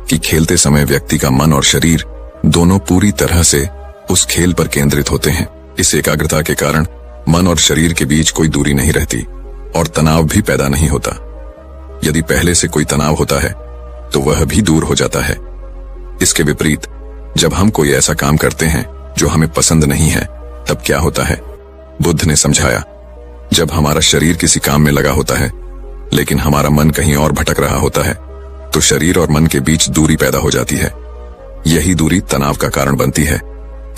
कि खेलते समय व्यक्ति का मन और शरीर दोनों पूरी तरह से उस खेल पर केंद्रित होते हैं। इस एकाग्रता के कारण मन और शरीर के बीच कोई दूरी नहीं रहती और तनाव भी पैदा नहीं होता। यदि पहले से कोई तनाव होता है तो वह भी दूर हो जाता है। इसके विपरीत जब हम कोई ऐसा काम करते हैं जो हमें पसंद नहीं है, तब क्या होता है? बुद्ध ने समझाया, जब हमारा शरीर किसी काम में लगा होता है लेकिन हमारा मन कहीं और भटक रहा होता है, तो शरीर और मन के बीच दूरी पैदा हो जाती है। यही दूरी तनाव का कारण बनती है।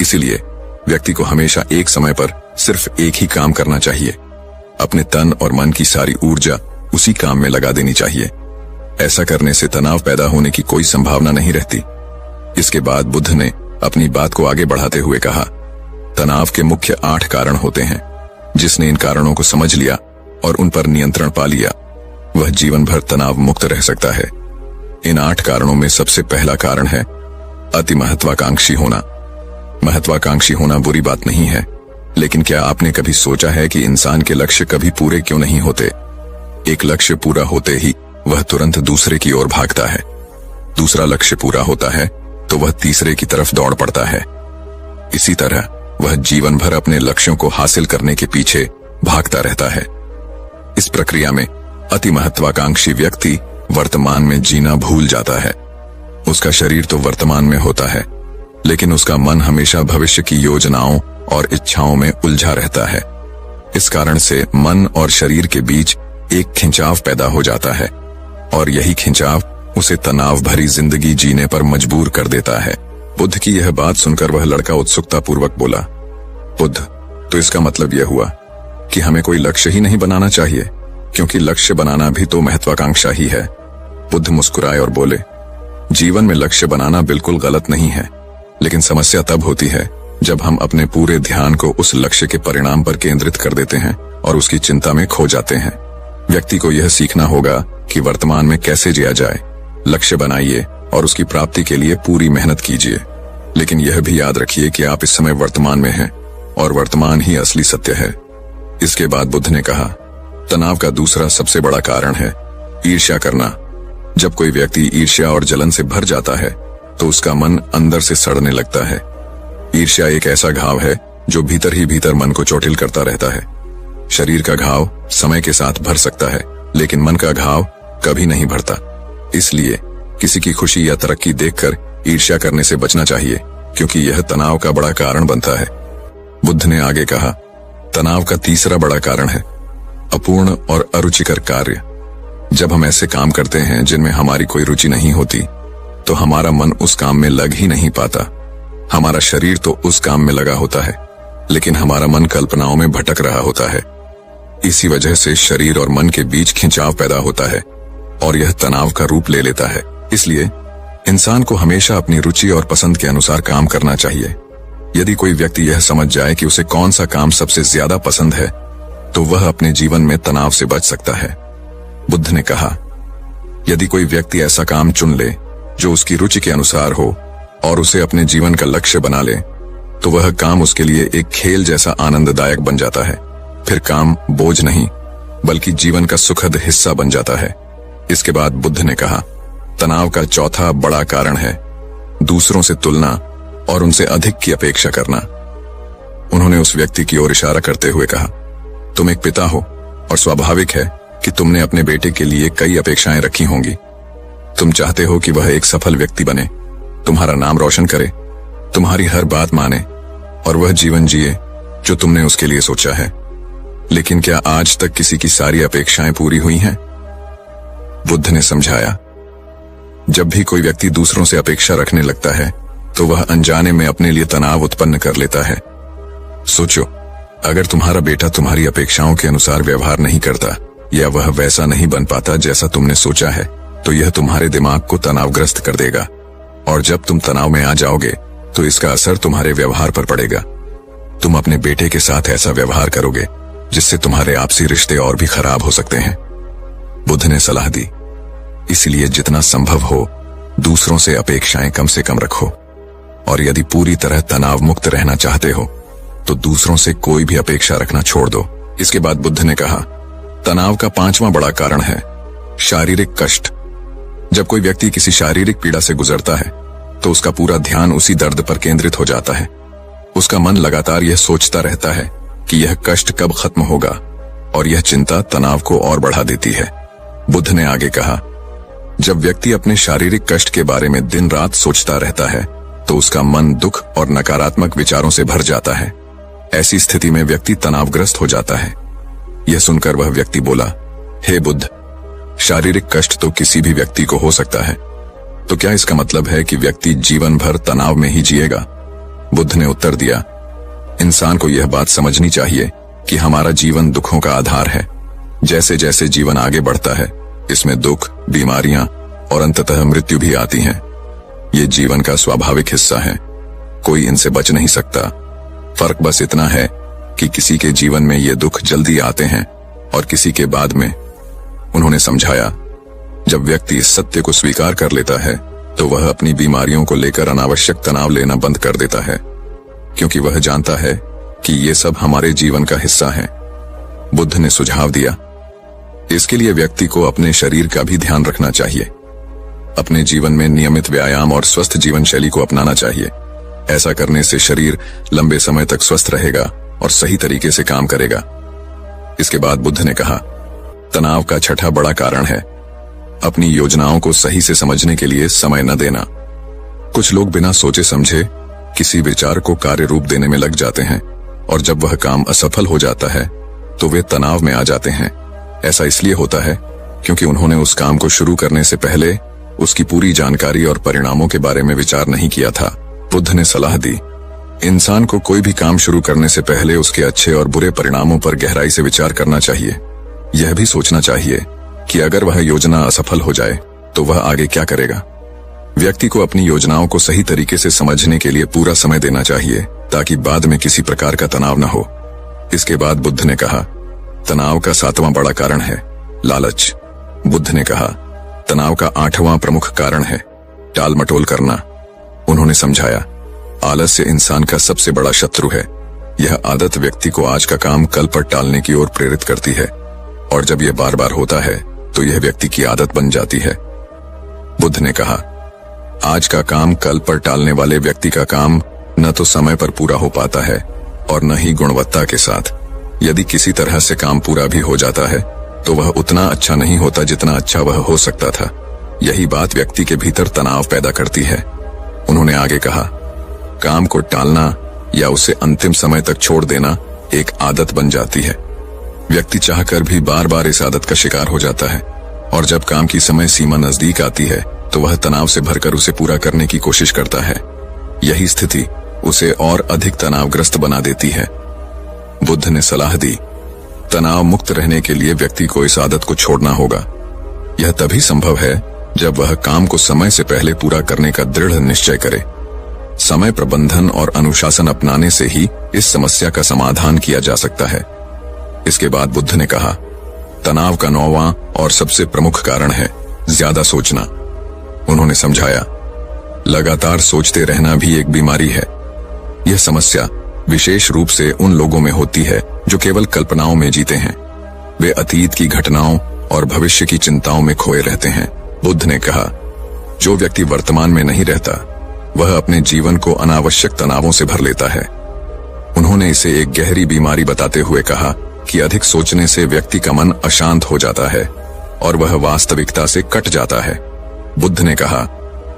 इसीलिए व्यक्ति को हमेशा एक समय पर सिर्फ एक ही काम करना चाहिए। अपने तन और मन की सारी ऊर्जा उसी काम में लगा देनी चाहिए। ऐसा करने से तनाव पैदा होने की कोई संभावना नहीं रहती। इसके बाद बुद्ध ने अपनी बात को आगे बढ़ाते हुए कहा, तनाव के मुख्य 8 कारण होते हैं। जिसने इन कारणों को समझ लिया और उन पर नियंत्रण पा लिया, वह जीवन भर तनाव मुक्त रह सकता है। इन 8 कारणों में सबसे पहला कारण है अति महत्वाकांक्षी होना। महत्वाकांक्षी होना बुरी बात नहीं है, लेकिन क्या आपने कभी सोचा है कि इंसान के लक्ष्य कभी पूरे क्यों नहीं होते? एक लक्ष्य पूरा होते ही वह तुरंत दूसरे की ओर भागता है। दूसरा लक्ष्य पूरा होता है तो वह तीसरे की तरफ दौड़ पड़ता है। इसी तरह वह जीवन भर अपने लक्ष्यों को हासिल करने के पीछे भागता रहता है। इस प्रक्रिया में अति महत्वाकांक्षी व्यक्ति वर्तमान में जीना भूल जाता है। उसका शरीर तो वर्तमान में होता है, लेकिन उसका मन हमेशा भविष्य की योजनाओं और इच्छाओं में उलझा रहता है। इस कारण से मन और शरीर के बीच एक खिंचाव पैदा हो जाता है और यही खिंचाव उसे तनाव भरी जिंदगी जीने पर मजबूर कर देता है। बुद्ध की यह बात सुनकर वह लड़का उत्सुकता पूर्वक बोला, बुद्ध, तो इसका मतलब यह हुआ कि हमें कोई लक्ष्य ही नहीं बनाना चाहिए, क्योंकि लक्ष्य बनाना भी तो महत्वाकांक्षा ही है। बुद्ध मुस्कुराए और बोले, जीवन में लक्ष्य बनाना बिल्कुल गलत नहीं है, लेकिन समस्या तब होती है जब हम अपने पूरे ध्यान को उस लक्ष्य के परिणाम पर केंद्रित कर देते हैं और उसकी चिंता में खो जाते हैं। व्यक्ति को यह सीखना होगा कि वर्तमान में कैसे जिया जाए। लक्ष्य बनाइए और उसकी प्राप्ति के लिए पूरी मेहनत कीजिए, लेकिन यह भी याद रखिए कि आप इस समय वर्तमान में हैं और वर्तमान ही असली सत्य है। इसके बाद बुद्ध ने कहा, तनाव का दूसरा सबसे बड़ा कारण है ईर्ष्या करना। जब कोई व्यक्ति ईर्ष्या और जलन से भर जाता है तो उसका मन अंदर से सड़ने लगता है। ईर्ष्या एक ऐसा घाव है जो भीतर ही भीतर मन को चोटिल करता रहता है। शरीर का घाव समय के साथ भर सकता है, लेकिन मन का घाव कभी नहीं भरता। इसलिए किसी की खुशी या तरक्की देखकर ईर्ष्या करने से बचना चाहिए, क्योंकि यह तनाव का बड़ा कारण बनता है। बुद्ध ने आगे कहा, तनाव का तीसरा बड़ा कारण है अपूर्ण और अरुचिकर कार्य। जब हम ऐसे काम करते हैं जिनमें हमारी कोई रुचि नहीं होती, तो हमारा मन उस काम में लग ही नहीं पाता। हमारा शरीर तो उस काम में लगा होता है, लेकिन हमारा मन कल्पनाओं में भटक रहा होता है। इसी वजह से शरीर और मन के बीच खिंचाव पैदा होता है और यह तनाव का रूप ले लेता है। इसलिए इंसान को हमेशा अपनी रुचि और पसंद के अनुसार काम करना चाहिए। यदि कोई व्यक्ति यह समझ जाए कि उसे कौन सा काम सबसे ज्यादा पसंद है, तो वह अपने जीवन में तनाव से बच सकता है। बुद्ध ने कहा, यदि कोई व्यक्ति ऐसा काम चुन ले जो उसकी रुचि के अनुसार हो और उसे अपने जीवन का लक्ष्य बना ले, तो वह काम उसके लिए एक खेल जैसा आनंददायक बन जाता है। फिर काम बोझ नहीं, बल्कि जीवन का सुखद हिस्सा बन जाता है। इसके बाद बुद्ध ने कहा, तनाव का चौथा बड़ा कारण है दूसरों से तुलना और उनसे अधिक की अपेक्षा करना। उन्होंने उस व्यक्ति की ओर इशारा करते हुए कहा, तुम एक पिता हो और स्वाभाविक है कि तुमने अपने बेटे के लिए कई अपेक्षाएं रखी होंगी। तुम चाहते हो कि वह एक सफल व्यक्ति बने, तुम्हारा नाम रोशन करे, तुम्हारी हर बात माने और वह जीवन जिए जो तुमने उसके लिए सोचा है। लेकिन क्या आज तक किसी की सारी अपेक्षाएं पूरी हुई हैं? बुद्ध ने समझाया, जब भी कोई व्यक्ति दूसरों से अपेक्षा रखने लगता है तो वह अनजाने में अपने लिए तनाव उत्पन्न कर लेता है। सोचो, अगर तुम्हारा बेटा तुम्हारी अपेक्षाओं के अनुसार व्यवहार नहीं करता या वह वैसा नहीं बन पाता जैसा तुमने सोचा है, तो यह तुम्हारे दिमाग को तनावग्रस्त कर देगा और जब तुम तनाव में आ जाओगे तो इसका असर तुम्हारे व्यवहार पर पड़ेगा। तुम अपने बेटे के साथ ऐसा व्यवहार करोगे जिससे तुम्हारे आपसी रिश्ते और भी खराब हो सकते हैं। बुद्ध ने सलाह दी, इसलिए जितना संभव हो दूसरों से अपेक्षाएं कम से कम रखो और यदि पूरी तरह तनाव मुक्त रहना चाहते हो तो दूसरों से कोई भी अपेक्षा रखना छोड़ दो। इसके बाद बुद्ध ने कहा, तनाव का पांचवा बड़ा कारण है शारीरिक कष्ट। जब कोई व्यक्ति किसी शारीरिक पीड़ा से गुजरता है तो उसका पूरा ध्यान उसी दर्द पर केंद्रित हो जाता है। उसका मन लगातार यह सोचता रहता है कि यह कष्ट कब खत्म होगा, और यह चिंता तनाव को और बढ़ा देती है। बुद्ध ने आगे कहा, जब व्यक्ति अपने शारीरिक कष्ट के बारे में दिन रात सोचता रहता है तो उसका मन दुख और नकारात्मक विचारों से भर जाता है। ऐसी स्थिति में व्यक्ति तनावग्रस्त हो जाता है। यह सुनकर वह व्यक्ति बोला, हे बुद्ध, शारीरिक कष्ट तो किसी भी व्यक्ति को हो सकता है, तो क्या इसका मतलब है कि व्यक्ति जीवन भर तनाव में ही जिएगा? बुद्ध ने उत्तर दिया, इंसान को यह बात समझनी चाहिए कि हमारा जीवन दुखों का आधार है। जैसे जैसे जीवन आगे बढ़ता है, इसमें दुख, बीमारियां और अंततः मृत्यु भी आती हैं। ये जीवन का स्वाभाविक हिस्सा है, कोई इनसे बच नहीं सकता। फर्क बस इतना है कि किसी के जीवन में ये दुख जल्दी आते हैं और किसी के बाद में। उन्होंने समझाया, जब व्यक्ति इस सत्य को स्वीकार कर लेता है तो वह अपनी बीमारियों को लेकर अनावश्यक तनाव लेना बंद कर देता है, क्योंकि वह जानता है कि ये सब हमारे जीवन का हिस्सा है। बुद्ध ने सुझाव दिया, इसके लिए व्यक्ति को अपने शरीर का भी ध्यान रखना चाहिए। अपने जीवन में नियमित व्यायाम और स्वस्थ जीवन शैली को अपनाना चाहिए। ऐसा करने से शरीर लंबे समय तक स्वस्थ रहेगा और सही तरीके से काम करेगा। इसके बाद बुद्ध ने कहा, तनाव का छठा बड़ा कारण है अपनी योजनाओं को सही से समझने के लिए समय न देना। कुछ लोग बिना सोचे समझे किसी विचार को कार्य रूप देने में लग जाते हैं, और जब वह काम असफल हो जाता है तो वे तनाव में आ जाते हैं। ऐसा इसलिए होता है क्योंकि उन्होंने उस काम को शुरू करने से पहले उसकी पूरी जानकारी और परिणामों के बारे में विचार नहीं किया था। बुद्ध ने सलाह दी, इंसान को कोई भी काम शुरू करने से पहले उसके अच्छे और बुरे परिणामों पर गहराई से विचार करना चाहिए। यह भी सोचना चाहिए कि अगर वह योजना असफल हो जाए तो वह आगे क्या करेगा। व्यक्ति को अपनी योजनाओं को सही तरीके से समझने के लिए पूरा समय देना चाहिए, ताकि बाद में किसी प्रकार का तनाव न हो। इसके बाद बुद्ध ने कहा, तनाव का सातवां बड़ा कारण है लालच। बुद्ध ने कहा, तनाव का आठवां प्रमुख कारण है टाल मटोल करना। उन्होंने समझाया, आलस्य इंसान का सबसे बड़ा शत्रु है। यह आदत व्यक्ति को आज का काम कल पर टालने की ओर प्रेरित करती है, और जब यह बार बार होता है तो यह व्यक्ति की आदत बन जाती है। बुद्ध ने कहा, आज का काम कल पर टालने वाले व्यक्ति का काम न तो समय पर पूरा हो पाता है और न ही गुणवत्ता के साथ। यदि किसी तरह से काम पूरा भी हो जाता है तो वह उतना अच्छा नहीं होता जितना अच्छा वह हो सकता था। यही बात व्यक्ति के भीतर तनाव पैदा करती है। उन्होंने आगे कहा, काम को टालना या उसे अंतिम समय तक छोड़ देना एक आदत बन जाती है। व्यक्ति चाहकर भी बार बार इस आदत का शिकार हो जाता है, और जब काम की समय सीमा नजदीक आती है तो वह तनाव से भरकर उसे पूरा करने की कोशिश करता है। यही स्थिति उसे और अधिक तनावग्रस्त बना देती है। बुद्ध ने सलाह दी, तनाव मुक्त रहने के लिए व्यक्ति को इस आदत को छोड़ना होगा। यह तभी संभव है जब वह काम को समय से पहले पूरा करने का दृढ़ निश्चय करे। समय प्रबंधन और अनुशासन अपनाने से ही इस समस्या का समाधान किया जा सकता है। इसके बाद बुद्ध ने कहा, तनाव का नौवां और सबसे प्रमुख कारण है ज्यादा सोचना। उन्होंने समझाया, लगातार सोचते रहना भी एक बीमारी है। यह समस्या विशेष रूप से उन लोगों में होती है जो केवल कल्पनाओं में जीते हैं। वे अतीत की घटनाओं और भविष्य की चिंताओं में खोए रहते हैं। बुद्ध ने कहा, जो व्यक्ति वर्तमान में नहीं रहता वह अपने जीवन को अनावश्यक तनावों से भर लेता है। उन्होंने इसे एक गहरी बीमारी बताते हुए कहा कि अधिक सोचने से व्यक्ति का मन अशांत हो जाता है और वह वास्तविकता से कट जाता है। बुद्ध ने कहा,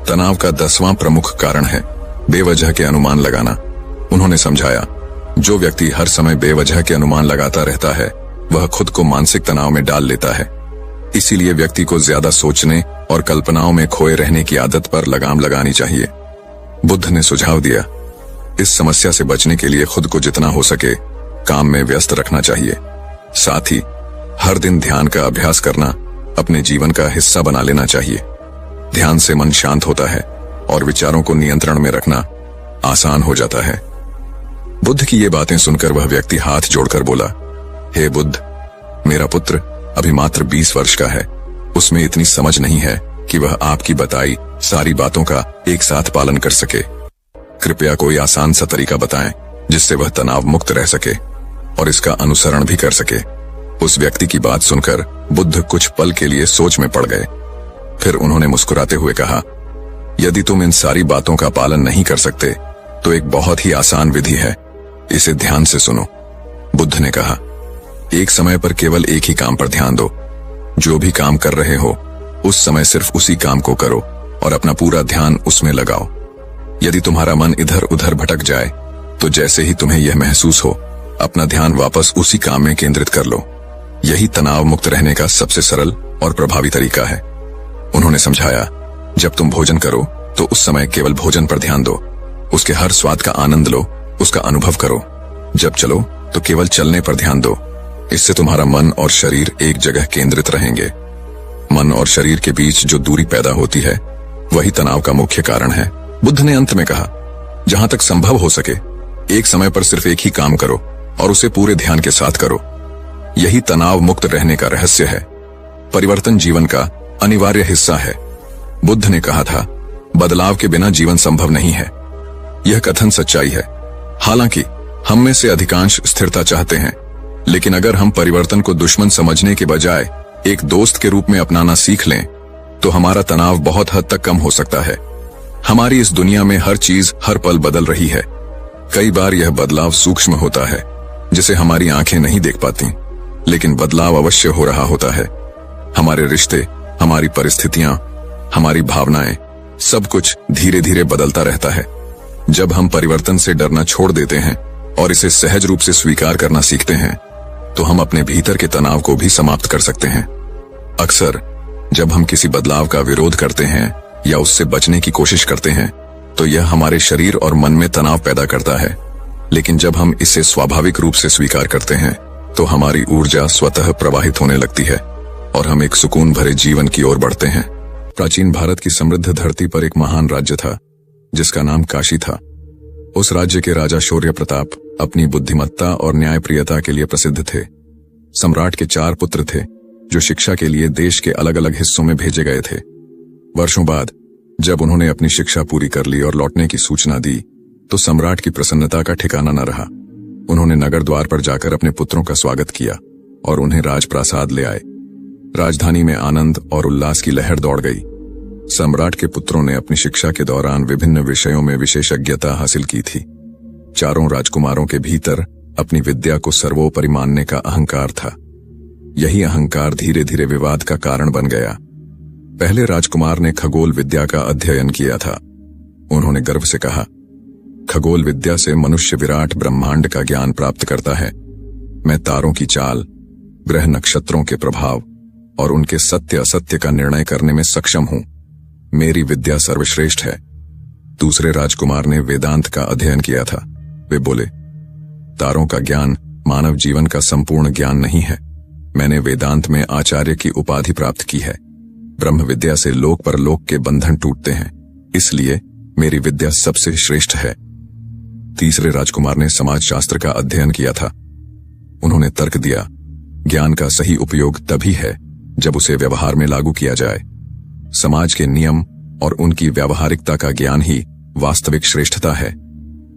तनाव का 10वां प्रमुख कारण है बेवजह के अनुमान लगाना। उन्होंने समझाया, जो व्यक्ति हर समय बेवजह के अनुमान लगाता रहता है वह खुद को मानसिक तनाव में डाल लेता है। इसीलिए व्यक्ति को ज्यादा सोचने और कल्पनाओं में खोए रहने की आदत पर लगाम लगानी चाहिए। बुद्ध ने सुझाव दिया, इस समस्या से बचने के लिए खुद को जितना हो सके काम में व्यस्त रखना चाहिए। साथ ही हर दिन ध्यान का अभ्यास करना अपने जीवन का हिस्सा बना लेना चाहिए। ध्यान से मन शांत होता है और विचारों को नियंत्रण में रखना आसान हो जाता है। बुद्ध की ये बातें सुनकर वह व्यक्ति हाथ जोड़कर बोला, हे बुद्ध, मेरा पुत्र अभी मात्र 20 वर्ष का है। उसमें इतनी समझ नहीं है कि वह आपकी बताई सारी बातों का एक साथ पालन कर सके। कृपया कोई आसान सा तरीका बताएं जिससे वह तनाव मुक्त रह सके और इसका अनुसरण भी कर सके। उस व्यक्ति की बात सुनकर बुद्ध कुछ पल के लिए सोच में पड़ गए। फिर उन्होंने मुस्कुराते हुए कहा, यदि तुम इन सारी बातों का पालन नहीं कर सकते तो एक बहुत ही आसान विधि है, इसे ध्यान से सुनो। बुद्ध ने कहा, एक समय पर केवल एक ही काम पर ध्यान दो। जो भी काम कर रहे हो उस समय सिर्फ उसी काम को करो और अपना पूरा ध्यान उसमें लगाओ। यदि तुम्हारा मन इधर उधर भटक जाए तो जैसे ही तुम्हें यह महसूस हो, अपना ध्यान वापस उसी काम में केंद्रित कर लो। यही तनाव मुक्त रहने का सबसे सरल और प्रभावी तरीका है। उन्होंने समझाया, जब तुम भोजन करो तो उस समय केवल भोजन पर ध्यान दो, उसके हर स्वाद का आनंद लो, उसका अनुभव करो। जब चलो तो केवल चलने पर ध्यान दो। इससे तुम्हारा मन और शरीर एक जगह केंद्रित रहेंगे। मन और शरीर के बीच जो दूरी पैदा होती है वही तनाव का मुख्य कारण है। बुद्ध ने अंत में कहा, जहां तक संभव हो सके एक समय पर सिर्फ एक ही काम करो और उसे पूरे ध्यान के साथ करो। यही तनाव मुक्त रहने का रहस्य है। परिवर्तन जीवन का अनिवार्य हिस्सा है। बुद्ध ने कहा था, बदलाव के बिना जीवन संभव नहीं है। यह कथन सच्चाई है। हालांकि हम में से अधिकांश स्थिरता चाहते हैं, लेकिन अगर हम परिवर्तन को दुश्मन समझने के बजाय एक दोस्त के रूप में अपनाना सीख लें तो हमारा तनाव बहुत हद तक कम हो सकता है। हमारी इस दुनिया में हर चीज हर पल बदल रही है। कई बार यह बदलाव सूक्ष्म होता है जिसे हमारी आंखें नहीं देख पाती, लेकिन बदलाव अवश्य हो रहा होता है। हमारे रिश्ते, हमारी परिस्थितियां, हमारी भावनाएं, सब कुछ धीरे धीरे बदलता रहता है। जब हम परिवर्तन से डरना छोड़ देते हैं और इसे सहज रूप से स्वीकार करना सीखते हैं तो हम अपने भीतर के तनाव को भी समाप्त कर सकते हैं। अक्सर जब हम किसी बदलाव का विरोध करते हैं या उससे बचने की कोशिश करते हैं तो यह हमारे शरीर और मन में तनाव पैदा करता है, लेकिन जब हम इसे स्वाभाविक रूप से स्वीकार करते हैं तो हमारी ऊर्जा स्वतः प्रवाहित होने लगती है और हम एक सुकून भरे जीवन की ओर बढ़ते हैं। प्राचीन भारत की समृद्ध धरती पर एक महान राज्य था जिसका नाम काशी था। उस राज्य के राजा शौर्य प्रताप अपनी बुद्धिमत्ता और न्यायप्रियता के लिए प्रसिद्ध थे। सम्राट के 4 पुत्र थे जो शिक्षा के लिए देश के अलग अलग हिस्सों में भेजे गए थे। वर्षों बाद जब उन्होंने अपनी शिक्षा पूरी कर ली और लौटने की सूचना दी तो सम्राट की प्रसन्नता का ठिकाना न रहा। उन्होंने नगर द्वार पर जाकर अपने पुत्रों का स्वागत किया और उन्हें राजप्रासाद ले आए। राजधानी में आनंद और उल्लास की लहर दौड़ गई। सम्राट के पुत्रों ने अपनी शिक्षा के दौरान विभिन्न विषयों में विशेषज्ञता हासिल की थी। चारों राजकुमारों के भीतर अपनी विद्या को सर्वोपरि मानने का अहंकार था। यही अहंकार धीरे धीरे विवाद का कारण बन गया। पहले राजकुमार ने खगोल विद्या का अध्ययन किया था। उन्होंने गर्व से कहा, खगोल विद्या से मनुष्य विराट ब्रह्मांड का ज्ञान प्राप्त करता है। मैं तारों की चाल, ग्रह नक्षत्रों के प्रभाव और उनके सत्य असत्य का निर्णय करने में सक्षम हूं। मेरी विद्या सर्वश्रेष्ठ है। दूसरे राजकुमार ने वेदांत का अध्ययन किया था। वे बोले, तारों का ज्ञान मानव जीवन का संपूर्ण ज्ञान नहीं है। मैंने वेदांत में आचार्य की उपाधि प्राप्त की है। ब्रह्म विद्या से लोक परलोक के बंधन टूटते हैं, इसलिए मेरी विद्या सबसे श्रेष्ठ है। तीसरे राजकुमार ने समाजशास्त्र का अध्ययन किया था। उन्होंने तर्क दिया, ज्ञान का सही उपयोग तभी है जब उसे व्यवहार में लागू किया जाए। समाज के नियम और उनकी व्यावहारिकता का ज्ञान ही वास्तविक श्रेष्ठता है,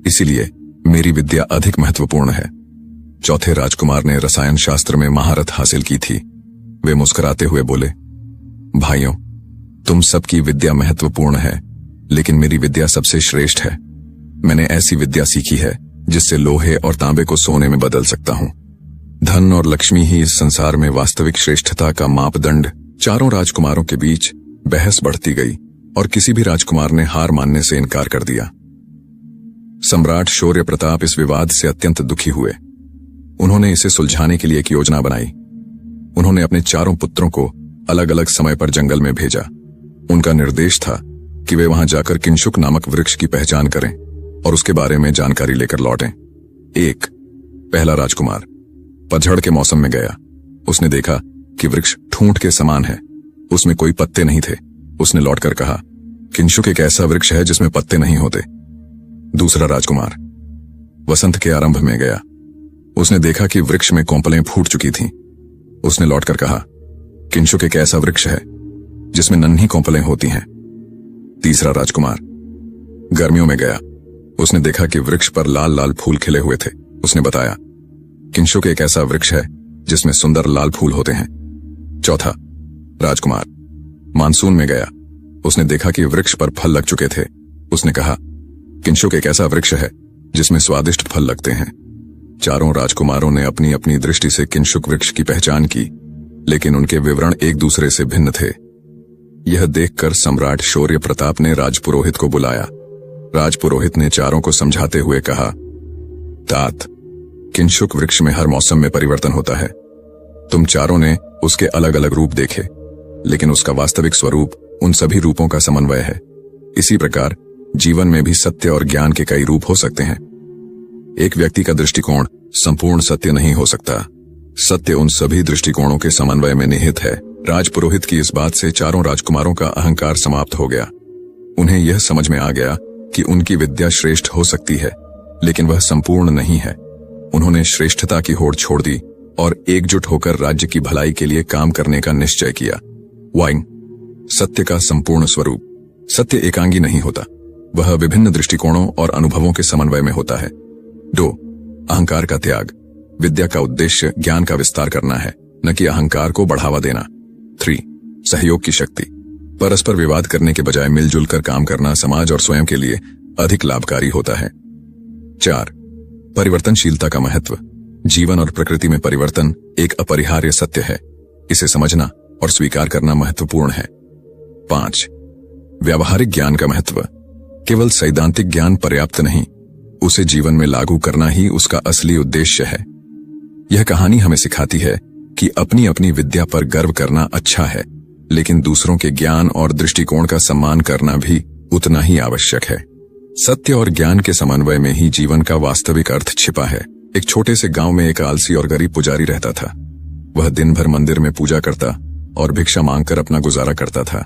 इसीलिए मेरी विद्या अधिक महत्वपूर्ण है। चौथे राजकुमार ने रसायन शास्त्र में महारत हासिल की थी। वे मुस्कुराते हुए बोले, भाइयों, तुम सबकी विद्या महत्वपूर्ण है, लेकिन मेरी विद्या सबसे श्रेष्ठ है। मैंने ऐसी विद्या सीखी है जिससे लोहे और तांबे को सोने में बदल सकता हूं। धन और लक्ष्मी ही इस संसार में वास्तविक श्रेष्ठता का मापदंड। चारों राजकुमारों के बीच बहस बढ़ती गई और किसी भी राजकुमार ने हार मानने से इनकार कर दिया। सम्राट शौर्य प्रताप इस विवाद से अत्यंत दुखी हुए। उन्होंने इसे सुलझाने के लिए एक योजना बनाई। उन्होंने अपने चारों पुत्रों को अलग अलग समय पर जंगल में भेजा। उनका निर्देश था कि वे वहां जाकर किंशुक नामक वृक्ष की पहचान करें और उसके बारे में जानकारी लेकर लौटें। पहला राजकुमार पतझड़ के मौसम में गया। उसने देखा कि वृक्ष ठूंठ के समान है, उसमें कोई पत्ते नहीं थे। उसने लौटकर कहा, किंशुक एक ऐसा वृक्ष है जिसमें पत्ते नहीं होते। दूसरा राजकुमार वसंत के आरंभ में गया। उसने देखा कि वृक्ष में कोंपलें फूट चुकी थीं। उसने लौटकर कहा, किंशुक एक ऐसा वृक्ष है जिसमें नन्ही कोंपलें होती हैं। तीसरा राजकुमार गर्मियों में गया। उसने देखा कि वृक्ष पर लाल लाल फूल खिले हुए थे। उसने बताया, किंशुक एक ऐसा वृक्ष है जिसमें सुंदर लाल फूल होते हैं। चौथा राजकुमार मानसून में गया। उसने देखा कि वृक्ष पर फल लग चुके थे। उसने कहा, किंशुक एक ऐसा वृक्ष है जिसमें स्वादिष्ट फल लगते हैं। चारों राजकुमारों ने अपनी अपनी दृष्टि से किंशुक वृक्ष की पहचान की, लेकिन उनके विवरण एक दूसरे से भिन्न थे। यह देखकर सम्राट शौर्य प्रताप ने राजपुरोहित को बुलाया। राजपुरोहित ने चारों को समझाते हुए कहा, तात, किंशुक वृक्ष में हर मौसम में परिवर्तन होता है। तुम चारों ने उसके अलग अलग रूप देखे, लेकिन उसका वास्तविक स्वरूप उन सभी रूपों का समन्वय है। इसी प्रकार जीवन में भी सत्य और ज्ञान के कई रूप हो सकते हैं। एक व्यक्ति का दृष्टिकोण संपूर्ण सत्य नहीं हो सकता। सत्य उन सभी दृष्टिकोणों के समन्वय में निहित है। राजपुरोहित की इस बात से चारों राजकुमारों का अहंकार समाप्त हो गया। उन्हें यह समझ में आ गया कि उनकी विद्या श्रेष्ठ हो सकती है, लेकिन वह संपूर्ण नहीं है। उन्होंने श्रेष्ठता की होड़ छोड़ दी और एकजुट होकर राज्य की भलाई के लिए काम करने का निश्चय किया। वाइन, सत्य का संपूर्ण स्वरूप। सत्य एकांगी नहीं होता, वह विभिन्न दृष्टिकोणों और अनुभवों के समन्वय में होता है। 2. अहंकार का त्याग। विद्या का उद्देश्य ज्ञान का विस्तार करना है, न कि अहंकार को बढ़ावा देना। 3. सहयोग की शक्ति। परस्पर विवाद करने के बजाय मिलजुल कर काम करना समाज और स्वयं के लिए अधिक लाभकारी होता है। 4. परिवर्तनशीलता का महत्व। जीवन और प्रकृति में परिवर्तन एक अपरिहार्य सत्य है। इसे समझना और स्वीकार करना महत्वपूर्ण है। 5. व्यावहारिक ज्ञान का महत्व। केवल सैद्धांतिक ज्ञान पर्याप्त नहीं, उसे जीवन में लागू करना ही उसका असली उद्देश्य है। यह कहानी हमें सिखाती है कि अपनी अपनी विद्या पर गर्व करना अच्छा है, लेकिन दूसरों के ज्ञान और दृष्टिकोण का सम्मान करना भी उतना ही आवश्यक है। सत्य और ज्ञान के समन्वय में ही जीवन का वास्तविक अर्थ छिपा है। एक छोटे से गांव में एक आलसी और गरीब पुजारी रहता था। वह दिन भर मंदिर में पूजा करता और भिक्षा मांगकर अपना गुजारा करता था।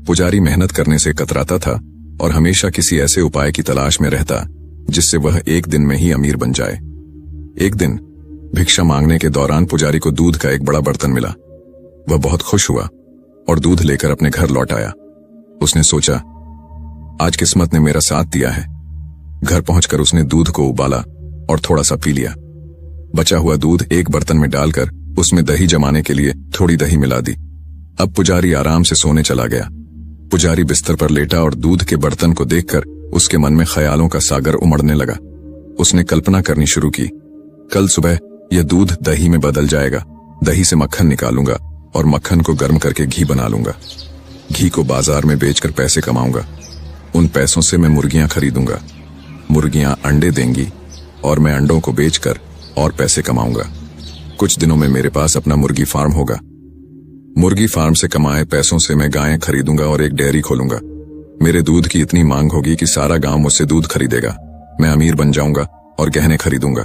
पुजारी मेहनत करने से कतराता था और हमेशा किसी ऐसे उपाय की तलाश में रहता जिससे वह एक दिन में ही अमीर बन जाए। एक दिन भिक्षा मांगने के दौरान पुजारी को दूध का एक बड़ा बर्तन मिला। वह बहुत खुश हुआ और दूध लेकर अपने घर लौट आया। उसने सोचा, आज किस्मत ने मेरा साथ दिया है। घर पहुंचकर उसने दूध को उबाला और थोड़ा सा पी लिया। बचा हुआ दूध एक बर्तन में डालकर उसमें दही जमाने के लिए थोड़ी दही मिला दी। अब पुजारी आराम से सोने चला गया। पुजारी बिस्तर पर लेटा और दूध के बर्तन को देखकर उसके मन में ख्यालों का सागर उमड़ने लगा। उसने कल्पना करनी शुरू की, कल सुबह यह दूध दही में बदल जाएगा। दही से मक्खन निकालूंगा और मक्खन को गर्म करके घी बना लूंगा। घी को बाजार में बेचकर पैसे कमाऊंगा। उन पैसों से मैं मुर्गियां खरीदूंगा। मुर्गियां अंडे देंगी और मैं अंडों को बेचकर और पैसे कमाऊंगा। कुछ दिनों में मेरे पास अपना मुर्गी फार्म होगा। मुर्गी फार्म से कमाए पैसों से मैं गायें खरीदूंगा और एक डेयरी खोलूंगा। मेरे दूध की इतनी मांग होगी कि सारा गांव मुझसे दूध खरीदेगा। मैं अमीर बन जाऊंगा और गहने खरीदूंगा।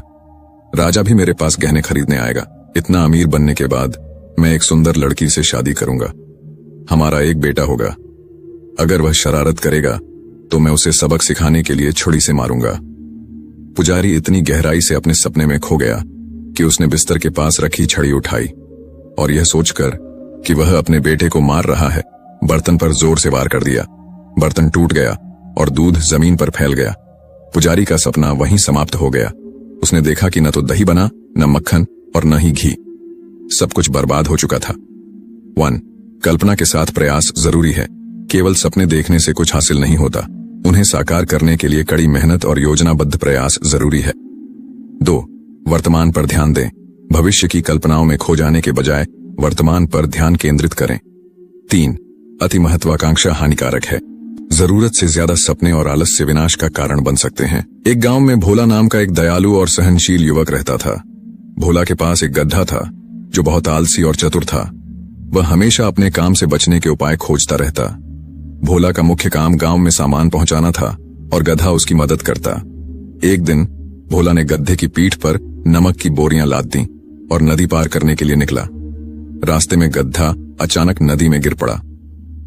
राजा भी मेरे पास गहने खरीदने आएगा। इतना अमीर बनने के बाद मैं एक सुंदर लड़की से शादी करूंगा। हमारा एक बेटा होगा। अगर वह शरारत करेगा तो मैं उसे सबक सिखाने के लिए छुरी से मारूंगा। पुजारी इतनी गहराई से अपने सपने में खो गया कि उसने बिस्तर के पास रखी छड़ी उठाई और यह सोचकर कि वह अपने बेटे को मार रहा है, बर्तन पर जोर से वार कर दिया। बर्तन टूट गया और दूध जमीन पर फैल गया। पुजारी का सपना वहीं समाप्त हो गया। उसने देखा कि न तो दही बना, न मक्खन और न ही घी। सब कुछ बर्बाद हो चुका था। 1. कल्पना के साथ प्रयास जरूरी है। केवल सपने देखने से कुछ हासिल नहीं होता। उन्हें साकार करने के लिए कड़ी मेहनत और योजनाबद्ध प्रयास जरूरी है। 2. वर्तमान पर ध्यान दें। भविष्य की कल्पनाओं में खो जाने के बजाय वर्तमान पर ध्यान केंद्रित करें। 3. अति महत्वाकांक्षा हानिकारक है। जरूरत से ज्यादा सपने और आलस्य विनाश का कारण बन सकते हैं। एक गांव में भोला नाम का एक दयालु और सहनशील युवक रहता था। भोला के पास एक गधा था जो बहुत आलसी और चतुर था। वह हमेशा अपने काम से बचने के उपाय खोजता रहता। भोला का मुख्य काम गांव में सामान पहुंचाना था और गधा उसकी मदद करता। एक दिन भोला ने गधे की पीठ पर नमक की बोरियां लाद दी और नदी पार करने के लिए निकला। रास्ते में गधा अचानक नदी में गिर पड़ा।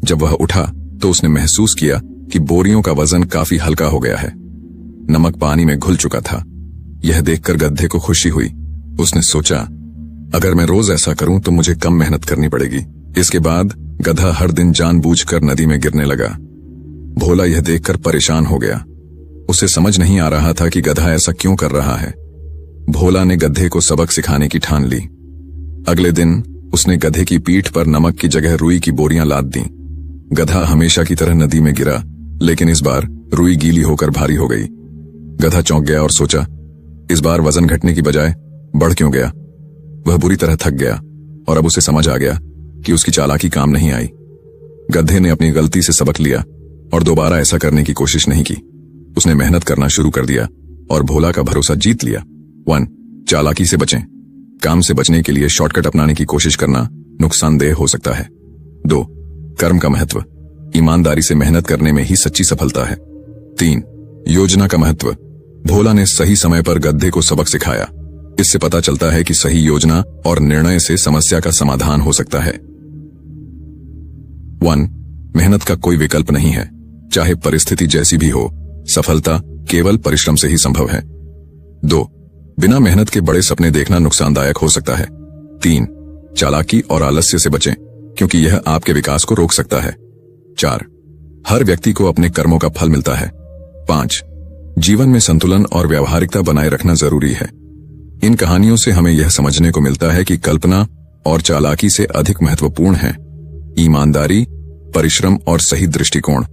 जब वह उठा तो उसने महसूस किया कि बोरियों का वजन काफी हल्का हो गया है। नमक पानी में घुल चुका था। यह देखकर गधे को खुशी हुई। उसने सोचा, अगर मैं रोज ऐसा करूं तो मुझे कम मेहनत करनी पड़ेगी। इसके बाद गधा हर दिन जानबूझकर नदी में गिरने लगा। भोला यह देखकर परेशान हो गया। उसे समझ नहीं आ रहा था कि गधा ऐसा क्यों कर रहा है। भोला ने गधे को सबक सिखाने की ठान ली। अगले दिन उसने गधे की पीठ पर नमक की जगह रुई की बोरियां लाद दी। गधा हमेशा की तरह नदी में गिरा, लेकिन इस बार रुई गीली होकर भारी हो गई। गधा चौंक गया और सोचा, इस बार वजन घटने की बजाय बढ़ क्यों गया। वह बुरी तरह थक गया और अब उसे समझ आ गया कि उसकी चालाकी काम नहीं आई। गधे ने अपनी गलती से सबक लिया और दोबारा ऐसा करने की कोशिश नहीं की। उसने मेहनत करना शुरू कर दिया और भोला का भरोसा जीत लिया। 1. चालाकी से बचें। काम से बचने के लिए शॉर्टकट अपनाने की कोशिश करना नुकसानदेह हो सकता है। 2. कर्म का महत्व। ईमानदारी से मेहनत करने में ही सच्ची सफलता है। 3. योजना का महत्व। भोला ने सही समय पर गधे को सबक सिखाया। इससे पता चलता है कि सही योजना और निर्णय से समस्या का समाधान हो सकता है। 1. मेहनत का कोई विकल्प नहीं है। चाहे परिस्थिति जैसी भी हो, सफलता केवल परिश्रम से ही संभव है। 2. बिना मेहनत के बड़े सपने देखना नुकसानदायक हो सकता है। 3. चालाकी और आलस्य से बचें, क्योंकि यह आपके विकास को रोक सकता है। 4. हर व्यक्ति को अपने कर्मों का फल मिलता है। 5. जीवन में संतुलन और व्यावहारिकता बनाए रखना जरूरी है। इन कहानियों से हमें यह समझने को मिलता है कि कल्पना और चालाकी से अधिक महत्वपूर्ण है ईमानदारी, परिश्रम और सही दृष्टिकोण।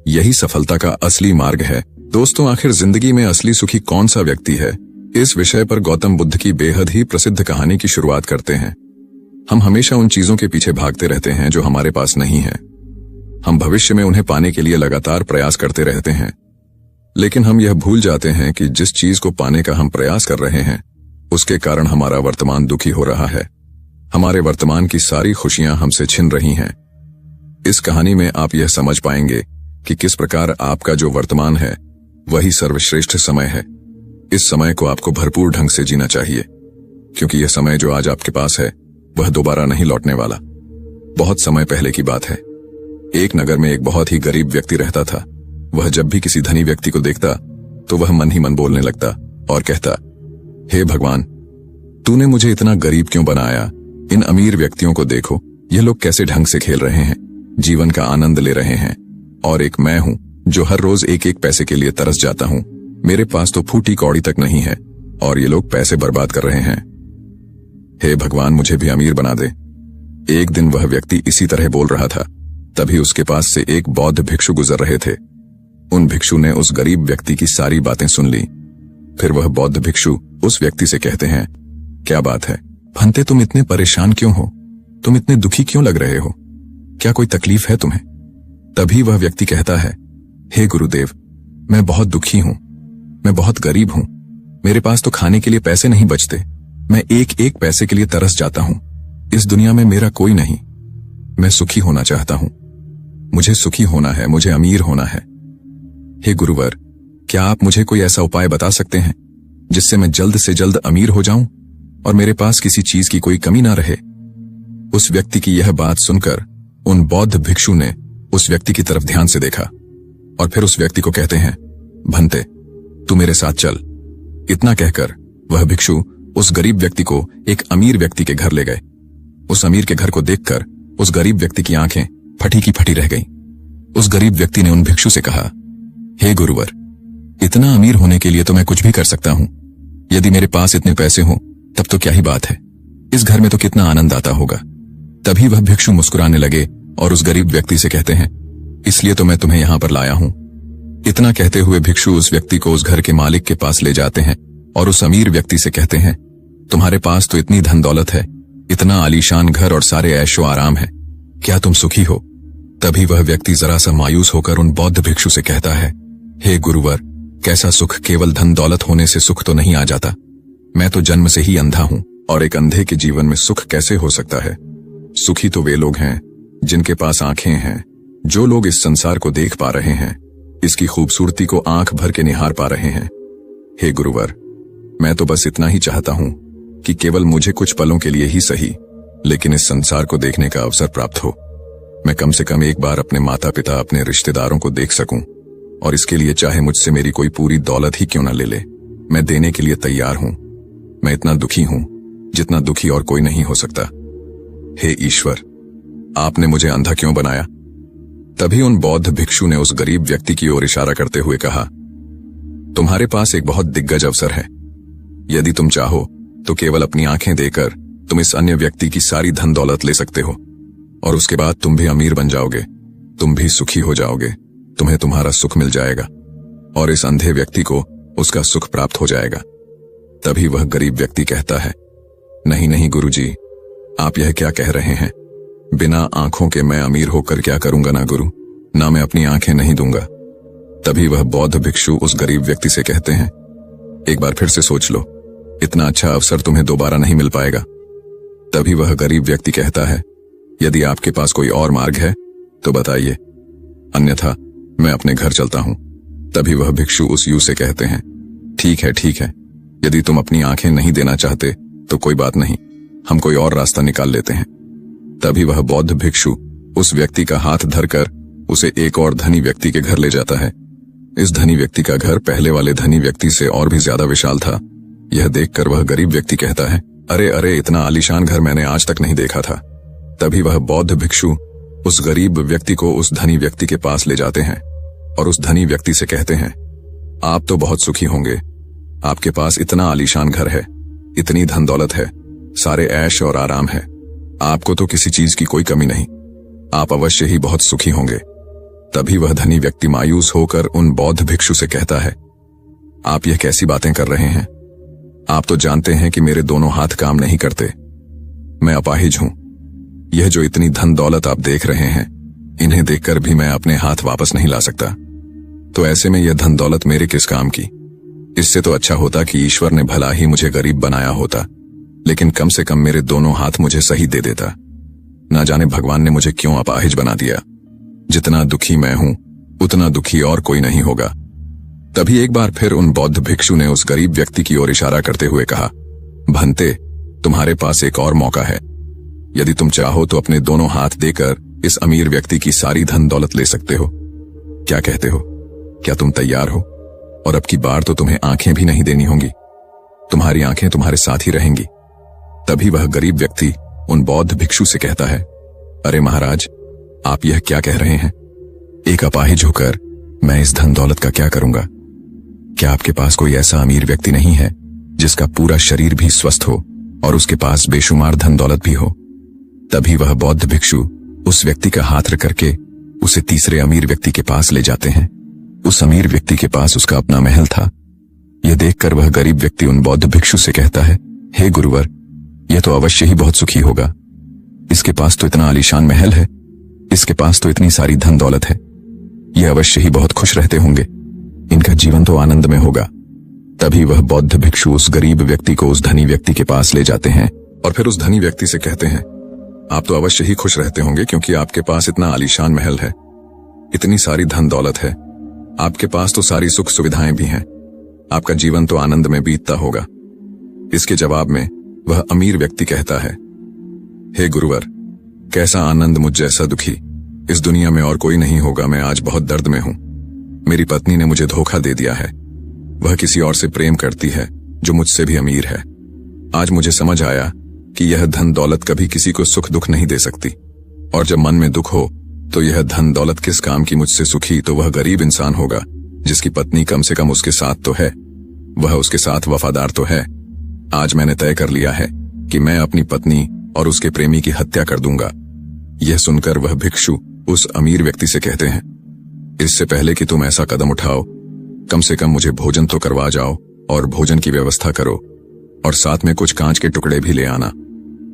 यही सफलता का असली मार्ग है। दोस्तों, आखिर जिंदगी में असली सुखी कौन सा व्यक्ति है? इस विषय पर गौतम बुद्ध की बेहद ही प्रसिद्ध कहानी की शुरुआत करते हैं। हम हमेशा उन चीजों के पीछे भागते रहते हैं जो हमारे पास नहीं है। हम भविष्य में उन्हें पाने के लिए लगातार प्रयास करते रहते हैं, लेकिन हम यह भूल जाते हैं कि जिस चीज को पाने का हम प्रयास कर रहे हैं, उसके कारण हमारा वर्तमान दुखी हो रहा है। हमारे वर्तमान की सारी खुशियां हमसे छिन रही हैं। इस कहानी में आप यह समझ पाएंगे कि किस प्रकार आपका जो वर्तमान है वही सर्वश्रेष्ठ समय है। इस समय को आपको भरपूर ढंग से जीना चाहिए, क्योंकि यह समय जो आज आपके पास है वह दोबारा नहीं लौटने वाला। बहुत समय पहले की बात है। एक नगर में एक बहुत ही गरीब व्यक्ति रहता था। वह जब भी किसी धनी व्यक्ति को देखता तो वह मन ही मन बोलने लगता और कहता, हे भगवान, तूने मुझे इतना गरीब क्यों बनाया? इन अमीर व्यक्तियों को देखो, ये लोग कैसे ढंग से खेल रहे हैं, जीवन का आनंद ले रहे हैं, और एक मैं हूं जो हर रोज एक एक पैसे के लिए तरस जाता हूं। मेरे पास तो फूटी कौड़ी तक नहीं है और ये लोग पैसे बर्बाद कर रहे हैं। हे भगवान, मुझे भी अमीर बना दे। एक दिन वह व्यक्ति इसी तरह बोल रहा था। तभी उसके पास से एक बौद्ध भिक्षु गुजर रहे थे। उन भिक्षु ने उस गरीब व्यक्ति की सारी बातें सुन ली। फिर वह बौद्ध भिक्षु उस व्यक्ति से कहते हैं, क्या बात है भंते, तुम इतने परेशान क्यों हो? तुम इतने दुखी क्यों लग रहे हो? क्या कोई तकलीफ है तुम्हें? तभी वह व्यक्ति कहता है, हे गुरुदेव, मैं बहुत दुखी हूं, मैं बहुत गरीब हूं, मेरे पास तो खाने के लिए पैसे नहीं बचते, मैं एक एक पैसे के लिए तरस जाता हूं। इस दुनिया में मेरा कोई नहीं, मैं सुखी होना चाहता हूं, मुझे सुखी होना है, मुझे अमीर होना है। हे गुरुवर, क्या आप मुझे कोई ऐसा उपाय बता सकते हैं जिससे मैं जल्द से जल्द अमीर हो जाऊं और मेरे पास किसी चीज की कोई कमी ना रहे? उस व्यक्ति की यह बात सुनकर उन बौद्ध भिक्षु ने उस व्यक्ति की तरफ ध्यान से देखा और फिर उस व्यक्ति को कहते हैं, भंते, तू मेरे साथ चल। इतना कहकर वह भिक्षु उस गरीब व्यक्ति को एक अमीर व्यक्ति के घर ले गए। उस अमीर के घर को देखकर उस गरीब व्यक्ति की आंखें फटी की फटी रह गईं। उस गरीब व्यक्ति ने उन भिक्षु से कहा, हे गुरुवर, इतना अमीर होने के लिए तो मैं कुछ भी कर सकता हूं। यदि मेरे पास इतने पैसे हों तब तो क्या ही बात है, इस घर में तो कितना आनंद आता होगा। तभी वह भिक्षु मुस्कुराने लगे और उस गरीब व्यक्ति से कहते हैं, इसलिए तो मैं तुम्हें यहां पर लाया हूं। इतना कहते हुए भिक्षु उस व्यक्ति को उस घर के मालिक के पास ले जाते हैं और उस अमीर व्यक्ति से कहते हैं, तुम्हारे पास तो इतनी धन दौलत है, इतना आलीशान घर और सारे ऐशो आराम है, क्या तुम सुखी हो? तभी वह व्यक्ति जरा सा मायूस होकर उन बौद्ध भिक्षु से कहता है, हे गुरुवर, कैसा सुख केवल धन दौलत होने से सुख तो नहीं आ जाता। मैं तो जन्म से ही अंधा हूं और एक अंधे के जीवन में सुख कैसे हो सकता है? सुखी तो वे लोग हैं जिनके पास आंखें हैं, जो लोग इस संसार को देख पा रहे हैं, इसकी खूबसूरती को आंख भर के निहार पा रहे हैं। हे गुरुवर, मैं तो बस इतना ही चाहता हूं कि केवल मुझे कुछ पलों के लिए ही सही, लेकिन इस संसार को देखने का अवसर प्राप्त हो। मैं कम से कम एक बार अपने माता पिता, अपने रिश्तेदारों को देख सकूं, और इसके लिए चाहे मुझसे मेरी कोई पूरी दौलत ही क्यों न ले ले, मैं देने के लिए तैयार हूं। मैं इतना दुखी हूं जितना दुखी और कोई नहीं हो सकता। हे ईश्वर, आपने मुझे अंधा क्यों बनाया? तभी उन बौद्ध भिक्षु ने उस गरीब व्यक्ति की ओर इशारा करते हुए कहा, तुम्हारे पास एक बहुत दिग्गज अवसर है। यदि तुम चाहो तो केवल अपनी आंखें देकर तुम इस अन्य व्यक्ति की सारी धन दौलत ले सकते हो और उसके बाद तुम भी अमीर बन जाओगे, तुम भी सुखी हो जाओगे, तुम्हें तुम्हारा सुख मिल जाएगा और इस अंधे व्यक्ति को उसका सुख प्राप्त हो जाएगा। तभी वह गरीब व्यक्ति कहता है, नहीं नहीं गुरुजी, आप यह क्या कह रहे हैं? बिना आंखों के मैं अमीर होकर क्या करूंगा ना गुरु, ना मैं अपनी आंखें नहीं दूंगा। तभी वह बौद्ध भिक्षु उस गरीब व्यक्ति से कहते हैं, एक बार फिर से सोच लो, इतना अच्छा अवसर तुम्हें दोबारा नहीं मिल पाएगा। तभी वह गरीब व्यक्ति कहता है, यदि आपके पास कोई और मार्ग है तो बताइए, अन्यथा मैं अपने घर चलता हूं। तभी वह भिक्षु उस यू से कहते हैं, ठीक है, यदि तुम अपनी आंखें नहीं देना चाहते तो कोई बात नहीं, हम कोई और रास्ता निकाल लेते हैं। तभी वह बौद्ध भिक्षु उस व्यक्ति का हाथ धरकर उसे एक और धनी व्यक्ति के घर ले जाता है। इस धनी व्यक्ति का घर पहले वाले धनी व्यक्ति से और भी ज्यादा विशाल था। यह देखकर वह गरीब व्यक्ति कहता है, अरे इतना आलीशान घर मैंने आज तक नहीं देखा था। तभी वह बौद्ध भिक्षु उस गरीब व्यक्ति को उस धनी व्यक्ति के पास ले जाते हैं और उस धनी व्यक्ति से कहते हैं, आप तो बहुत सुखी होंगे, आपके पास इतना आलीशान घर है, इतनी धन दौलत है, सारे ऐश और आराम है, आपको तो किसी चीज की कोई कमी नहीं, आप अवश्य ही बहुत सुखी होंगे। तभी वह धनी व्यक्ति मायूस होकर उन बौद्ध भिक्षु से कहता है, आप यह कैसी बातें कर रहे हैं? आप तो जानते हैं कि मेरे दोनों हाथ काम नहीं करते, मैं अपाहिज हूं। यह जो इतनी धन दौलत आप देख रहे हैं, इन्हें देखकर भी मैं अपने हाथ वापस नहीं ला सकता, तो ऐसे में यह धन दौलत मेरे किस काम की? इससे तो अच्छा होता कि ईश्वर ने भला ही मुझे गरीब बनाया होता, लेकिन कम से कम मेरे दोनों हाथ मुझे सही दे देता। ना जाने भगवान ने मुझे क्यों अपाहिज बना दिया। जितना दुखी मैं हूं, उतना दुखी और कोई नहीं होगा। तभी एक बार फिर उन बौद्ध भिक्षु ने उस गरीब व्यक्ति की ओर इशारा करते हुए कहा, भंते, तुम्हारे पास एक और मौका है। यदि तुम चाहो तो अपने दोनों हाथ देकर इस अमीर व्यक्ति की सारी धन दौलत ले सकते हो। क्या कहते हो? क्या तुम तैयार हो? और अब की बार तो तुम्हें आंखें भी नहीं देनी होंगी, तुम्हारी आंखें तुम्हारे साथ ही रहेंगी। तभी वह गरीब व्यक्ति उन बौद्ध भिक्षु से कहता है, अरे महाराज, आप यह क्या कह रहे हैं? एक अपाहिज होकर मैं इस धन दौलत का क्या करूंगा? क्या आपके पास कोई ऐसा अमीर व्यक्ति नहीं है जिसका पूरा शरीर भी स्वस्थ हो और उसके पास बेशुमार धन दौलत भी हो? तभी वह बौद्ध भिक्षु उस व्यक्ति का हाथ रख के उसे तीसरे अमीर व्यक्ति के पास ले जाते हैं। उस अमीर व्यक्ति के पास उसका अपना महल था। यह देखकर वह गरीब व्यक्ति उन बौद्ध भिक्षु से कहता है, हे गुरुवर, यह तो अवश्य ही बहुत सुखी होगा। इसके पास तो इतना आलीशान महल है, इसके पास तो इतनी सारी धन दौलत है, ये अवश्य ही बहुत खुश रहते होंगे, इनका जीवन तो आनंद में होगा। तभी वह बौद्ध भिक्षु उस गरीब व्यक्ति को उस धनी व्यक्ति के पास ले जाते हैं और फिर उस धनी व्यक्ति से कहते हैं, आप तो अवश्य ही खुश रहते होंगे क्योंकि आपके पास इतना आलीशान महल है, इतनी सारी धन दौलत है, आपके पास तो सारी सुख सुविधाएं भी हैं, आपका जीवन तो आनंद में बीतता होगा। इसके जवाब में वह अमीर व्यक्ति कहता है, हे गुरुवर, कैसा आनंद मुझ जैसा दुखी, इस दुनिया में और कोई नहीं होगा। मैं आज बहुत दर्द में हूं। मेरी पत्नी ने मुझे धोखा दे दिया है, वह किसी और से प्रेम करती है जो मुझसे भी अमीर है। आज मुझे समझ आया कि यह धन दौलत कभी किसी को सुख दुख नहीं दे सकती, और जब मन में दुख हो तो यह धन दौलत किस काम की? मुझसे सुखी तो वह गरीब इंसान होगा जिसकी पत्नी कम से कम उसके साथ तो है, वह उसके साथ वफादार तो है। आज मैंने तय कर लिया है कि मैं अपनी पत्नी और उसके प्रेमी की हत्या कर दूंगा। यह सुनकर वह भिक्षु उस अमीर व्यक्ति से कहते हैं, इससे पहले कि तुम ऐसा कदम उठाओ, कम से कम मुझे भोजन तो करवा जाओ और भोजन की व्यवस्था करो, और साथ में कुछ कांच के टुकड़े भी ले आना।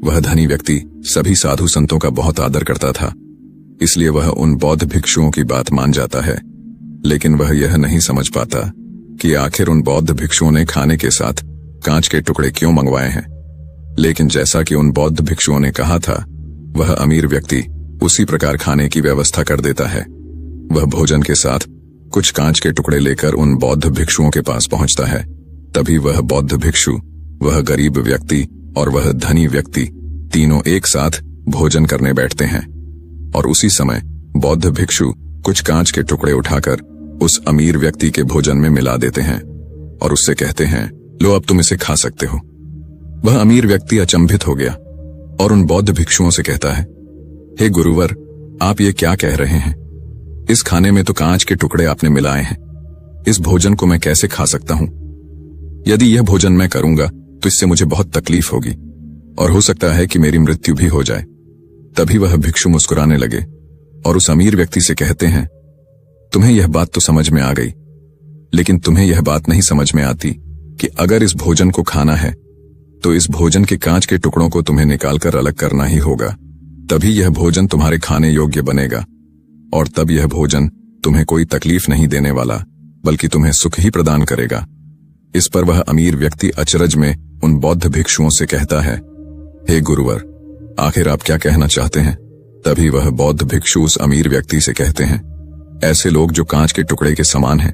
वह धनी व्यक्ति सभी साधु संतों का बहुत आदर करता था, इसलिए वह उन बौद्ध भिक्षुओं की बात मान जाता है। लेकिन वह यह नहीं समझ पाता कि आखिर उन बौद्ध भिक्षुओं ने खाने के साथ कांच के टुकड़े क्यों मंगवाए हैं। लेकिन जैसा कि उन बौद्ध भिक्षुओं ने कहा था, वह अमीर व्यक्ति उसी प्रकार खाने की व्यवस्था कर देता है। वह भोजन के साथ कुछ कांच के टुकड़े लेकर उन बौद्ध भिक्षुओं के पास पहुंचता है। तभी वह बौद्ध भिक्षु, वह गरीब व्यक्ति और वह धनी व्यक्ति तीनों एक साथ भोजन करने बैठते हैं, और उसी समय बौद्ध भिक्षु कुछ कांच के टुकड़े उठाकर उस अमीर व्यक्ति के भोजन में मिला देते हैं और उससे कहते हैं, लो अब तुम इसे खा सकते हो। वह अमीर व्यक्ति अचंभित हो गया और उन बौद्ध भिक्षुओं से कहता है, हे गुरुवर, आप ये क्या कह रहे हैं? इस खाने में तो कांच के टुकड़े आपने मिलाए हैं, इस भोजन को मैं कैसे खा सकता हूं? यदि यह भोजन मैं करूंगा तो इससे मुझे बहुत तकलीफ होगी, और हो सकता है कि मेरी मृत्यु भी हो जाए। तभी वह भिक्षु मुस्कुराने लगे और उस अमीर व्यक्ति से कहते हैं, तुम्हें यह बात तो समझ में आ गई, लेकिन तुम्हें यह बात नहीं समझ में आती कि अगर इस भोजन को खाना है तो इस भोजन के कांच के टुकड़ों को तुम्हें निकालकर अलग करना ही होगा। तभी यह भोजन तुम्हारे खाने योग्य बनेगा और तब यह भोजन तुम्हें कोई तकलीफ नहीं देने वाला, बल्कि तुम्हें सुख ही प्रदान करेगा। इस पर वह अमीर व्यक्ति अचरज में उन बौद्ध भिक्षुओं से कहता है, हे गुरुवर, आखिर आप क्या कहना चाहते हैं? तभी वह बौद्ध भिक्षु उस अमीर व्यक्ति से कहते हैं, ऐसे लोग जो कांच के टुकड़े के समान हैं,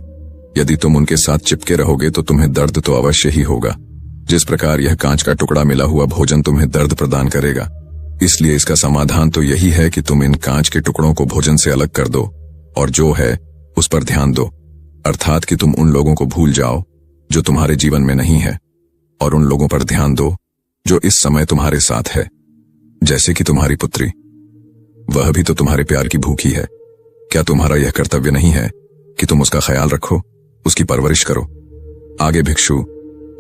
यदि तुम उनके साथ चिपके रहोगे तो तुम्हें दर्द तो अवश्य ही होगा, जिस प्रकार यह कांच का टुकड़ा मिला हुआ भोजन तुम्हें दर्द प्रदान करेगा। इसलिए इसका समाधान तो यही है कि तुम इन कांच के टुकड़ों को भोजन से अलग कर दो और जो है उस पर ध्यान दो, अर्थात कि तुम उन लोगों को भूल जाओ जो तुम्हारे जीवन में नहीं है और उन लोगों पर ध्यान दो जो इस समय तुम्हारे साथ है, जैसे कि तुम्हारी पुत्री। वह भी तो तुम्हारे प्यार की भूखी है। क्या तुम्हारा यह कर्तव्य नहीं है कि तुम उसका ख्याल रखो, उसकी परवरिश करो? आगे भिक्षु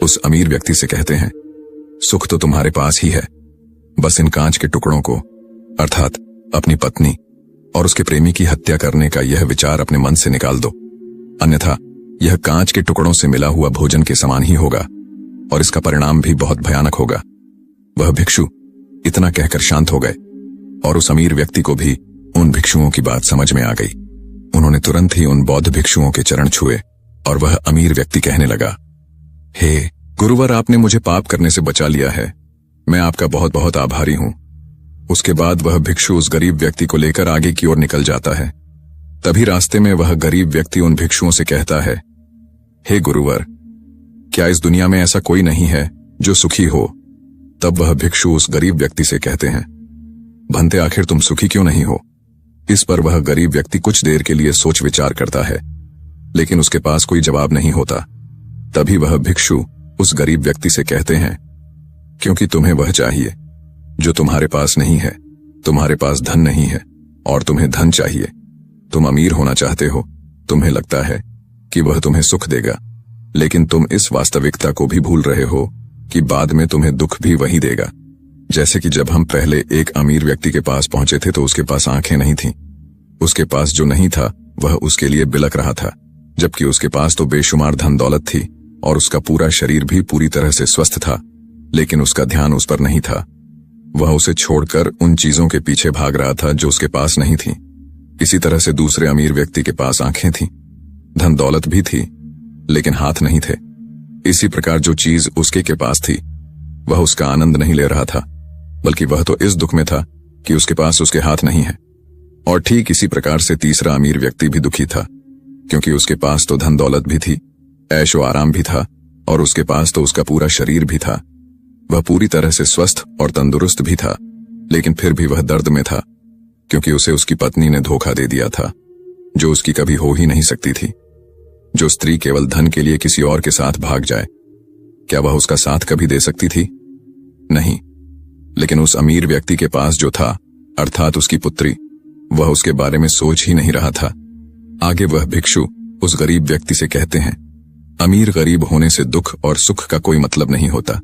उस अमीर व्यक्ति से कहते हैं, सुख तो तुम्हारे पास ही है, बस इन कांच के टुकड़ों को, अर्थात अपनी पत्नी और उसके प्रेमी की हत्या करने का यह विचार अपने मन से निकाल दो, अन्यथा यह कांच के टुकड़ों से मिला हुआ भोजन के समान ही होगा और इसका परिणाम भी बहुत भयानक होगा। वह भिक्षु इतना कहकर शांत हो गए और उस अमीर व्यक्ति को भी उन भिक्षुओं की बात समझ में आ गई। उन्होंने तुरंत ही उन बौद्ध भिक्षुओं के चरण छुए और वह अमीर व्यक्ति कहने लगा, हे गुरुवर, आपने मुझे पाप करने से बचा लिया है, मैं आपका बहुत बहुत आभारी हूं। उसके बाद वह भिक्षु उस गरीब व्यक्ति को लेकर आगे की ओर निकल जाता है। तभी रास्ते में वह गरीब व्यक्ति उन भिक्षुओं से कहता है, हे गुरुवर, क्या इस दुनिया में ऐसा कोई नहीं है जो सुखी हो? तब वह भिक्षु उस गरीब व्यक्ति से कहते हैं, भंते, आखिर तुम सुखी क्यों नहीं हो? इस पर वह गरीब व्यक्ति कुछ देर के लिए सोच विचार करता है, लेकिन उसके पास कोई जवाब नहीं होता। तभी वह भिक्षु उस गरीब व्यक्ति से कहते हैं, क्योंकि तुम्हें वह चाहिए जो तुम्हारे पास नहीं है। तुम्हारे पास धन नहीं है और तुम्हें धन चाहिए। तुम अमीर होना चाहते हो, तुम्हें लगता है कि वह तुम्हें सुख देगा, लेकिन तुम इस वास्तविकता को भी भूल रहे हो कि बाद में तुम्हें दुख भी वही देगा। जैसे कि जब हम पहले एक अमीर व्यक्ति के पास पहुंचे थे तो उसके पास आंखें नहीं थीं। उसके पास जो नहीं था वह उसके लिए बिलख रहा था, जबकि उसके पास तो बेशुमार धन दौलत थी और उसका पूरा शरीर भी पूरी तरह से स्वस्थ था, लेकिन उसका ध्यान उस पर नहीं था। वह उसे छोड़कर उन चीजों के पीछे भाग रहा था जो उसके पास नहीं थी। इसी तरह से दूसरे अमीर व्यक्ति के पास आंखें थीं, धन दौलत भी थी, लेकिन हाथ नहीं थे। इसी प्रकार जो चीज उसके के पास थी वह उसका आनंद नहीं ले रहा था, बल्कि वह तो इस दुख में था कि उसके पास उसके हाथ नहीं है। और ठीक इसी प्रकार से तीसरा अमीर व्यक्ति भी दुखी था, क्योंकि उसके पास तो धन दौलत भी थी, ऐशो आराम भी था और उसके पास तो उसका पूरा शरीर भी था। वह पूरी तरह से स्वस्थ और तंदुरुस्त भी था, लेकिन फिर भी वह दर्द में था, क्योंकि उसे उसकी पत्नी ने धोखा दे दिया था, जो उसकी कभी हो ही नहीं सकती थी। जो स्त्री केवल धन के लिए किसी और के साथ भाग जाए, क्या वह उसका साथ कभी दे सकती थी? नहीं। लेकिन उस अमीर व्यक्ति के पास जो था, अर्थात उसकी पुत्री, वह उसके बारे में सोच ही नहीं रहा था। आगे वह भिक्षु उस गरीब व्यक्ति से कहते हैं, अमीर गरीब होने से दुख और सुख का कोई मतलब नहीं होता।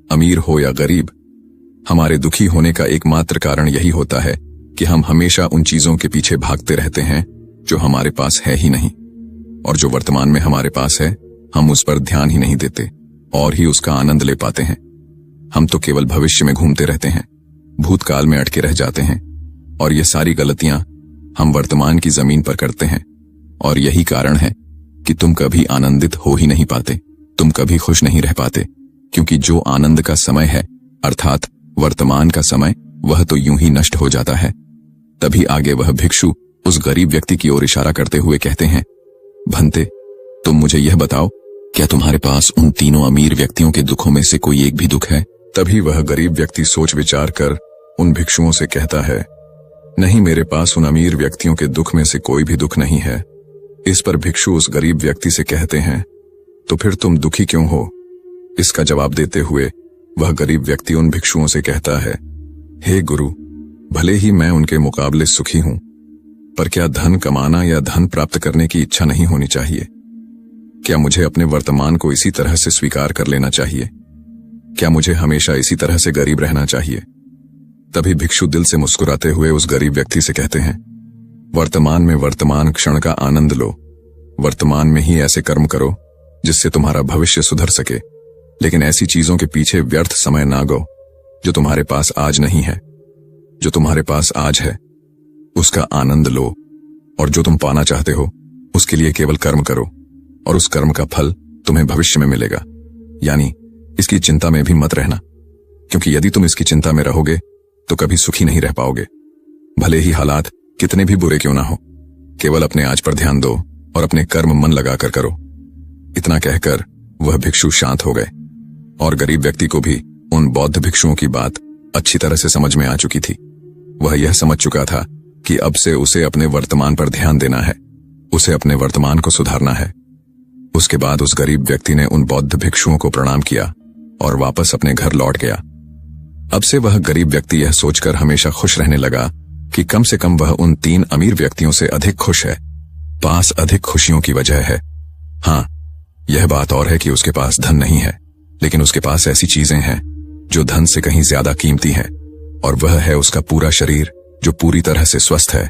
अमीर हो या गरीब, हमारे दुखी होने का एकमात्र कारण यही होता है कि हम हमेशा उन चीजों के पीछे भागते रहते हैं जो हमारे पास है ही नहीं, और जो वर्तमान में हमारे पास है हम उस पर ध्यान ही नहीं देते और ही उसका आनंद ले पाते हैं। हम तो केवल भविष्य में घूमते रहते हैं, भूतकाल में अटके रह जाते हैं, और ये सारी गलतियां हम वर्तमान की जमीन पर करते हैं। और यही कारण है कि तुम कभी आनंदित हो ही नहीं पाते, तुम कभी खुश नहीं रह पाते, क्योंकि जो आनंद का समय है, अर्थात वर्तमान का समय, वह तो यूं ही नष्ट हो जाता है। तभी आगे वह भिक्षु उस गरीब व्यक्ति की ओर इशारा करते हुए कहते हैं, भंते, तुम मुझे यह बताओ, क्या तुम्हारे पास उन तीनों अमीर व्यक्तियों के दुखों में से कोई एक भी दुख है? तभी वह गरीब व्यक्ति सोच विचार कर उन भिक्षुओं से कहता है, नहीं, मेरे पास उन अमीर व्यक्तियों के दुख में से कोई भी दुख नहीं है। इस पर भिक्षु उस गरीब व्यक्ति से कहते हैं, तो फिर तुम दुखी क्यों हो? इसका जवाब देते हुए वह गरीब व्यक्ति उन भिक्षुओं से कहता है, हे गुरु, भले ही मैं उनके मुकाबले सुखी हूं, पर क्या धन कमाना या धन प्राप्त करने की इच्छा नहीं होनी चाहिए? क्या मुझे अपने वर्तमान को इसी तरह से स्वीकार कर लेना चाहिए? क्या मुझे हमेशा इसी तरह से गरीब रहना चाहिए? तभी भिक्षु दिल से मुस्कुराते हुए उस गरीब व्यक्ति से कहते हैं, वर्तमान में वर्तमान क्षण का आनंद लो। वर्तमान में ही ऐसे कर्म करो जिससे तुम्हारा भविष्य सुधर सके, लेकिन ऐसी चीजों के पीछे व्यर्थ समय ना गो जो तुम्हारे पास आज नहीं है। जो तुम्हारे पास आज है उसका आनंद लो, और जो तुम पाना चाहते हो उसके लिए केवल कर्म करो, और उस कर्म का फल तुम्हें भविष्य में मिलेगा। यानी इसकी चिंता में भी मत रहना, क्योंकि यदि तुम इसकी चिंता में रहोगे तो कभी सुखी नहीं रह पाओगे, भले ही हालात कितने भी बुरे क्यों ना हो। केवल अपने आज पर ध्यान दो और अपने कर्म मन लगाकर करो। इतना कहकर वह भिक्षु शांत हो गए, और गरीब व्यक्ति को भी उन बौद्ध भिक्षुओं की बात अच्छी तरह से समझ में आ चुकी थी। वह यह समझ चुका था कि अब से उसे अपने वर्तमान पर ध्यान देना है, उसे अपने वर्तमान को सुधारना है। उसके बाद उस गरीब व्यक्ति ने उन बौद्ध भिक्षुओं को प्रणाम किया और वापस अपने घर लौट गया। अब से वह गरीब व्यक्ति यह सोचकर हमेशा खुश रहने लगा कि कम से कम वह उन 3 अमीर व्यक्तियों से अधिक खुश है। पास अधिक खुशियों की वजह है। हाँ, यह बात और है कि उसके पास धन नहीं है, लेकिन उसके पास ऐसी चीजें हैं जो धन से कहीं ज्यादा कीमती है, और वह है उसका पूरा शरीर जो पूरी तरह से स्वस्थ है।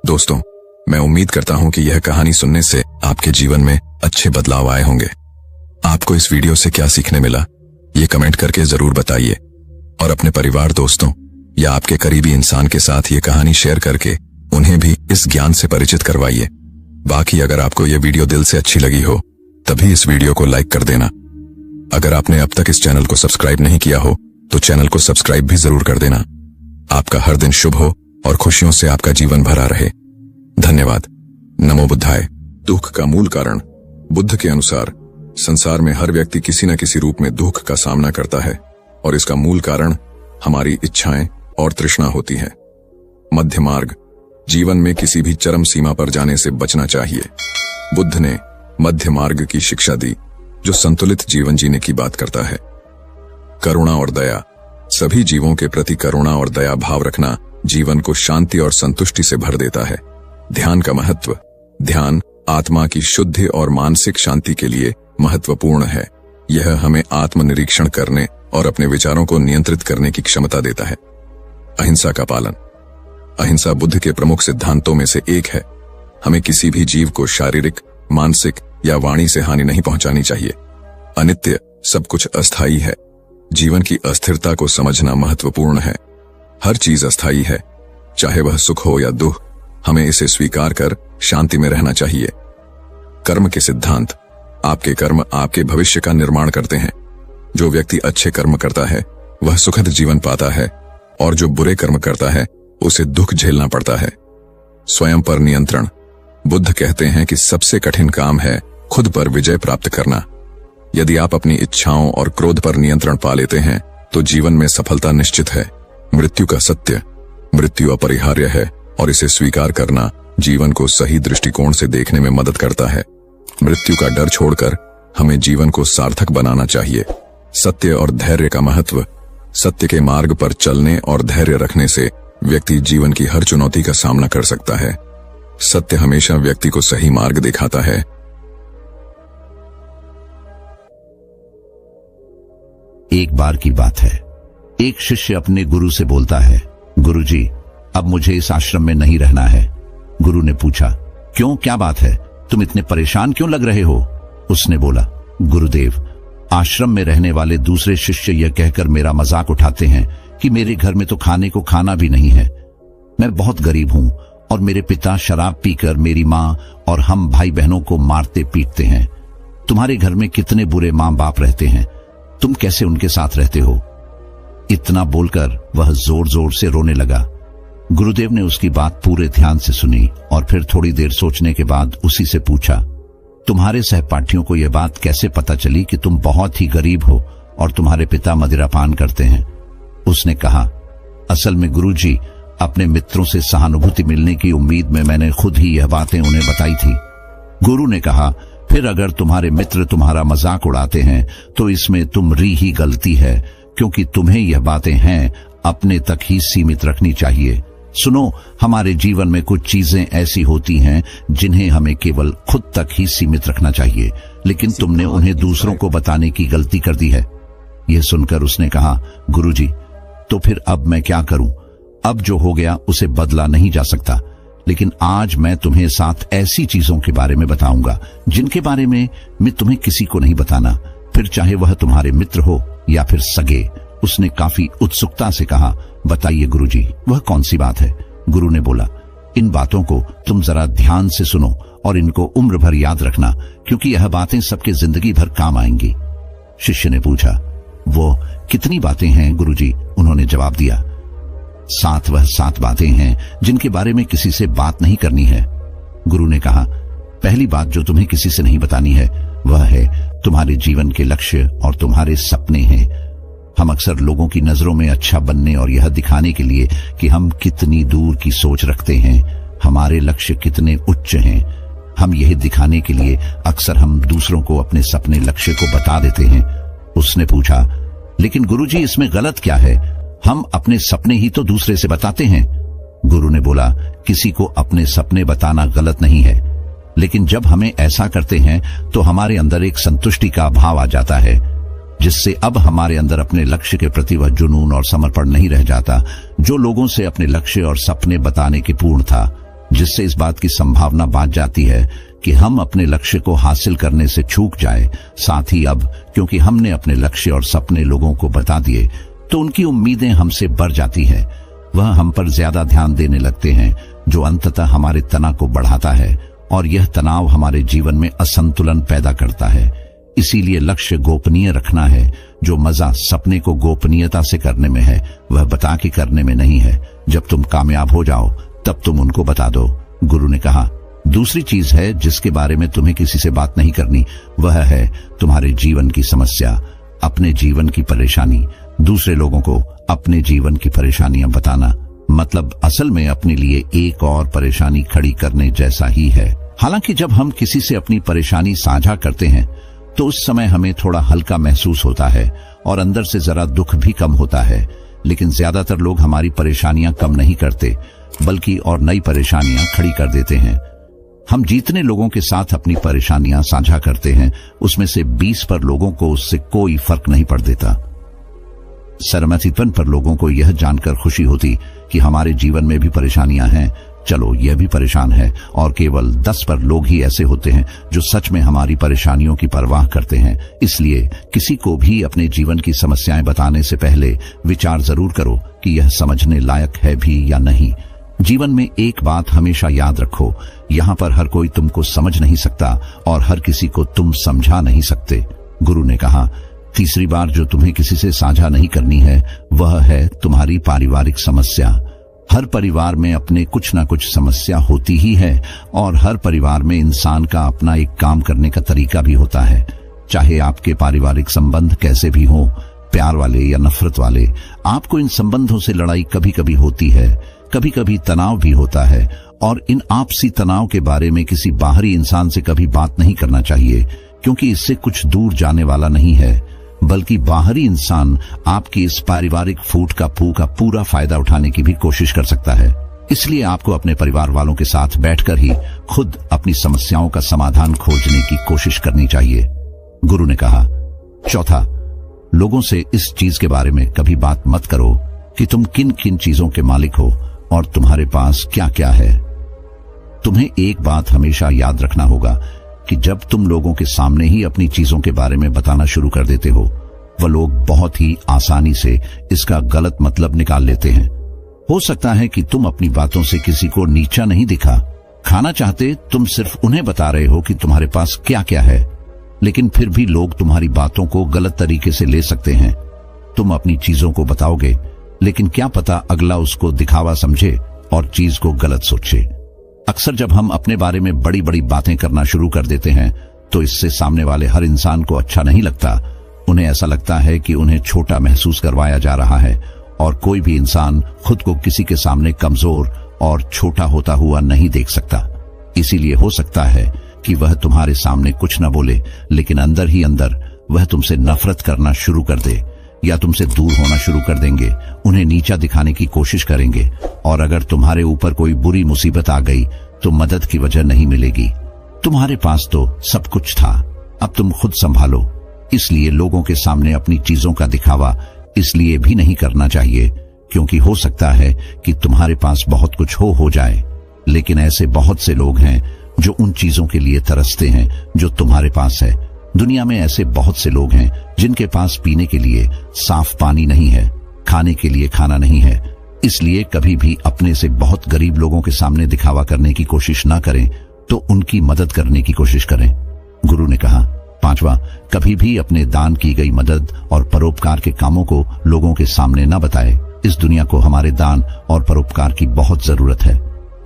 दोस्तों, मैं उम्मीद करता हूं कि यह कहानी सुनने से आपके जीवन में अच्छे बदलाव आए होंगे। आपको इस वीडियो से क्या सीखने मिला, ये कमेंट करके जरूर बताइए, और अपने परिवार, दोस्तों या आपके करीबी इंसान के साथ ये कहानी शेयर करके उन्हें भी इस ज्ञान से परिचित करवाइए। बाकी अगर आपको यह वीडियो दिल से अच्छी लगी हो तभी इस वीडियो को लाइक कर देना। अगर आपने अब तक इस चैनल को सब्सक्राइब नहीं किया हो तो चैनल को सब्सक्राइब भी जरूर कर देना। आपका हर दिन शुभ हो और खुशियों से आपका जीवन भरा रहे। धन्यवाद। नमो बुद्धाय। दुख का मूल कारण बुद्ध के अनुसार संसार में हर व्यक्ति किसी न किसी रूप में दुख का सामना करता है, और इसका मूल कारण हमारी इच्छाएं और तृष्णा होती है। मध्य मार्ग, जीवन में किसी भी चरम सीमा पर जाने से बचना चाहिए। बुद्ध ने मध्य मार्ग की शिक्षा दी जो संतुलित जीवन जीने की बात करता है। करुणा और दया, सभी जीवों के प्रति करुणा और दया भाव रखना जीवन को शांति और संतुष्टि से भर देता है। ध्यान का महत्व, ध्यान आत्मा की शुद्धि और मानसिक शांति के लिए महत्वपूर्ण है। यह हमें आत्मनिरीक्षण करने और अपने विचारों को नियंत्रित करने की क्षमता देता है। अहिंसा का पालन, अहिंसा बुद्ध के प्रमुख सिद्धांतों में से एक है। हमें किसी भी जीव को शारीरिक, मानसिक या वाणी से हानि नहीं पहुंचानी चाहिए। अनित्य, सब कुछ अस्थायी है। जीवन की अस्थिरता को समझना महत्वपूर्ण है। हर चीज अस्थायी है, चाहे वह सुख हो या दुख, हमें इसे स्वीकार कर शांति में रहना चाहिए। कर्म के सिद्धांत, आपके कर्म आपके भविष्य का निर्माण करते हैं। जो व्यक्ति अच्छे कर्म करता है वह सुखद जीवन पाता है, और जो बुरे कर्म करता है उसे दुख झेलना पड़ता है। स्वयं पर नियंत्रण, बुद्ध कहते हैं कि सबसे कठिन काम है खुद पर विजय प्राप्त करना। यदि आप अपनी इच्छाओं और क्रोध पर नियंत्रण पा लेते हैं तो जीवन में सफलता निश्चित है। मृत्यु का सत्य, मृत्यु अपरिहार्य है, और इसे स्वीकार करना जीवन को सही दृष्टिकोण से देखने में मदद करता है। मृत्यु का डर छोड़कर हमें जीवन को सार्थक बनाना चाहिए। सत्य और धैर्य का महत्व, सत्य के मार्ग पर चलने और धैर्य रखने से व्यक्ति जीवन की हर चुनौती का सामना कर सकता है। सत्य हमेशा व्यक्ति को सही मार्ग दिखाता है। एक बार की बात है, एक शिष्य अपने गुरु से बोलता है, गुरुजी, अब मुझे इस आश्रम में नहीं रहना है। गुरु ने पूछा, क्यों, क्या बात है, तुम इतने परेशान क्यों लग रहे हो? उसने बोला, गुरुदेव, आश्रम में रहने वाले दूसरे शिष्य यह कहकर मेरा मजाक उठाते हैं कि मेरे घर में तो खाने को खाना भी नहीं है। मैं बहुत गरीब हूं और मेरे पिता शराब पीकर मेरी माँ और हम भाई बहनों को मारते पीटते हैं। तुम्हारे घर में कितने बुरे माँ बाप रहते हैं, तुम कैसे उनके साथ रहते हो? इतना बोलकर वह जोर जोर से रोने लगा। गुरुदेव ने उसकी बात पूरे ध्यान से सुनी और फिर थोड़ी देर सोचने के बाद उसी से पूछा, तुम्हारे सहपाठियों को यह बात कैसे पता चली कि तुम बहुत ही गरीब हो और तुम्हारे पिता मदिरापान करते हैं? उसने कहा, असल में गुरुजी, अपने मित्रों से सहानुभूति मिलने की उम्मीद में मैंने खुद ही यह बातें उन्हें बताई थी। गुरु ने कहा, फिर अगर तुम्हारे मित्र तुम्हारा मजाक उड़ाते हैं तो इसमें तुम्हारी ही गलती है, क्योंकि तुम्हें यह बातें हैं अपने तक ही सीमित रखनी चाहिए। सुनो, हमारे जीवन में कुछ चीजें ऐसी होती हैं जिन्हें हमें केवल खुद तक ही सीमित रखना चाहिए, लेकिन तुमने उन्हें दूसरों को बताने की गलती कर दी है। यह सुनकर उसने कहा, गुरुजी, तो फिर अब मैं क्या करूं? अब जो हो गया उसे बदला नहीं जा सकता, लेकिन आज मैं तुम्हें 7 ऐसी चीजों के बारे में बताऊंगा जिनके बारे में मैं तुम्हें किसी को नहीं बताना, फिर चाहे वह तुम्हारे मित्र हो या फिर सगे। उसने काफी उत्सुकता से कहा, बताइए गुरुजी, वह कौन सी बात है? गुरु ने बोला, इन बातों को तुम जरा ध्यान से सुनो और इनको उम्र भर याद रखना, क्योंकि यह बातें सबके जिंदगी भर काम आएंगी। शिष्य ने पूछा, वो कितनी बातें हैं गुरुजी? उन्होंने जवाब दिया, 7 वह 7 बातें हैं जिनके बारे में किसी से बात नहीं करनी है। गुरु ने कहा, पहली बात जो तुम्हें किसी से नहीं बतानी है वह है तुम्हारे जीवन के लक्ष्य और तुम्हारे सपने हैं। हम अक्सर लोगों की नजरों में अच्छा बनने और यह दिखाने के लिए कि हम कितनी दूर की सोच रखते हैं, हमारे लक्ष्य कितने उच्च हैं, हम यह दिखाने के लिए अक्सर हम दूसरों को अपने सपने लक्ष्य को बता देते हैं। उसने पूछा, लेकिन गुरुजी, इसमें गलत क्या है? हम अपने सपने ही तो दूसरे से बताते हैं। गुरु ने बोला, किसी को अपने सपने बताना गलत नहीं है, लेकिन जब हमें ऐसा करते हैं तो हमारे अंदर एक संतुष्टि का भाव आ जाता है, जिससे अब हमारे अंदर अपने लक्ष्य के प्रति वह जुनून और समर्पण नहीं रह जाता जो लोगों से अपने लक्ष्य और सपने बताने के पूर्ण था, जिससे इस बात की संभावना बात जाती है कि हम अपने लक्ष्य को हासिल करने से चूक जाए। साथ ही अब क्योंकि हमने अपने लक्ष्य और सपने लोगों को बता दिए तो उनकी उम्मीदें हमसे बढ़ जाती है, वह हम पर ज्यादा ध्यान देने लगते हैं, जो अंततः हमारे तनाव को बढ़ाता है और यह तनाव हमारे जीवन में असंतुलन पैदा करता है। इसीलिए लक्ष्य गोपनीय रखना है। जो मजा सपने को गोपनीयता से करने में है वह बता के करने में नहीं है। जब तुम कामयाब हो जाओ तब तुम उनको बता दो। गुरु ने कहा, दूसरी चीज है जिसके बारे में तुम्हें किसी से बात नहीं करनी, वह है तुम्हारे जीवन की समस्या, अपने जीवन की परेशानी। दूसरे लोगों को अपने जीवन की परेशानियां बताना मतलब असल में अपने लिए एक और परेशानी खड़ी करने जैसा ही है। हालांकि जब हम किसी से अपनी परेशानी साझा करते हैं तो उस समय हमें थोड़ा हल्का महसूस होता है और अंदर से जरा दुख भी कम होता है, लेकिन ज्यादातर लोग हमारी परेशानियां कम नहीं करते बल्कि और नई परेशानियां खड़ी कर देते हैं। हम जितने लोगों के साथ अपनी परेशानियां साझा करते हैं उसमें से 20 पर लोगों को उससे कोई फर्क नहीं पड़ देता। सरमथिपन पर लोगों को यह जानकर खुशी होती कि हमारे जीवन में भी परेशानियां हैं, चलो यह भी परेशान है, और केवल 10 पर लोग ही ऐसे होते हैं जो सच में हमारी परेशानियों की परवाह करते हैं। इसलिए किसी को भी अपने जीवन की समस्याएं बताने से पहले विचार जरूर करो कि यह समझने लायक है भी या नहीं। जीवन में एक बात हमेशा याद रखो, यहाँ पर हर कोई तुमको समझ नहीं सकता और हर किसी को तुम समझा नहीं सकते। गुरु ने कहा, तीसरी बार जो तुम्हें किसी से साझा नहीं करनी है वह है तुम्हारी पारिवारिक समस्या। हर परिवार में अपने कुछ न कुछ समस्या होती ही है और हर परिवार में इंसान का अपना एक काम करने का तरीका भी होता है। चाहे आपके पारिवारिक संबंध कैसे भी हों, प्यार वाले या नफरत वाले, आपको इन संबंधों से लड़ाई कभी कभी होती है, कभी कभी तनाव भी होता है, और इन आपसी तनाव के बारे में किसी बाहरी इंसान से कभी बात नहीं करना चाहिए, क्योंकि इससे कुछ दूर जाने वाला नहीं है, बल्कि बाहरी इंसान आपकी इस पारिवारिक फूट का पूरा फायदा उठाने की भी कोशिश कर सकता है। इसलिए आपको अपने परिवार वालों के साथ बैठकर ही खुद अपनी समस्याओं का समाधान खोजने की कोशिश करनी चाहिए। गुरु ने कहा, चौथा, लोगों से इस चीज के बारे में कभी बात मत करो कि तुम किन किन चीजों के मालिक हो और तुम्हारे पास क्या क्या है। तुम्हें एक बात हमेशा याद रखना होगा कि जब तुम लोगों के सामने ही अपनी चीजों के बारे में बताना शुरू कर देते हो, वह लोग बहुत ही आसानी से इसका गलत मतलब निकाल लेते हैं। हो सकता है कि तुम अपनी बातों से किसी को नीचा नहीं दिखा खाना चाहते, तुम सिर्फ उन्हें बता रहे हो कि तुम्हारे पास क्या क्या है, लेकिन फिर भी लोग तुम्हारी बातों को गलत तरीके से ले सकते हैं। तुम अपनी चीजों को बताओगे, लेकिन क्या पता अगला उसको दिखावा समझे और चीज को गलत सोचे। अक्सर जब हम अपने बारे में बड़ी बड़ी बातें करना शुरू कर देते हैं तो इससे सामने वाले हर इंसान को अच्छा नहीं लगता। उन्हें ऐसा लगता है कि उन्हें छोटा महसूस करवाया जा रहा है, और कोई भी इंसान खुद को किसी के सामने कमजोर और छोटा होता हुआ नहीं देख सकता। इसीलिए हो सकता है कि वह तुम्हारे सामने कुछ न बोले, लेकिन अंदर ही अंदर वह तुमसे नफरत करना शुरू कर दे या तुमसे दूर होना शुरू कर देंगे, उन्हें नीचा दिखाने की कोशिश करेंगे, और अगर तुम्हारे ऊपर कोई बुरी मुसीबत आ गई तो मदद की वजह नहीं मिलेगी। तुम्हारे पास तो सब कुछ था, अब तुम खुद संभालो। इसलिए लोगों के सामने अपनी चीजों का दिखावा इसलिए भी नहीं करना चाहिए क्योंकि हो सकता है कि तुम्हारे पास बहुत कुछ हो जाए, लेकिन ऐसे बहुत से लोग हैं जो उन चीजों के लिए तरसते हैं जो तुम्हारे पास है। दुनिया में ऐसे बहुत से लोग हैं जिनके पास पीने के लिए साफ पानी नहीं है, खाने के लिए खाना नहीं है। इसलिए कभी भी अपने से बहुत गरीब लोगों के सामने दिखावा करने की कोशिश ना करें, तो उनकी मदद करने की कोशिश करें। गुरु ने कहा, 5वां, कभी भी अपने दान की गई मदद और परोपकार के कामों को लोगों के सामने न बताएं। इस दुनिया को हमारे दान और परोपकार की बहुत जरूरत है,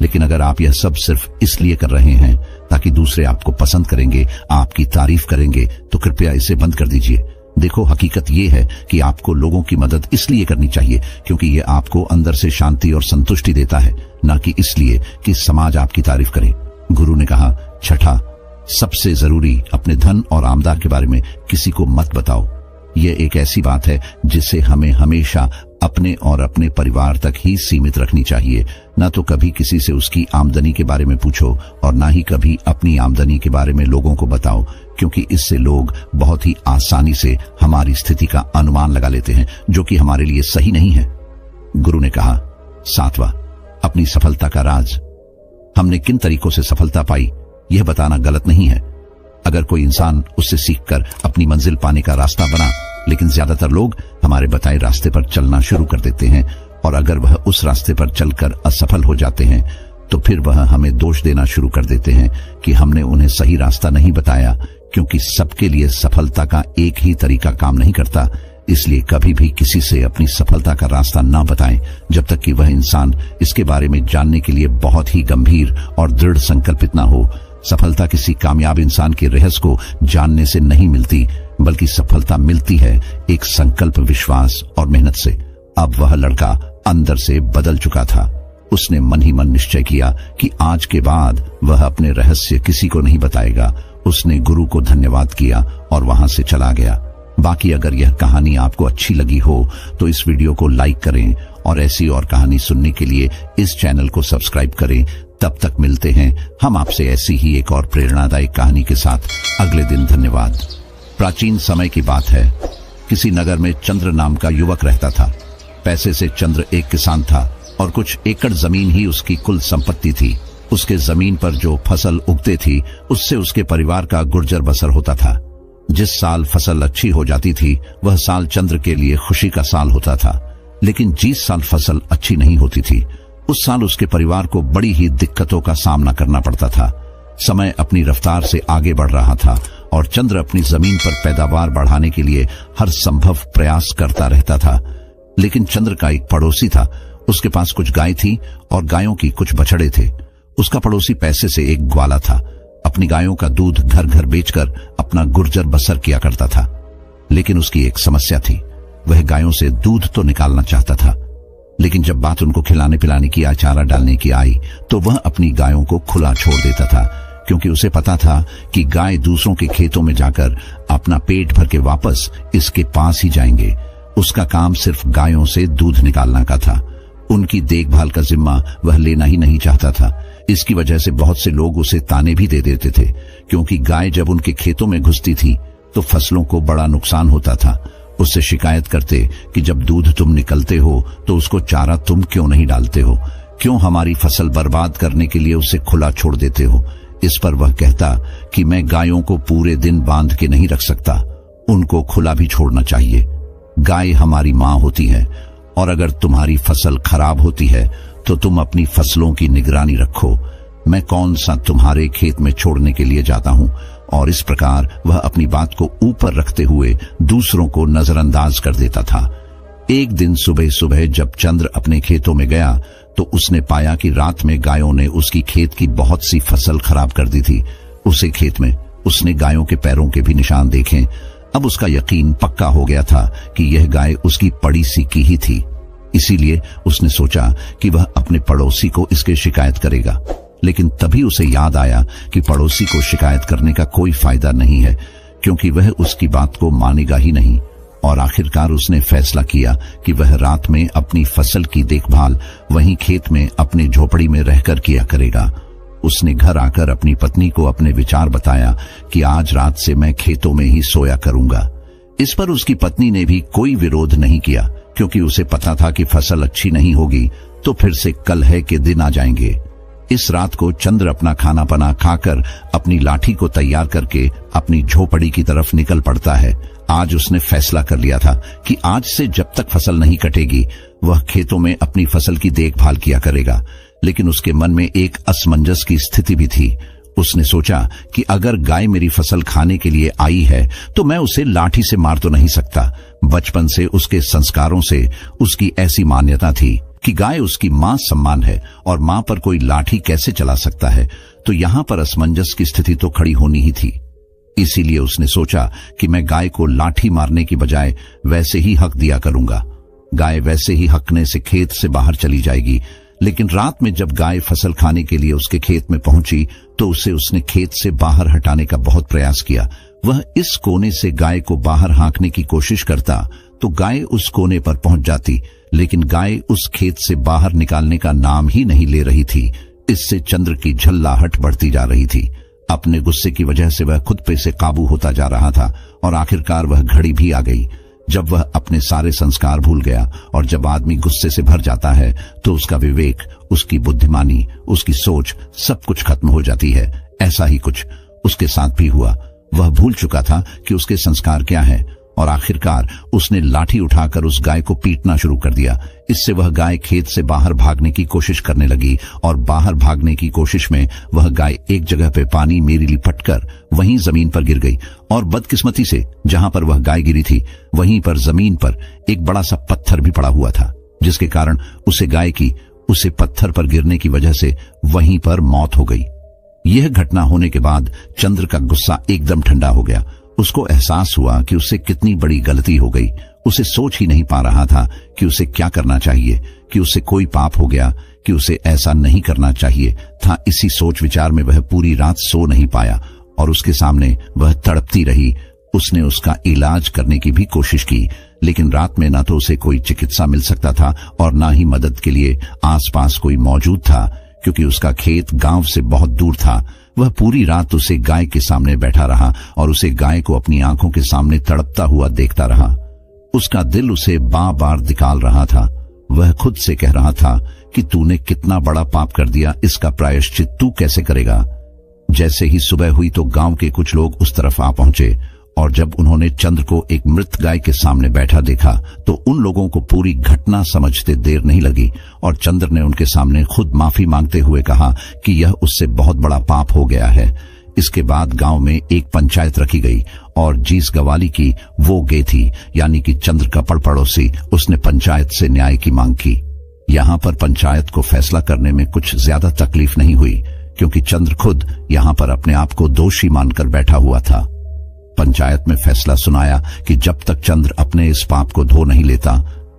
लेकिन अगर आप यह सब सिर्फ इसलिए कर रहे हैं ताकि दूसरे आपको पसंद करेंगे, आपकी तारीफ करेंगे, तो कृपया इसे बंद कर दीजिए। देखो, हकीकत यह है कि आपको लोगों की मदद इसलिए करनी चाहिए क्योंकि यह आपको अंदर से शांति और संतुष्टि देता है, न कि इसलिए कि समाज आपकी तारीफ करे। गुरु ने कहा, 6, सबसे जरूरी, अपने धन और आमदनी के बारे में किसी को मत बताओ। यह एक ऐसी बात है जिसे हमें हमेशा अपने और अपने परिवार तक ही सीमित रखनी चाहिए। न तो कभी किसी से उसकी आमदनी के बारे में पूछो और न ही कभी अपनी आमदनी के बारे में लोगों को बताओ, क्योंकि इससे लोग बहुत ही आसानी से हमारी स्थिति का अनुमान लगा लेते हैं, जो कि हमारे लिए सही नहीं है। गुरु ने कहा, 7वां, अपनी सफलता का राज। हमने किन तरीकों से सफलता पाई यह बताना गलत नहीं है। अगर कोई इंसान उससे सीखकर अपनी मंजिल पाने का रास्ता बना, लेकिन ज्यादातर लोग हमारे बताए रास्ते पर चलना शुरू कर देते हैं और अगर वह उस रास्ते पर चलकर असफल हो जाते हैं तो फिर वह हमें दोष देना शुरू कर देते हैं कि हमने उन्हें सही रास्ता नहीं बताया, क्योंकि सबके लिए सफलता का एक ही तरीका काम नहीं करता। इसलिए कभी भी किसी से अपनी सफलता का रास्ता ना बताएं जब तक कि वह इंसान इसके बारे में जानने के लिए बहुत ही गंभीर और दृढ़ संकल्पित ना हो। सफलता किसी कामयाब इंसान के रहस्य को जानने से नहीं मिलती, बल्कि सफलता मिलती है एक संकल्प, विश्वास और मेहनत से। अब वह लड़का अंदर से बदल चुका था। उसने मन ही मन निश्चय किया कि आज के बाद वह अपने रहस्य किसी को नहीं बताएगा। उसने गुरु को धन्यवाद किया और वहां से चला गया। बाकी अगर यह कहानी आपको अच्छी लगी हो तो इस वीडियो को लाइक करें और ऐसी और कहानी सुनने के लिए इस चैनल को सब्सक्राइब करें। तब तक मिलते हैं हम आपसे ऐसी ही एक और प्रेरणादायक कहानी के साथ अगले दिन। धन्यवाद। प्राचीन समय की बात है। किसी नगर में चंद्र नाम का युवक रहता था। पैसे से चंद्र एक किसान था और कुछ एकड़ जमीन ही उसकी कुल संपत्ति थी। उसके जमीन पर जो फसल उगते थी उससे उसके परिवार का गुर्जर बसर होता था। जिस साल फसल अच्छी हो जाती थी वह साल चंद्र के लिए खुशी का साल होता था, लेकिन जिस साल फसल अच्छी नहीं होती थी उस साल उसके परिवार को बड़ी ही दिक्कतों का सामना करना पड़ता था। समय अपनी रफ्तार से आगे बढ़ रहा था और चंद्र अपनी जमीन पर पैदावार बढ़ाने के लिए हर संभव प्रयास करता रहता था। लेकिन चंद्र का एक पड़ोसी था। उसके पास कुछ गाय थी और गायों की कुछ बछड़े थे। उसका पड़ोसी पैसे से एक ग्वाला था। अपनी गायों का दूध घर घर बेचकर अपना गुर्जर बसर किया करता था। लेकिन उसकी एक समस्या थी। वह गायों से दूध तो निकालना चाहता था, लेकिन जब बात उनको खिलाने पिलाने की या चारा डालने की आई तो वह अपनी गायों को खुला छोड़ देता था, क्योंकि उसे पता था कि गाय दूसरों के खेतों में जाकर अपना पेट भर के वापस इसके पास ही जाएंगे। उसका काम सिर्फ गायों से दूध निकालना का था। उनकी देखभाल का जिम्मा वह लेना ही नहीं चाहता था। इसकी वजह से बहुत से लोग उसे ताने भी दे देते थे, क्योंकि गाय जब उनके खेतों में घुसती थी तो फसलों को बड़ा नुकसान होता था। उससे शिकायत करते कि जब दूध तुम निकलते हो तो उसको चारा तुम क्यों नहीं डालते हो, क्यों हमारी फसल बर्बाद करने के लिए उसे खुला छोड़ देते हो। इस पर वह कहता कि मैं गायों को पूरे दिन बांध के नहीं रख सकता, उनको खुला भी छोड़ना चाहिए। गाय हमारी माँ होती है और अगर तुम्हारी फसल खराब होती है तो तुम अपनी फसलों की निगरानी रखो। मैं कौन सा तुम्हारे खेत में छोड़ने के लिए जाता हूँ। और इस प्रकार वह अपनी बात को ऊपर रखते हुए दूसरों को नजरअंदाज कर देता था। एक दिन सुबह सुबह जब चंद्र अपने खेतों में गया तो उसने पाया कि रात में गायों ने उसकी खेत की बहुत सी फसल खराब कर दी थी। उसे खेत में उसने गायों के पैरों के भी निशान देखे। अब उसका यकीन पक्का हो गया था कि यह गाय उसकी पड़ी सी की ही थी। इसीलिए उसने सोचा कि वह अपने पड़ोसी को इसके शिकायत करेगा। लेकिन तभी उसे याद आया कि पड़ोसी को शिकायत करने का कोई फायदा नहीं है, क्योंकि वह उसकी बात को मानेगा ही नहीं। और आखिरकार उसने फैसला किया कि वह रात में अपनी फसल की देखभाल वहीं खेत में अपने झोपड़ी में रहकर किया करेगा। उसने घर आकर अपनी पत्नी को अपने विचार बताया कि आज रात से मैं खेतों में ही सोया करूंगा। इस पर उसकी पत्नी ने भी कोई विरोध नहीं किया, क्योंकि उसे पता था कि फसल अच्छी नहीं होगी तो फिर से कलह के दिन आ जाएंगे। इस रात को चंद्र अपना खाना पना खाकर अपनी लाठी को तैयार करके अपनी झोपड़ी की तरफ निकल पड़ता है। आज उसने फैसला कर लिया था कि आज से जब तक फसल नहीं कटेगी वह खेतों में अपनी फसल की देखभाल किया करेगा। लेकिन उसके मन में एक असमंजस की स्थिति भी थी। उसने सोचा कि अगर गाय मेरी फसल खाने के लिए आई है तो मैं उसे लाठी से मार तो नहीं सकता। बचपन से उसके संस्कारों से उसकी ऐसी मान्यता थी कि गाय उसकी मां सम्मान है और मां पर कोई लाठी कैसे चला सकता है। तो यहां पर असमंजस की स्थिति तो खड़ी होनी ही थी। इसीलिए उसने सोचा कि मैं गाय को लाठी मारने की बजाय वैसे ही हक दिया करूंगा। गाय वैसे ही हकने से खेत से बाहर चली जाएगी। लेकिन रात में जब गाय फसल खाने के लिए उसके खेत में पहुंची तो उसे उसने खेत से बाहर हटाने का बहुत प्रयास किया। वह इस कोने से गाय को बाहर हाँकने की कोशिश करता तो गाय उस कोने पर पहुंच जाती, लेकिन गाय उस खेत से बाहर निकालने का नाम ही नहीं ले रही थी। इससे चंद्र की झल्लाहट बढ़ती जा रही थी। अपने गुस्से की वजह से वह खुद पे से काबू होता जा रहा था और आखिरकार वह घड़ी भी आ गई जब वह अपने सारे संस्कार भूल गया। और जब आदमी गुस्से से भर जाता है तो उसका विवेक, उसकी बुद्धिमानी, उसकी सोच सब कुछ खत्म हो जाती है। ऐसा ही कुछ उसके साथ भी हुआ। वह भूल चुका था कि उसके संस्कार क्या है और आखिरकार उसने लाठी उठाकर उस गाय को पीटना शुरू कर दिया। इससे वह गाय खेत से बाहर भागने की कोशिश करने लगी और बाहर भागने की कोशिश में वह गाय एक जगह पे पानी में लिपटकर वहीं जमीन पर गिर गई। और बदकिस्मती से जहां पर वह गाय गिरी थी वहीं पर जमीन पर एक बड़ा सा पत्थर भी पड़ा हुआ था, जिसके कारण उसे पत्थर पर गिरने की वजह से वहीं पर मौत हो गई। यह घटना होने के बाद चंद्र का गुस्सा एकदम ठंडा हो गया। उसको एहसास हुआ कि उससे कितनी बड़ी गलती हो गई। उसे सोच ही नहीं पा रहा था कि उसे क्या करना चाहिए, कि उससे कोई पाप हो गया, कि उसे ऐसा नहीं करना चाहिए था। इसी सोच विचार में वह पूरी रात सो नहीं पाया और उसके सामने वह तड़पती रही। उसने उसका इलाज करने की भी कोशिश की, लेकिन रात में ना तो उसे कोई चिकित्सा मिल सकता था और ना ही मदद के लिए आसपास कोई मौजूद था, क्योंकि उसका खेत गांव से बहुत दूर था। वह पूरी रात उसे गाय के सामने बैठा रहा और उसे गाय को अपनी आंखों के सामने तड़पता हुआ देखता रहा। उसका दिल उसे बार बार निकाल रहा था। वह खुद से कह रहा था कि तूने कितना बड़ा पाप कर दिया, इसका प्रायश्चित तू कैसे करेगा। जैसे ही सुबह हुई तो गांव के कुछ लोग उस तरफ आ पहुंचे और जब उन्होंने चंद्र को एक मृत गाय के सामने बैठा देखा तो उन लोगों को पूरी घटना समझते देर नहीं लगी और चंद्र ने उनके सामने खुद माफी मांगते हुए कहा कि यह उससे बहुत बड़ा पाप हो गया है। इसके बाद गांव में एक पंचायत रखी गई और जिस गवाली की वो गे थी, यानी कि चंद्र का पड़ोसी, उसने पंचायत से न्याय की मांग की। यहाँ पर पंचायत को फैसला करने में कुछ ज्यादा तकलीफ नहीं हुई, क्योंकि चंद्र खुद यहाँ पर अपने आप को दोषी मानकर बैठा हुआ था। पंचायत में फैसला सुनाया कि जब तक चंद्र अपने इस पाप को धो नहीं लेता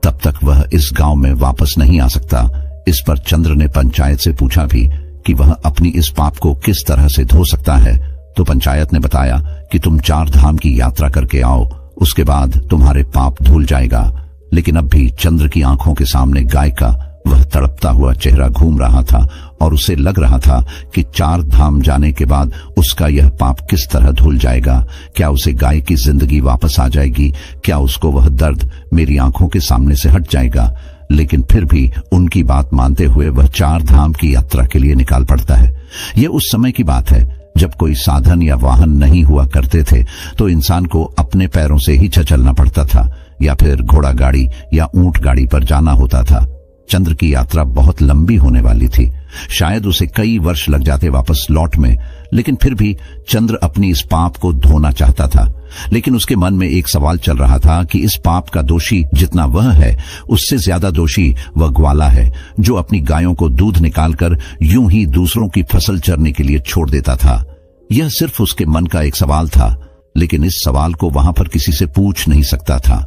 तब तक वह इस गांव में वापस नहीं आ सकता। इस पर चंद्र ने पंचायत से पूछा भी कि वह अपनी इस पाप को किस तरह से धो सकता है। तो पंचायत ने बताया कि तुम 4 धाम की यात्रा करके आओ, उसके बाद तुम्हारे पाप धुल जाएगा। लेकिन अब भी चंद्र की आंखों के सामने गाय का वह तड़पता हुआ चेहरा घूम रहा था और उसे लग रहा था कि 4 धाम जाने के बाद उसका यह पाप किस तरह धुल जाएगा। क्या उसे गाय की जिंदगी वापस आ जाएगी? क्या उसको वह दर्द मेरी आंखों के सामने से हट जाएगा? लेकिन फिर भी उनकी बात मानते हुए वह 4 धाम की यात्रा के लिए निकाल पड़ता है। यह उस समय की बात है जब कोई साधन या वाहन नहीं हुआ करते थे, तो इंसान को अपने पैरों से ही चलना पड़ता था या फिर घोड़ा गाड़ी या ऊंट गाड़ी पर जाना होता था। चंद्र की यात्रा बहुत लंबी होने वाली थी। शायद उसे कई वर्ष लग जाते वापस लौट में, लेकिन फिर भी चंद्र अपनी इस पाप को धोना चाहता था। लेकिन उसके मन में एक सवाल चल रहा था कि इस पाप का दोषी जितना वह है, उससे ज्यादा दोषी वह ग्वाला है, जो अपनी गायों को दूध निकालकर यूं ही दूसरों की फसल चरने के लिए छोड़ देता था। यह सिर्फ उसके मन का एक सवाल था, लेकिन इस सवाल को वहां पर किसी से पूछ नहीं सकता था।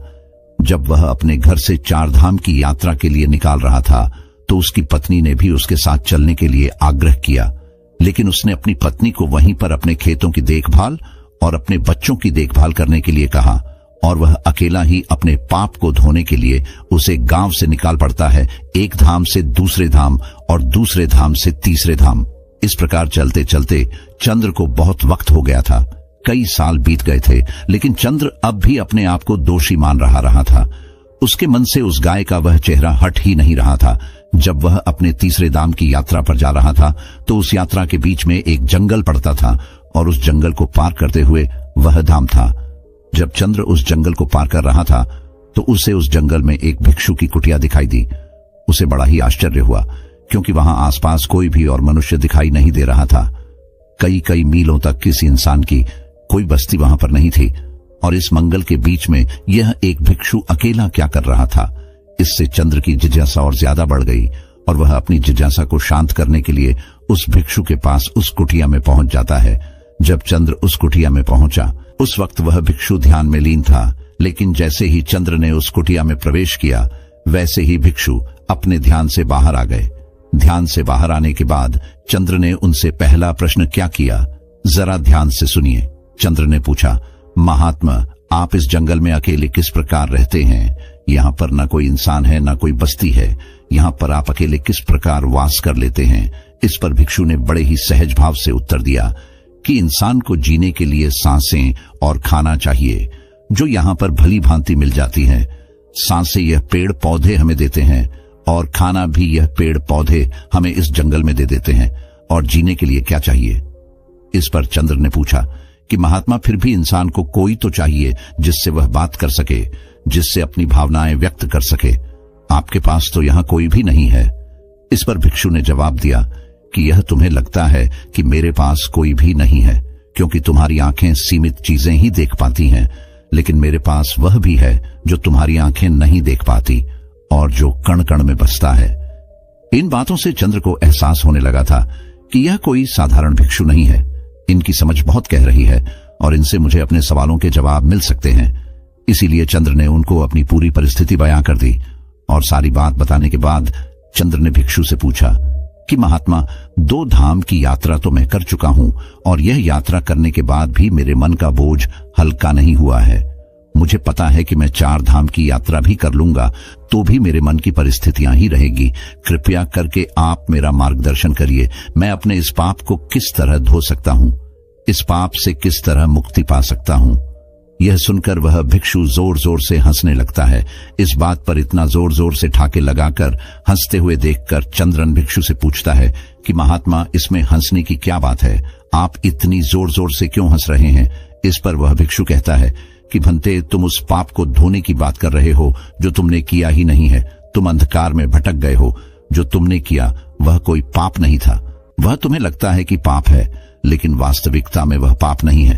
जब वह अपने घर से 4 धाम की यात्रा के लिए निकाल रहा था तो उसकी पत्नी ने भी उसके साथ चलने के लिए आग्रह किया, लेकिन उसने अपनी पत्नी को वहीं पर अपने खेतों की देखभाल और अपने बच्चों की देखभाल करने के लिए कहा और वह अकेला ही अपने पाप को धोने के लिए उसे गांव से निकाल पड़ता है, एक धाम से दूसरे धाम और दूसरे धाम से तीसरे धाम। इस प्रकार चलते चलते चंद्र को बहुत वक्त हो गया था। कई साल बीत गए थे, लेकिन चंद्र अब भी अपने आप को दोषी मान रहा था। उसके मन से उस गाय का वह चेहरा हट ही नहीं रहा था। जब वह अपने तीसरे धाम की यात्रा पर जा रहा था तो उस यात्रा के बीच में एक जंगल पड़ता था और उस जंगल को पार करते हुए वह धाम था। जब चंद्र उस जंगल को पार कर रहा था तो उसे उस जंगल में एक भिक्षु की कुटिया दिखाई दी। उसे बड़ा ही आश्चर्य हुआ, क्योंकि वहां आसपास कोई भी और मनुष्य दिखाई नहीं दे रहा था। कई कई मीलों तक किसी इंसान की कोई बस्ती वहां पर नहीं थी, और इस मंगल के बीच में यह एक भिक्षु अकेला क्या कर रहा था। इससे चंद्र की जिज्ञासा और ज्यादा बढ़ गई और वह अपनी जिज्ञासा को शांत करने के लिए उस भिक्षु के पास उस कुटिया में पहुंच जाता है। जब चंद्र उस कुटिया में पहुंचा उस वक्त वह भिक्षु ध्यान में लीन था, लेकिन जैसे ही चंद्र ने उस कुटिया में प्रवेश किया वैसे ही भिक्षु अपने ध्यान से बाहर आ गए। ध्यान से बाहर आने के बाद चंद्र ने उनसे पहला प्रश्न क्या किया, जरा ध्यान से सुनिए। चंद्र ने पूछा, महात्मा, आप इस जंगल में अकेले किस प्रकार रहते हैं? यहाँ पर न कोई इंसान है, न कोई बस्ती है। यहाँ पर आप अकेले किस प्रकार वास कर लेते हैं? इस पर भिक्षु ने बड़े ही सहज भाव से उत्तर दिया कि इंसान को जीने के लिए सांसें और खाना चाहिए, जो यहाँ पर भली भांति मिल जाती हैं। सांसें यह पेड़ पौधे हमें देते हैं और खाना भी यह पेड़ पौधे हमें इस जंगल में दे देते हैं, और जीने के लिए क्या चाहिए? इस पर चंद्र ने पूछा कि महात्मा, फिर भी इंसान को कोई तो चाहिए जिससे वह बात कर सके, जिससे अपनी भावनाएं व्यक्त कर सके। आपके पास तो यहाँ कोई भी नहीं है। इस पर भिक्षु ने जवाब दिया कि यह तुम्हें लगता है कि मेरे पास कोई भी नहीं है, क्योंकि तुम्हारी आंखें सीमित चीजें ही देख पाती हैं, लेकिन मेरे पास वह भी है जो तुम्हारी आंखें नहीं देख पाती और जो कण कण में बसता है। इन बातों से चंद्र को एहसास होने लगा था कि यह कोई साधारण भिक्षु नहीं है। इनकी समझ बहुत गहरी रही है और इनसे मुझे अपने सवालों के जवाब मिल सकते हैं। इसीलिए चंद्र ने उनको अपनी पूरी परिस्थिति बयां कर दी, और सारी बात बताने के बाद चंद्र ने भिक्षु से पूछा कि महात्मा, 2 धाम की यात्रा तो मैं कर चुका हूं, और यह यात्रा करने के बाद भी मेरे मन का बोझ हल्का नहीं हुआ है। मुझे पता है कि मैं 4 धाम की यात्रा भी कर लूंगा तो भी मेरे मन की परिस्थितियां ही रहेगी। कृपया करके आप मेरा मार्गदर्शन करिए। मैं अपने इस पाप को किस तरह धो सकता हूं? इस पाप से किस तरह मुक्ति पा सकता हूं? यह सुनकर वह भिक्षु जोर जोर से हंसने लगता है। इस बात पर इतना जोर जोर से ठाके लगाकर हंसते हुए देखकर चंद्रन भिक्षु से पूछता है कि महात्मा, इसमें हंसने की क्या बात है? आप इतनी जोर जोर से क्यों हंस रहे हैं? इस पर वह भिक्षु कहता है कि भंते, तुम उस पाप को धोने की बात कर रहे हो जो तुमने किया ही नहीं है। तुम अंधकार में भटक गए हो। जो तुमने किया वह कोई पाप नहीं था। वह तुम्हें लगता है कि पाप है, लेकिन वास्तविकता में वह पाप नहीं है।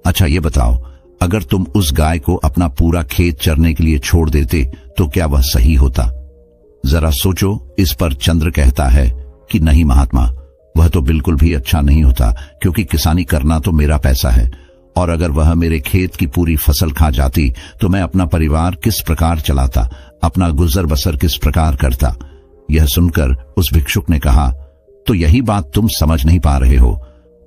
अच्छा ये बताओ, अगर तुम उस गाय को अपना पूरा खेत चरने के लिए छोड़ देते तो क्या वह सही होता? जरा सोचो। इस पर चंद्र कहता है कि नहीं महात्मा, वह तो बिल्कुल भी अच्छा नहीं होता, क्योंकि किसानी करना तो मेरा पैसा है, और अगर वह मेरे खेत की पूरी फसल खा जाती तो मैं अपना परिवार किस प्रकार चलाता, अपना गुजर बसर किस प्रकार करता? यह सुनकर उस भिक्षुक ने कहा, तो यही बात तुम समझ नहीं पा रहे हो।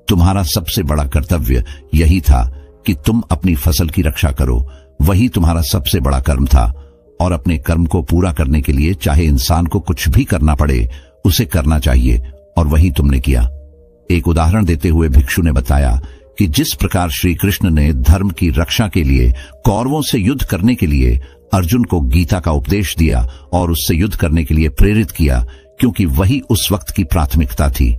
तुम्हारा सबसे बड़ा कर्तव्य यही था कि तुम अपनी फसल की रक्षा करो। वही तुम्हारा सबसे बड़ा कर्म था, और अपने कर्म को पूरा करने के लिए चाहे इंसान को कुछ भी करना पड़े उसे करना चाहिए, और वही तुमने किया। एक उदाहरण देते हुए भिक्षु ने बताया कि जिस प्रकार श्री कृष्ण ने धर्म की रक्षा के लिए कौरवों से युद्ध करने के लिए अर्जुन को गीता का उपदेश दिया और उससे युद्ध करने के लिए प्रेरित किया, क्योंकि वही उस वक्त की प्राथमिकता थी।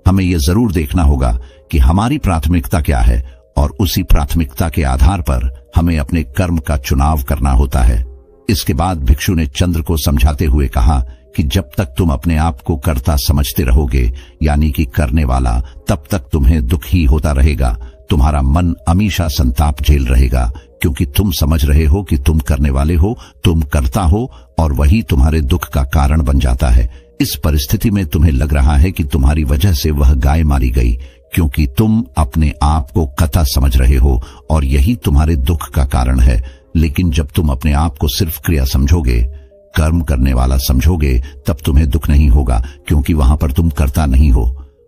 हमें यह जरूर देखना होगा कि हमारी प्राथमिकता क्या है, और उसी प्राथमिकता के आधार पर हमें अपने कर्म का चुनाव करना होता है। इसके बाद भिक्षु ने चंद्र को समझाते हुए कहा कि जब तक तुम अपने आप को कर्ता समझते रहोगे, यानी कि करने वाला, तब तक तुम्हें दुख ही होता रहेगा। तुम्हारा मन हमेशा संताप झेल रहेगा, क्योंकि तुम समझ रहे हो कि तुम करने वाले हो, तुम कर्ता हो, और वही तुम्हारे दुख का कारण बन जाता है। इस परिस्थिति में तुम्हें लग रहा है कि तुम्हारी वजह से वह गाय मारी गई, क्योंकि तुम अपने आप को कर्ता समझ रहे हो, और यही तुम्हारे दुख का कारण है। लेकिन जब तुम अपने आप को सिर्फ क्रिया समझोगे, कर्म करने वाला समझोगे, तब तुम्हें दुख नहीं होगा, क्योंकि वहां पर तुम कर्ता नहीं हो,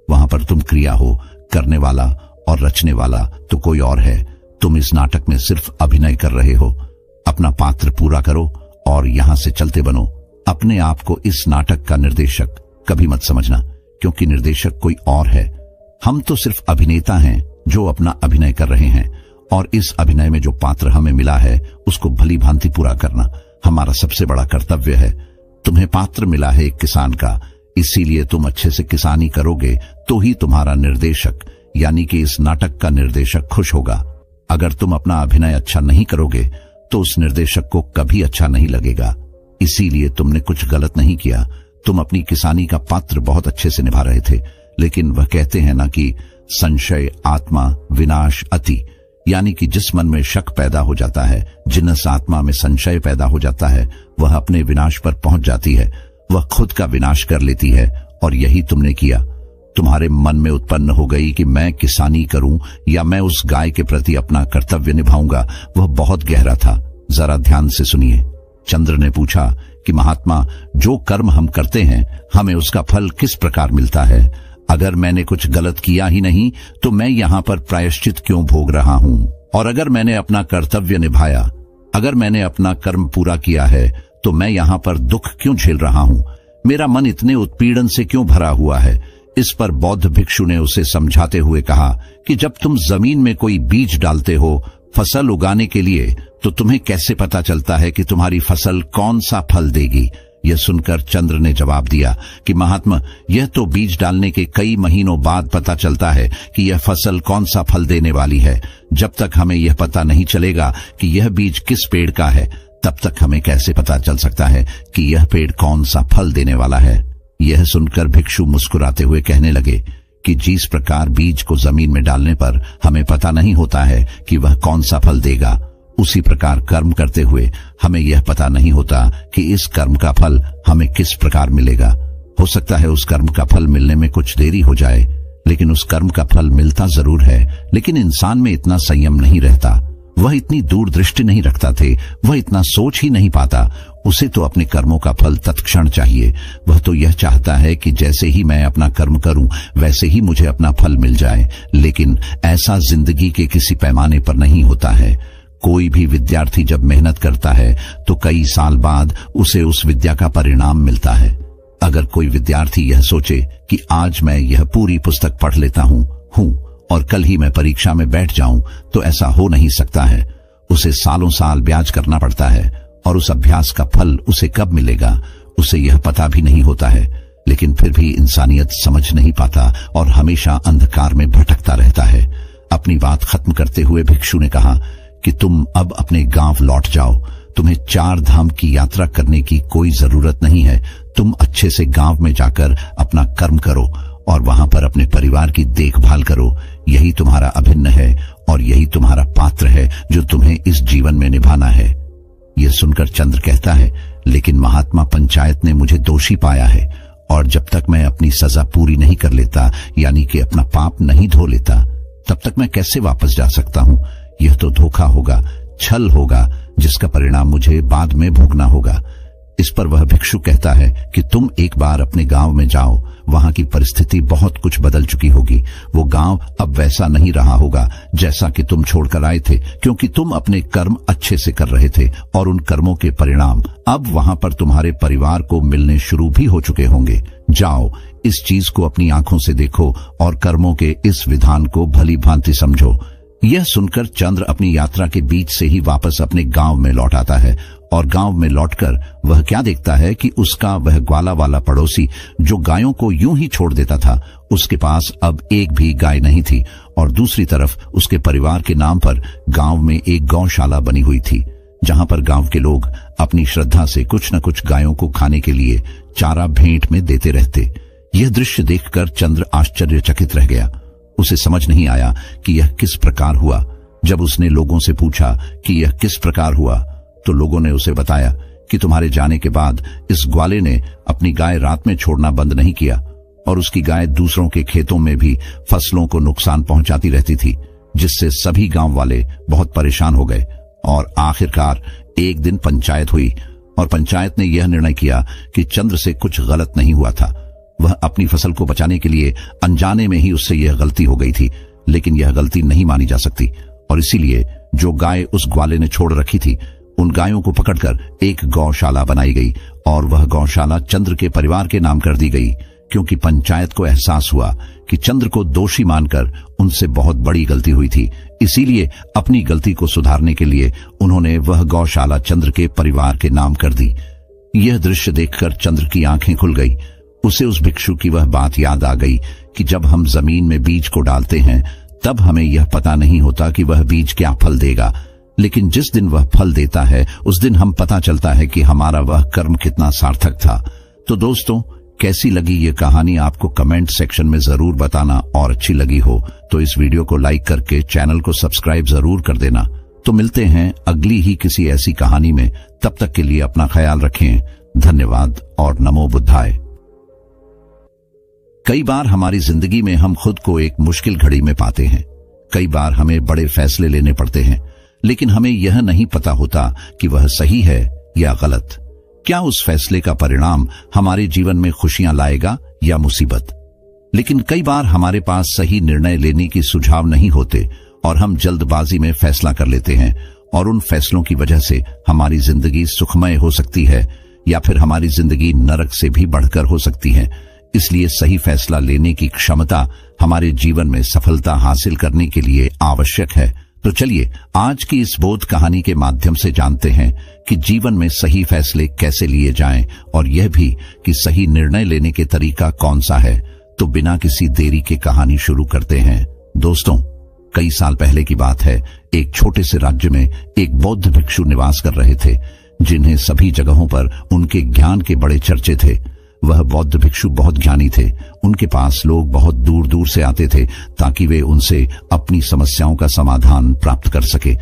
वहां पर तुम क्रिया हो। करने वाला और रचने वाला तो कोई और है। तुम इस नाटक में सिर्फ अभिनय कर रहे हो। अपना पात्र पूरा करो और यहां से चलते बनो। अपने आप को इस नाटक का निर्देशक कभी मत समझना, क्योंकि निर्देशक कोई और है। हम तो सिर्फ अभिनेता हैं, जो अपना अभिनय कर रहे हैं, और इस अभिनय में जो पात्र हमें मिला है उसको भली भांति पूरा करना हमारा सबसे बड़ा कर्तव्य है। तुम्हें पात्र मिला है एक किसान का, इसीलिए तुम अच्छे से किसानी करोगे तो ही तुम्हारा निर्देशक यानी कि इस नाटक का निर्देशक खुश होगा। अगर तुम अपना अभिनय अच्छा नहीं करोगे तो उस निर्देशक को कभी अच्छा नहीं लगेगा। इसीलिए तुमने कुछ गलत नहीं किया। तुम अपनी किसानी का पात्र बहुत अच्छे से निभा रहे थे, लेकिन वह कहते हैं ना कि संशय आत्मा विनाश अति, यानी कि जिस मन में शक पैदा हो जाता है, जिस आत्मा में संशय पैदा हो जाता है, वह अपने विनाश पर पहुंच जाती है, वह खुद का विनाश कर लेती है। और यही तुमने किया। तुम्हारे मन में उत्पन्न हो गई कि मैं किसानी करूं या मैं उस गाय के प्रति अपना कर्तव्य निभाऊंगा। वह बहुत गहरा था, जरा ध्यान से सुनिए। चंद्र ने पूछा कि महात्मा, जो कर्म हम करते हैं हमें उसका फल किस प्रकार मिलता है? अगर मैंने कुछ गलत किया ही नहीं तो मैं यहाँ पर प्रायश्चित क्यों भोग रहा हूँ? और अगर मैंने अपना कर्तव्य निभाया, अगर मैंने अपना कर्म पूरा किया है तो मैं यहाँ पर दुख क्यों झेल रहा हूँ? मेरा मन इतने उत्पीड़न से क्यों भरा हुआ है? इस पर बौद्ध भिक्षु ने उसे समझाते हुए कहा कि जब तुम जमीन में कोई बीज डालते हो फसल उगाने के लिए, तो तुम्हें कैसे पता चलता है कि तुम्हारी फसल कौन सा फल देगी? यह सुनकर चंद्र ने जवाब दिया कि महात्मा, यह तो बीज डालने के कई महीनों बाद पता चलता है कि यह फसल कौन सा फल देने वाली है। जब तक हमें यह पता नहीं चलेगा कि यह बीज किस पेड़ का है, तब तक हमें कैसे पता चल सकता है कि यह पेड़ कौन सा फल देने वाला है? यह सुनकर भिक्षु मुस्कुराते हुए कहने लगे कि जिस प्रकार बीज को जमीन में डालने पर हमें पता नहीं होता है कि वह कौन सा फल देगा, उसी प्रकार कर्म करते हुए हमें यह पता नहीं होता कि इस कर्म का फल हमें किस प्रकार मिलेगा। हो सकता है उस कर्म का फल मिलने में कुछ देरी हो जाए, लेकिन उस कर्म का फल मिलता जरूर है। लेकिन इंसान में इतना संयम नहीं रहता, वह इतनी दूरदृष्टि नहीं रखता थे, वह इतना सोच ही नहीं पाता। उसे तो अपने कर्मों का फल तत्क्षण चाहिए। वह तो यह चाहता है कि जैसे ही मैं अपना कर्म करूं वैसे ही मुझे अपना फल मिल जाए। लेकिन ऐसा जिंदगी के किसी पैमाने पर नहीं होता है। कोई भी विद्यार्थी जब मेहनत करता है तो कई साल बाद उसे उस विद्या का परिणाम मिलता है। अगर कोई विद्यार्थी यह सोचे कि आज मैं यह पूरी पुस्तक पढ़ लेता हूं और कल ही मैं परीक्षा में बैठ जाऊं, तो ऐसा हो नहीं सकता है। उसे सालों साल ब्याज करना पड़ता है और उस अभ्यास का फल उसे कब मिलेगा उसे यह पता भी नहीं होता है। लेकिन फिर भी इंसानियत समझ नहीं पाता और हमेशा अंधकार में भटकता रहता है। अपनी बात खत्म करते हुए भिक्षु ने कहा कि तुम अब अपने गांव लौट जाओ। तुम्हें 4 धाम की यात्रा करने की कोई जरूरत नहीं है। तुम अच्छे से गांव में जाकर अपना कर्म करो और वहां पर अपने परिवार की देखभाल करो। यही तुम्हारा अभिन्न है और यही तुम्हारा पात्र है जो तुम्हें इस जीवन में निभाना है। यह सुनकर चंद्र कहता है, लेकिन महात्मा, पंचायत ने मुझे दोषी पाया है और जब तक मैं अपनी सजा पूरी नहीं कर लेता, यानी कि अपना पाप नहीं धो लेता, तब तक मैं कैसे वापस जा सकता हूं? यह तो धोखा होगा, छल होगा, जिसका परिणाम मुझे बाद में भोगना होगा। इस पर वह भिक्षु कहता है कि तुम एक बार अपने गांव में जाओ, वहां की परिस्थिति बहुत कुछ बदल चुकी होगी। वो गांव अब वैसा नहीं रहा होगा जैसा कि तुम छोड़कर आए थे, क्योंकि तुम अपने कर्म अच्छे से कर रहे थे और उन कर्मों के परिणाम अब वहां पर तुम्हारे परिवार को मिलने शुरू भी हो चुके होंगे। जाओ, इस चीज को अपनी आंखों से देखो और कर्मों के इस विधान को भली भांति समझो। यह सुनकर चंद्र अपनी यात्रा के बीच से ही वापस अपने गांव में लौट आता है और गांव में लौटकर वह क्या देखता है कि उसका वह ग्वाला वाला पड़ोसी जो गायों को यूं ही छोड़ देता था, उसके पास अब एक भी गाय नहीं थी और दूसरी तरफ उसके परिवार के नाम पर गांव में एक गौशाला बनी हुई थी, जहां पर गांव के लोग अपनी श्रद्धा से कुछ न कुछ गायों को खाने के लिए चारा भेंट में देते रहते। यह दृश्य देखकर चंद्र आश्चर्यचकित रह गया। उसे समझ नहीं आया कि यह किस प्रकार हुआ। जब उसने लोगों से पूछा कि यह किस प्रकार हुआ, तो लोगों ने उसे बताया कि तुम्हारे जाने के बाद इस ग्वाले ने अपनी गाय रात में छोड़ना बंद नहीं किया और उसकी गाय दूसरों के खेतों में भी फसलों को नुकसान पहुंचाती रहती थी, जिससे सभी गांव वाले बहुत परेशान हो गए। और आखिरकार एक दिन पंचायत हुई और पंचायत ने यह निर्णय किया कि चंद्र से कुछ गलत नहीं हुआ था। वह अपनी फसल को बचाने के लिए अनजाने में ही उससे यह गलती हो गई थी, लेकिन यह गलती नहीं मानी जा सकती और इसीलिए जो गाय उस ग्वाले ने छोड़ रखी थी, उन गायों को पकड़कर एक गौशाला बनाई गई और वह गौशाला चंद्र के परिवार के नाम कर दी गई, क्योंकि पंचायत को एहसास हुआ कि चंद्र को दोषी मानकर उनसे बहुत बड़ी गलती हुई थी। इसीलिए अपनी गलती को सुधारने के लिए उन्होंने वह गौशाला चंद्र के परिवार के नाम कर दी। यह दृश्य देखकर चंद्र की आंखें खुल गई। उसे उस भिक्षु की वह बात याद आ गई कि जब हम जमीन में बीज को डालते हैं तब हमें यह पता नहीं होता कि वह बीज क्या फल देगा, लेकिन जिस दिन वह फल देता है उस दिन हम पता चलता है कि हमारा वह कर्म कितना सार्थक था। तो दोस्तों, कैसी लगी ये कहानी आपको कमेंट सेक्शन में जरूर बताना, और अच्छी लगी हो तो इस वीडियो को लाइक करके चैनल को सब्सक्राइब जरूर कर देना। तो मिलते हैं अगली ही किसी ऐसी कहानी में, तब तक के लिए अपना ख्याल रखें। धन्यवाद और नमो बुद्धाय। कई बार हमारी जिंदगी में हम खुद को एक मुश्किल घड़ी में पाते हैं। कई बार हमें बड़े फैसले लेने पड़ते हैं, लेकिन हमें यह नहीं पता होता कि वह सही है या गलत। क्या उस फैसले का परिणाम हमारे जीवन में खुशियां लाएगा या मुसीबत। लेकिन कई बार हमारे पास सही निर्णय लेने की सुझाव नहीं होते और हम जल्दबाजी में फैसला कर लेते हैं, और उन फैसलों की वजह से हमारी जिंदगी सुखमय हो सकती है या फिर हमारी जिंदगी नरक से भी बढ़कर हो सकती है। इसलिए सही फैसला लेने की क्षमता हमारे जीवन में सफलता हासिल करने के लिए आवश्यक है। तो चलिए आज की इस बोध कहानी के माध्यम से जानते हैं कि जीवन में सही फैसले कैसे लिए जाएं, और यह भी कि सही निर्णय लेने के तरीका कौन सा है। तो बिना किसी देरी के कहानी शुरू करते हैं। दोस्तों, कई साल पहले की बात है। एक छोटे से राज्य में एक बौद्ध भिक्षु निवास कर रहे थे, जिन्हें सभी जगहों पर उनके ज्ञान के बड़े चर्चे थे। वह बौद्ध भिक्षु बहुत ज्ञानी थे। उनके पास लोग बहुत दूर दूर से आते थे ताकि वे उनसे अपनी समस्याओं का समाधान प्राप्त कर सके।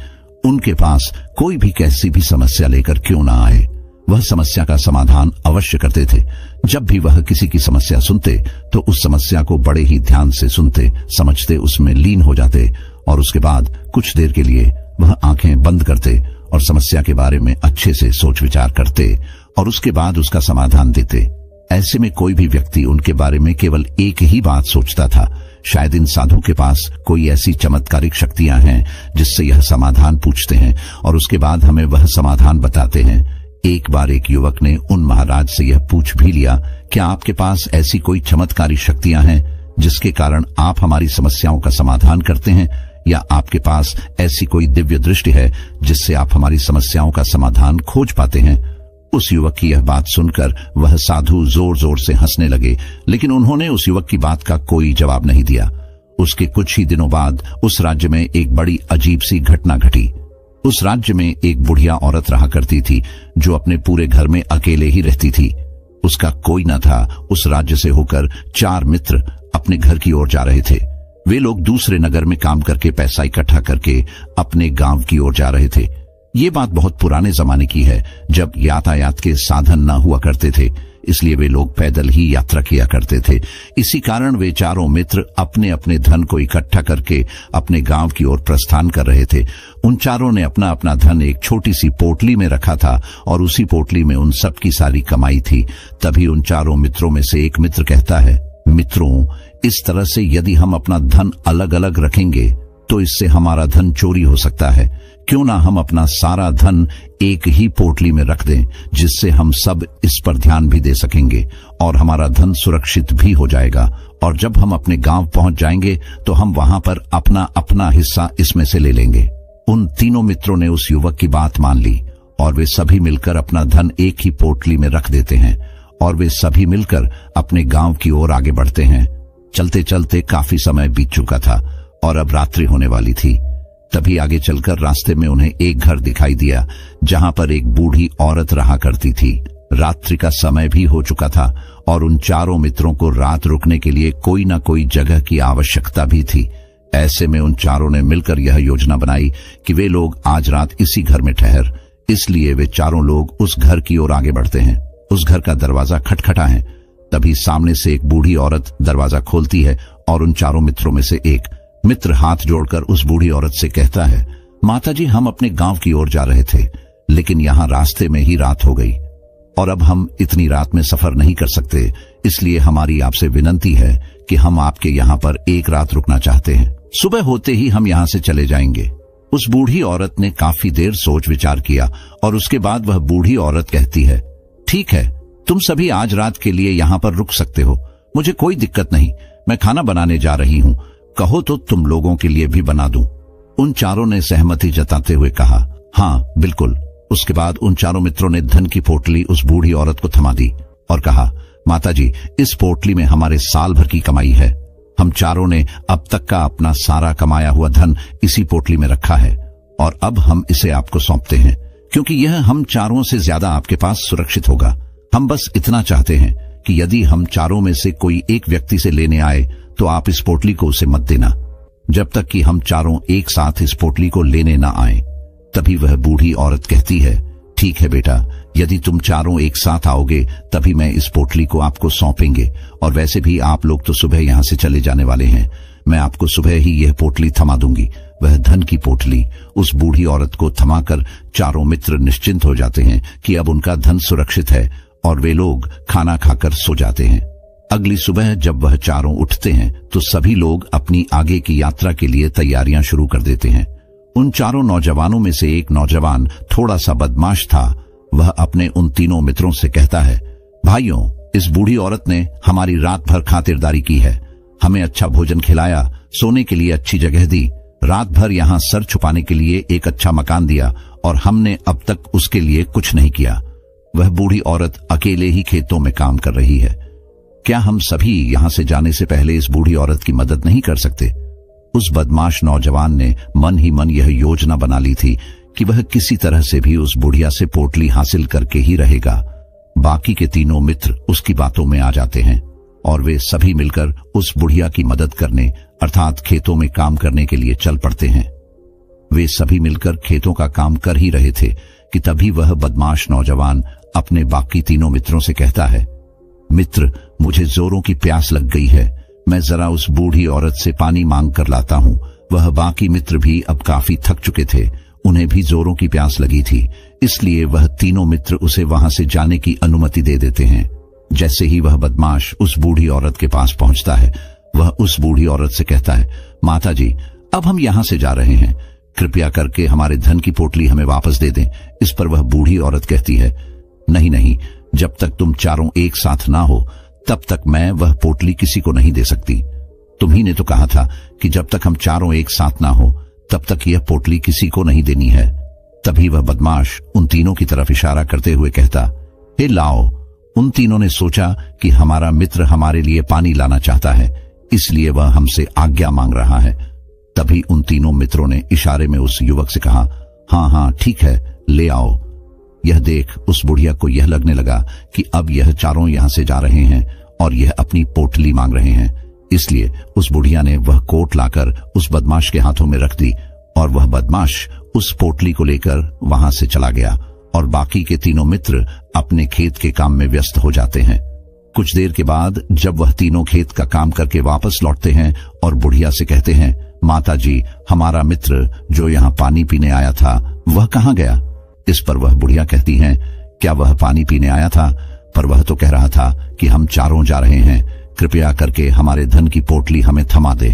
उनके पास कोई भी कैसी भी समस्या लेकर क्यों ना आए, वह समस्या का समाधान अवश्य करते थे। जब भी वह किसी की समस्या सुनते तो उस समस्या को बड़े ही ध्यान से सुनते, समझते, उसमें लीन हो जाते, और उसके बाद कुछ देर के लिए वह आंखें बंद करते और समस्या के बारे में अच्छे से सोच विचार करते और उसके बाद उसका समाधान देते। ऐसे में कोई भी व्यक्ति उनके बारे में केवल एक ही बात सोचता था, शायद इन साधु के पास कोई ऐसी चमत्कारिक शक्तियां हैं जिससे यह समाधान पूछते हैं और उसके बाद हमें वह समाधान बताते हैं। एक बार एक युवक ने उन महाराज से यह पूछ भी लिया, क्या आपके पास ऐसी कोई चमत्कारी शक्तियां हैं जिसके कारण आप हमारी समस्याओं का समाधान करते हैं, या आपके पास ऐसी कोई दिव्य दृष्टि है जिससे आप हमारी समस्याओं का समाधान खोज पाते हैं। उस युवक की यह बात सुनकर वह साधु जोर जोर से हंसने लगे, लेकिन उन्होंने उस युवक की बात का कोई जवाब नहीं दिया। उसके कुछ ही दिनों बाद उस राज्य में एक बड़ी अजीब सी घटना घटी। उस राज्य में एक बुढ़िया औरत रहा करती थी जो अपने पूरे घर में अकेले ही रहती थी। उसका कोई न था। उस राज्य से होकर 4 मित्र अपने घर की ओर जा रहे थे। वे लोग दूसरे नगर में काम करके पैसा इकट्ठा करके अपने गांव की ओर जा रहे थे। ये बात बहुत पुराने जमाने की है, जब यातायात के साधन न हुआ करते थे, इसलिए वे लोग पैदल ही यात्रा किया करते थे। इसी कारण वे चारों मित्र अपने अपने धन को इकट्ठा करके अपने गांव की ओर प्रस्थान कर रहे थे। उन चारों ने अपना अपना धन एक छोटी सी पोटली में रखा था और उसी पोटली में उन सब की सारी कमाई थी। तभी उन चारों मित्रों में से एक मित्र कहता है, मित्रों, इस तरह से यदि हम अपना धन अलग अलग रखेंगे तो इससे हमारा धन चोरी हो सकता है। क्यों ना हम अपना सारा धन एक ही पोटली में रख दें, जिससे हम सब इस पर ध्यान भी दे सकेंगे और हमारा धन सुरक्षित भी हो जाएगा, और जब हम अपने गांव पहुंच जाएंगे तो हम वहां पर अपना अपना हिस्सा इसमें से ले लेंगे। उन तीनों मित्रों ने उस युवक की बात मान ली और वे सभी मिलकर अपना धन एक ही पोटली में रख देते हैं और वे सभी मिलकर अपने गांव की ओर आगे बढ़ते हैं। चलते चलते काफी समय बीत चुका था और अब रात्रि होने वाली थी। तभी आगे चलकर रास्ते में उन्हें एक घर दिखाई दिया जहां पर एक बूढ़ी औरत रहा करती थी। रात्रि का समय भी हो चुका था और उन चारों मित्रों को रात रुकने के लिए कोई न कोई जगह की आवश्यकता भी थी। ऐसे में उन चारों ने मिलकर यह योजना बनाई कि वे लोग आज रात इसी घर में ठहर। इसलिए वे चारों लोग उस घर की ओर आगे बढ़ते हैं। उस घर का दरवाजा खटखटा है। तभी सामने से एक बूढ़ी औरत दरवाजा खोलती है और उन चारों मित्रों में से एक मित्र हाथ जोड़कर उस बूढ़ी औरत से कहता है, माताजी, हम अपने गांव की ओर जा रहे थे, लेकिन यहाँ रास्ते में ही रात हो गई और अब हम इतनी रात में सफर नहीं कर सकते, इसलिए हमारी आपसे विनती है कि हम आपके यहाँ पर एक रात रुकना चाहते हैं। सुबह होते ही हम यहाँ से चले जाएंगे। उस बूढ़ी औरत ने काफी देर सोच विचार किया और उसके बाद वह बूढ़ी औरत कहती है, ठीक है, तुम सभी आज रात के लिए यहाँ पर रुक सकते हो, मुझे कोई दिक्कत नहीं। मैं खाना बनाने जा रही हूं, कहो तो तुम लोगों के लिए भी बना दूं। उन चारों ने सहमति जताते हुए कहा, हाँ बिल्कुल। उसके बाद उन चारों मित्रों ने धन की पोटली उस बूढ़ी औरत को थमा दी और कहा, माताजी, इस पोटली में हमारे साल भर की कमाई है। हम चारों ने अब तक का अपना सारा कमाया हुआ धन इसी पोटली में रखा है और अब हम इसे आपको सौंपते हैं, क्योंकि यह हम चारों से ज्यादा आपके पास सुरक्षित होगा। हम बस इतना चाहते हैं कि यदि हम चारों में से कोई एक व्यक्ति से लेने आए तो आप इस पोटली को उसे मत देना, जब तक कि हम चारों एक साथ इस पोटली को लेने न आए। तभी वह बूढ़ी औरत कहती है, ठीक है बेटा, यदि तुम चारों एक साथ आओगे तभी मैं इस पोटली को आपको सौंपेंगे, और वैसे भी आप लोग तो सुबह यहां से चले जाने वाले हैं। मैं आपको सुबह ही यह पोटली थमा दूंगी। वह धन की पोटली उस बूढ़ी औरत को थमाकर चारों मित्र निश्चिंत हो जाते हैं कि अब उनका धन सुरक्षित है और वे लोग खाना खाकर सो जाते हैं। अगली सुबह जब वह चारों उठते हैं तो सभी लोग अपनी आगे की यात्रा के लिए तैयारियां शुरू कर देते हैं। उन चारों नौजवानों में से एक नौजवान थोड़ा सा बदमाश था। वह अपने उन तीनों मित्रों से कहता है, भाइयों, इस बूढ़ी औरत ने हमारी रात भर खातिरदारी की है, हमें अच्छा भोजन खिलाया, सोने के लिए अच्छी जगह दी, रात भर यहाँ सर छुपाने के लिए एक अच्छा मकान दिया, और हमने अब तक उसके लिए कुछ नहीं किया। वह बूढ़ी औरत अकेले ही खेतों में काम कर रही है। क्या हम सभी यहां से जाने से पहले इस बूढ़ी औरत की मदद नहीं कर सकते? उस बदमाश नौजवान ने मन ही मन यह योजना बना ली थी कि वह किसी तरह से भी उस बुढ़िया से पोटली हासिल करके ही रहेगा। बाकी के तीनों मित्र उसकी बातों में आ जाते हैं और वे सभी मिलकर उस बुढ़िया की मदद करने अर्थात खेतों में काम करने के लिए चल पड़ते हैं। वे सभी मिलकर खेतों का काम कर ही रहे थे कि तभी वह बदमाश नौजवान अपने बाकी तीनों मित्रों से कहता है, मित्र, मुझे जोरों की प्यास लग गई है, मैं जरा उस बूढ़ी औरत से पानी मांग कर लाता हूं। वह बाकी मित्र भी अब काफी थक चुके थे, उन्हें भी जोरों की प्यास लगी थी, इसलिए वह तीनों मित्र उसे वहां से जाने की अनुमति दे देते हैं। जैसे ही वह बदमाश उस बूढ़ी औरत के पास पहुंचता है, वह उस बूढ़ी औरत से कहता है, माताजी, अब हम यहां से जा रहे हैं, कृपया करके हमारे धन की पोटली हमें वापस दे दें। इस पर वह बूढ़ी औरत कहती है, नहीं नहीं, जब तक तुम चारों एक साथ ना हो तब तक मैं वह पोटली किसी को नहीं दे सकती। तुम्ही ने तो कहा था कि जब तक हम चारों एक साथ ना हो तब तक यह पोटली किसी को नहीं देनी है। तभी वह बदमाश उन तीनों की तरफ इशारा करते हुए कहता, हे लाओ। उन तीनों ने सोचा कि हमारा मित्र हमारे लिए पानी लाना चाहता है, इसलिए वह हमसे आज्ञा मांग रहा है। तभी उन तीनों मित्रों ने इशारे में उस युवक से कहा, हाँ हाँ ठीक है, ले आओ। यह देख उस बुढ़िया को यह लगने लगा कि अब यह चारों यहां से जा रहे हैं और यह अपनी पोटली मांग रहे हैं, इसलिए उस बुढ़िया ने वह कोट लाकर उस बदमाश के हाथों में रख दी और वह बदमाश उस पोटली को लेकर वहां से चला गया और बाकी के तीनों मित्र अपने खेत के काम में व्यस्त हो जाते हैं। कुछ देर के बाद जब वह तीनों खेत का काम करके वापस लौटते हैं और बुढ़िया से कहते हैं, माताजी, हमारा मित्र जो यहाँ पानी पीने आया था वह कहाँ गया? इस पर वह बुढ़िया कहती हैं, क्या वह पानी पीने आया था? पर वह तो कह रहा था कि हम चारों जा रहे हैं, कृपया करके हमारे धन की पोटली हमें थमा दे।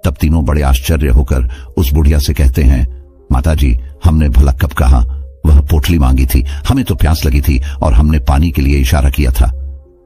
तब तीनों बड़े आश्चर्य होकर उस बुढ़िया से कहते हैं, माताजी, हमने भला कब कहा? वह पोटली मांगी थी, हमें तो प्यास लगी थी और हमने पानी के लिए इशारा किया था।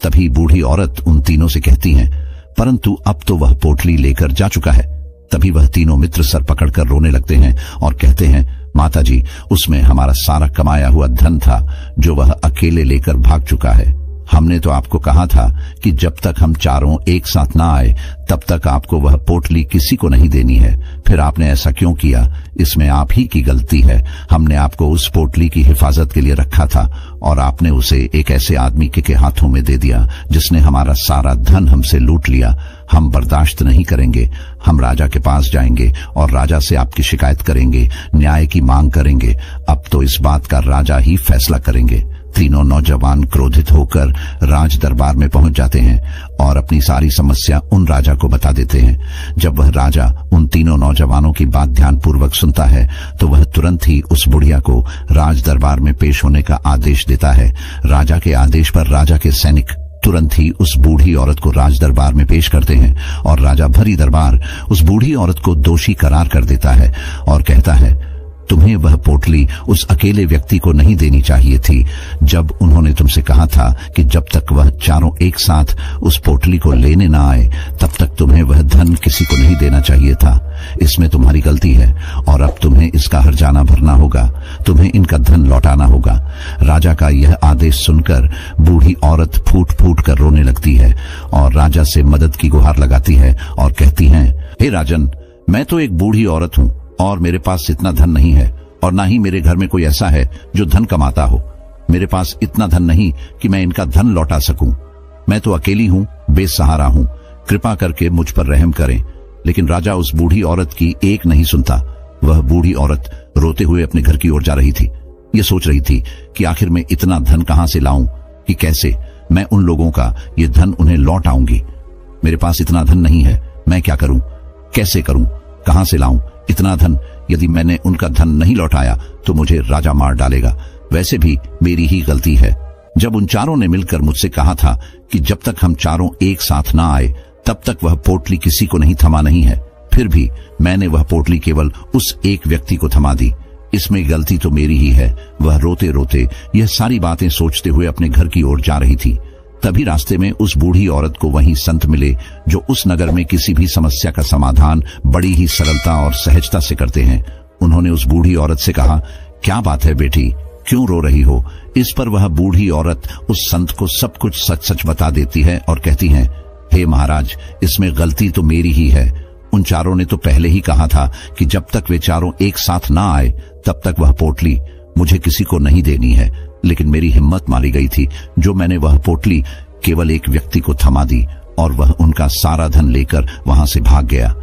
तभी बूढ़ी औरत उन तीनों से कहती है, परंतु अब तो वह पोटली लेकर जा चुका है। तभी वह तीनों मित्र सर पकड़कर रोने लगते हैं और कहते हैं, माताजी, उसमें हमारा सारा कमाया हुआ धन था जो वह अकेले लेकर भाग चुका है। हमने तो आपको कहा था कि जब तक हम चारों एक साथ ना आए तब तक आपको वह पोटली किसी को नहीं देनी है, फिर आपने ऐसा क्यों किया? इसमें आप ही की गलती है। हमने आपको उस पोटली की हिफाजत के लिए रखा था और आपने उसे एक ऐसे आदमी के हाथों में दे दिया जिसने हमारा सारा धन हमसे लूट लिया। हम बर्दाश्त नहीं करेंगे। हम राजा के पास जाएंगे और राजा से आपकी शिकायत करेंगे, न्याय की मांग करेंगे। अब तो इस बात का राजा ही फैसला करेंगे। तीनों नौजवान क्रोधित होकर राज दरबार में पहुंच जाते हैं और अपनी सारी समस्या उन राजा को बता देते हैं। जब वह राजा उन तीनों नौजवानों की बात ध्यानपूर्वक सुनता है तो वह तुरंत ही उस बुढ़िया को राज दरबार में पेश होने का आदेश देता है। राजा के आदेश पर राजा के सैनिक तुरंत ही उस बूढ़ी औरत को राज दरबार में पेश करते हैं और राजा भरी दरबार उस बूढ़ी औरत को दोषी करार कर देता है और कहता है, तुम्हें वह पोटली उस अकेले व्यक्ति को नहीं देनी चाहिए थी। जब उन्होंने तुमसे कहा था कि जब तक वह चारों एक साथ उस पोटली को लेने ना आए तब तक तुम्हें वह धन किसी को नहीं देना चाहिए था। इसमें तुम्हारी गलती है और अब तुम्हें इसका हर्जाना भरना होगा। तुम्हें इनका धन लौटाना होगा। राजा का यह आदेश सुनकर बूढ़ी औरत फूट फूट कर रोने लगती है और राजा से मदद की गुहार लगाती है और कहती है, हे राजन, मैं तो एक बूढ़ी औरत हूँ और मेरे पास इतना धन नहीं है और ना ही मेरे घर में कोई ऐसा है जो धन कमाता हो। मेरे पास इतना धन नहीं कि मैं इनका धन लौटा सकूं। मैं तो अकेली हूं, बेसहारा हूं। कृपा करके मुझ पर रहम करें। लेकिन राजा उस बूढ़ी औरत की एक नहीं सुनता। वह बूढ़ी औरत रोते हुए अपने घर की ओर जा रही थी। ये सोच रही थी कि आखिर मैं इतना धन कहां से लाऊं, कि कैसे मैं उन लोगों का ये धन उन्हें लौट आऊंगी। मेरे पास इतना धन नहीं है, मैं क्या करूं, कैसे करूं, कहां से लाऊं इतना धन। यदि मैंने उनका धन नहीं लौटाया तो मुझे राजा मार डालेगा। वैसे भी मेरी ही गलती है। जब उन चारों ने मिलकर मुझसे कहा था कि जब तक हम चारों एक साथ ना आए तब तक वह पोटली किसी को नहीं थमा नहीं है, फिर भी मैंने वह पोटली केवल उस एक व्यक्ति को थमा दी। इसमें गलती तो मेरी ही है। वह रोते रोते यह सारी बातें सोचते हुए अपने घर की ओर जा रही थी। तभी रास्ते में उस बूढ़ी औरत को वही संत मिले जो उस नगर में किसी भी समस्या का समाधान बड़ी ही सरलता और सहजता से करते हैं। उन्होंने उस बूढ़ी औरत से कहा, क्या बात है बेटी, क्यों रो रही हो? इस पर वह बूढ़ी औरत उस संत को सब कुछ सच सच बता देती है और कहती है, हे महाराज, इसमें गलती तो मेरी ही है। उन चारों ने तो पहले ही कहा था कि जब तक वे चारों एक साथ ना आए तब तक वह पोटली मुझे किसी को नहीं देनी है। लेकिन मेरी हिम्मत मारी गई थी जो मैंने वह पोटली केवल एक व्यक्ति को थमा दी और वह उनका सारा धन लेकर वहां से भाग गया।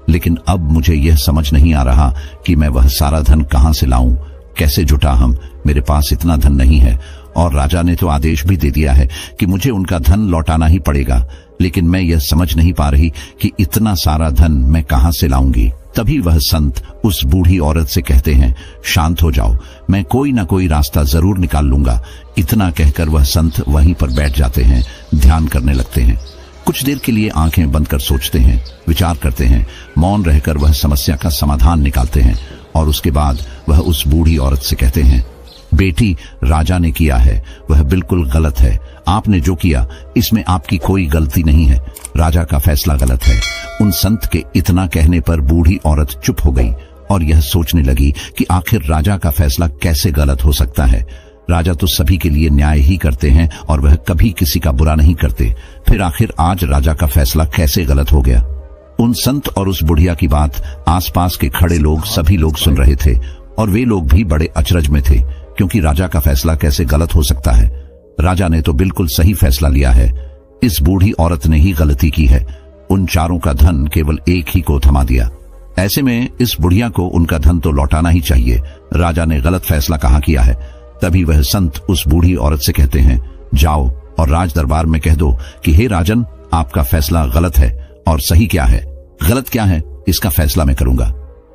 लेकिन अब मुझे यह समझ नहीं आ रहा कि मैं वह सारा धन कहां से लाऊं, कैसे जुटा हम। मेरे पास इतना धन नहीं है और राजा ने तो आदेश भी दे दिया है कि मुझे उनका धन लौटाना ही पड़ेगा। लेकिन मैं यह समझ नहीं पा रही कि इतना सारा धन मैं कहां से लाऊंगी। तभी वह संत उस बूढ़ी औरत से कहते हैं, शांत हो जाओ, मैं कोई ना कोई रास्ता जरूर निकाल लूंगा। इतना कहकर वह संत वहीं पर बैठ जाते हैं, ध्यान करने लगते हैं। कुछ देर के लिए आंखें बंद कर सोचते हैं, विचार करते हैं। मौन रहकर वह समस्या का समाधान निकालते हैं और उसके बाद वह उस बूढ़ी औरत से कहते हैं, बेटी, राजा ने किया है वह बिल्कुल गलत है। आपने जो किया इसमें आपकी कोई गलती नहीं है। राजा का फैसला गलत है। उन संत के इतना कहने पर बूढ़ी औरत चुप हो गई और यह सोचने लगी कि आखिर राजा का फैसला कैसे गलत हो सकता है। राजा तो सभी के लिए न्याय ही करते हैं और वह कभी किसी का बुरा नहीं करते। फिर आखिर आज राजा का फैसला कैसे गलत हो गया? उन संत और उस बुढ़िया की बात आसपास के खड़े लोग सभी लोग सुन रहे थे और वे लोग भी बड़े अचरज में थे, क्योंकि राजा का फैसला कैसे गलत हो सकता है। राजा ने तो बिल्कुल सही फैसला लिया है। इस बूढ़ी औरत ने ही गलती की है। उन चारों का धन केवल एक ही को थमा दिया। ऐसे में इस बुढ़िया को उनका धन तो लौटाना ही चाहिए। राजा ने गलत फैसला कहाँ किया है? तभी वह संत उस बूढ़ी औरत से कहते हैं, जाओ और राज दरबार में कह दो कि हे राजन, आपका फैसला गलत है और सही क्या है, गलत क्या है, इसका फैसला मैं करूंगा।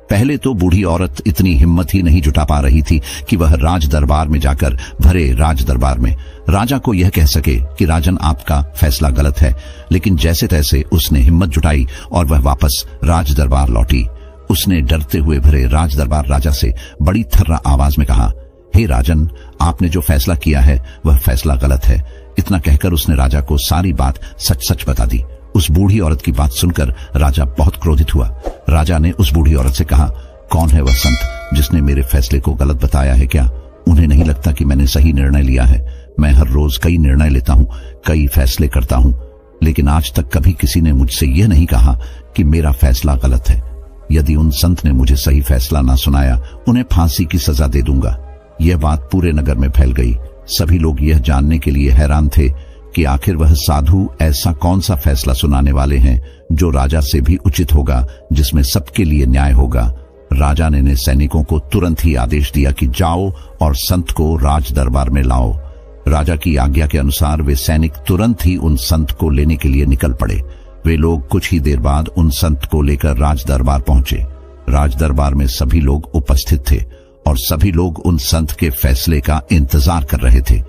पहले तो बूढ़ी औरत इतनी हिम्मत ही नहीं जुटा पा रही थी कि वह राज दरबार में जाकर भरे राज दरबार में राजा को यह कह सके कि राजन, आपका फैसला गलत है। लेकिन जैसे तैसे उसने हिम्मत जुटाई और वह वापस राज दरबार लौटी। उसने डरते हुए भरे राज दरबार राजा से बड़ी थर्रा आवाज में कहा, हे राजन, आपने जो फैसला किया है वह फैसला गलत है। इतना कहकर उसने राजा को सारी बात सच सच बता दी। उस बूढ़ी औरत की बात सुनकर राजा बहुत क्रोधित हुआ। राजा ने उस बूढ़ी औरत से कहा, कौन है वह संत जिसने मेरे फैसले को गलत बताया है? क्या उन्हें नहीं लगता कि मैंने सही निर्णय लिया है? मैं हर रोज कई निर्णय लेता हूँ, कई फैसले करता हूँ, लेकिन आज तक कभी किसी ने मुझसे यह नहीं कहा कि मेरा फैसला गलत है। यदि उन संत ने मुझे सही फैसला ना सुनाया, उन्हें फांसी की सजा दे दूंगा। यह बात पूरे नगर में फैल गई। सभी लोग यह जानने के लिए हैरान थे कि आखिर वह साधु ऐसा कौन सा फैसला सुनाने वाले हैं जो राजा से भी उचित होगा, जिसमें सबके लिए न्याय होगा। राजा ने सैनिकों को तुरंत ही आदेश दिया कि जाओ और संत को राज दरबार में लाओ। राजा की आज्ञा के अनुसार वे सैनिक तुरंत ही उन संत को लेने के लिए निकल पड़े। वे लोग कुछ ही देर बाद उन संत को लेकर राज दरबार पहुंचे। राज दरबार में सभी लोग उपस्थित थे और सभी लोग उन संत के फैसले का इंतजार कर रहे थे।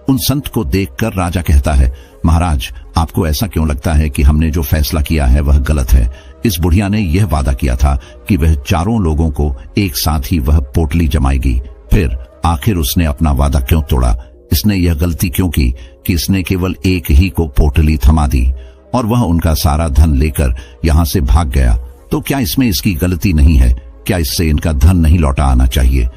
उन संत को देखकर राजा कहता है, महाराज, आपको ऐसा क्यों लगता है कि हमने जो फैसला किया है वह गलत है? इस बुढ़िया ने यह वादा किया था कि वह चारों लोगों को एक साथ ही वह पोटली जमाएगी। फिर आखिर उसने अपना वादा क्यों तोड़ा? इसने यह गलती क्यों की कि इसने केवल एक ही को पोटली थमा दी और वह उनका सारा धन लेकर यहाँ से भाग गया? तो क्या इसमें इसकी गलती नहीं है? क्या इससे इनका धन नहीं लौटा आना चाहिए?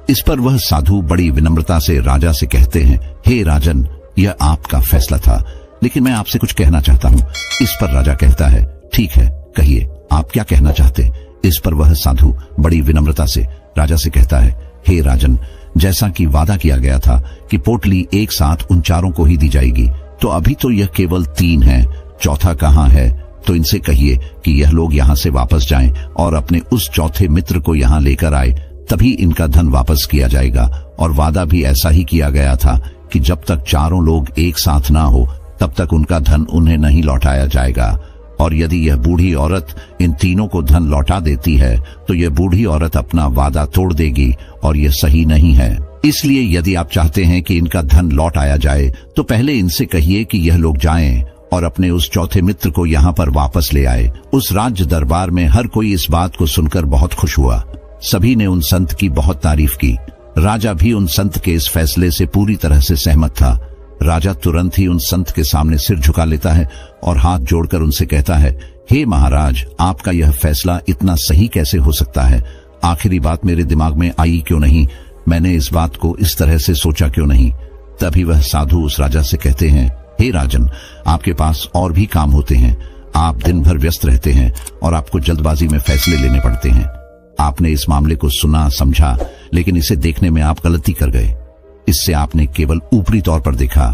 इस पर वह साधु बड़ी विनम्रता से राजा से कहते हैं, हे राजन, यह आपका फैसला था, लेकिन मैं आपसे कुछ कहना चाहता हूँ। इस पर राजा कहता है, ठीक है, कहिए, आप क्या कहना चाहते? इस पर वह साधु बड़ी विनम्रता से राजा से कहता है, हे राजन, जैसा कि वादा किया गया था कि पोटली एक साथ उन चारों को ही दी जाएगी, तो अभी तो यह केवल 3 है, चौथा कहाँ है? तो इनसे कहिए कि यह लोग यहाँ से वापस जाएं और अपने उस चौथे मित्र को यहाँ लेकर आए, तभी इनका धन वापस किया जाएगा। और वादा भी ऐसा ही किया गया था कि जब तक चारों लोग एक साथ ना हो तब तक उनका धन उन्हें नहीं लौटाया जाएगा। और यदि यह बूढ़ी औरत इन तीनों को धन लौटा देती है तो यह बूढ़ी औरत अपना वादा तोड़ देगी और यह सही नहीं है। इसलिए यदि आप चाहते हैं कि इनका धन लौट आया जाए तो पहले इनसे कहिए कि यह लोग जाएं और अपने उस चौथे मित्र को यहाँ पर वापस ले आए। उस राज्य दरबार में हर कोई इस बात को सुनकर बहुत खुश हुआ। सभी ने उन संत की बहुत तारीफ की। राजा भी उन संत के इस फैसले से पूरी तरह से सहमत था। राजा तुरंत ही उन संत के सामने सिर झुका लेता है और हाथ जोड़कर उनसे कहता है, हे महाराज, आपका यह फैसला इतना सही कैसे हो सकता है? आखिरी बात मेरे दिमाग में आई क्यों नहीं? मैंने इस बात को इस तरह से सोचा क्यों नहीं? तभी वह साधु उस राजा से कहते हैं, हे राजन, आपके पास और भी काम होते हैं, आप दिन भर व्यस्त रहते हैं और आपको जल्दबाजी में फैसले लेने पड़ते हैं। आपने इस मामले को सुना, समझा, लेकिन इसे देखने में आप गलती कर गए। इससे आपने केवल ऊपरी तौर पर देखा,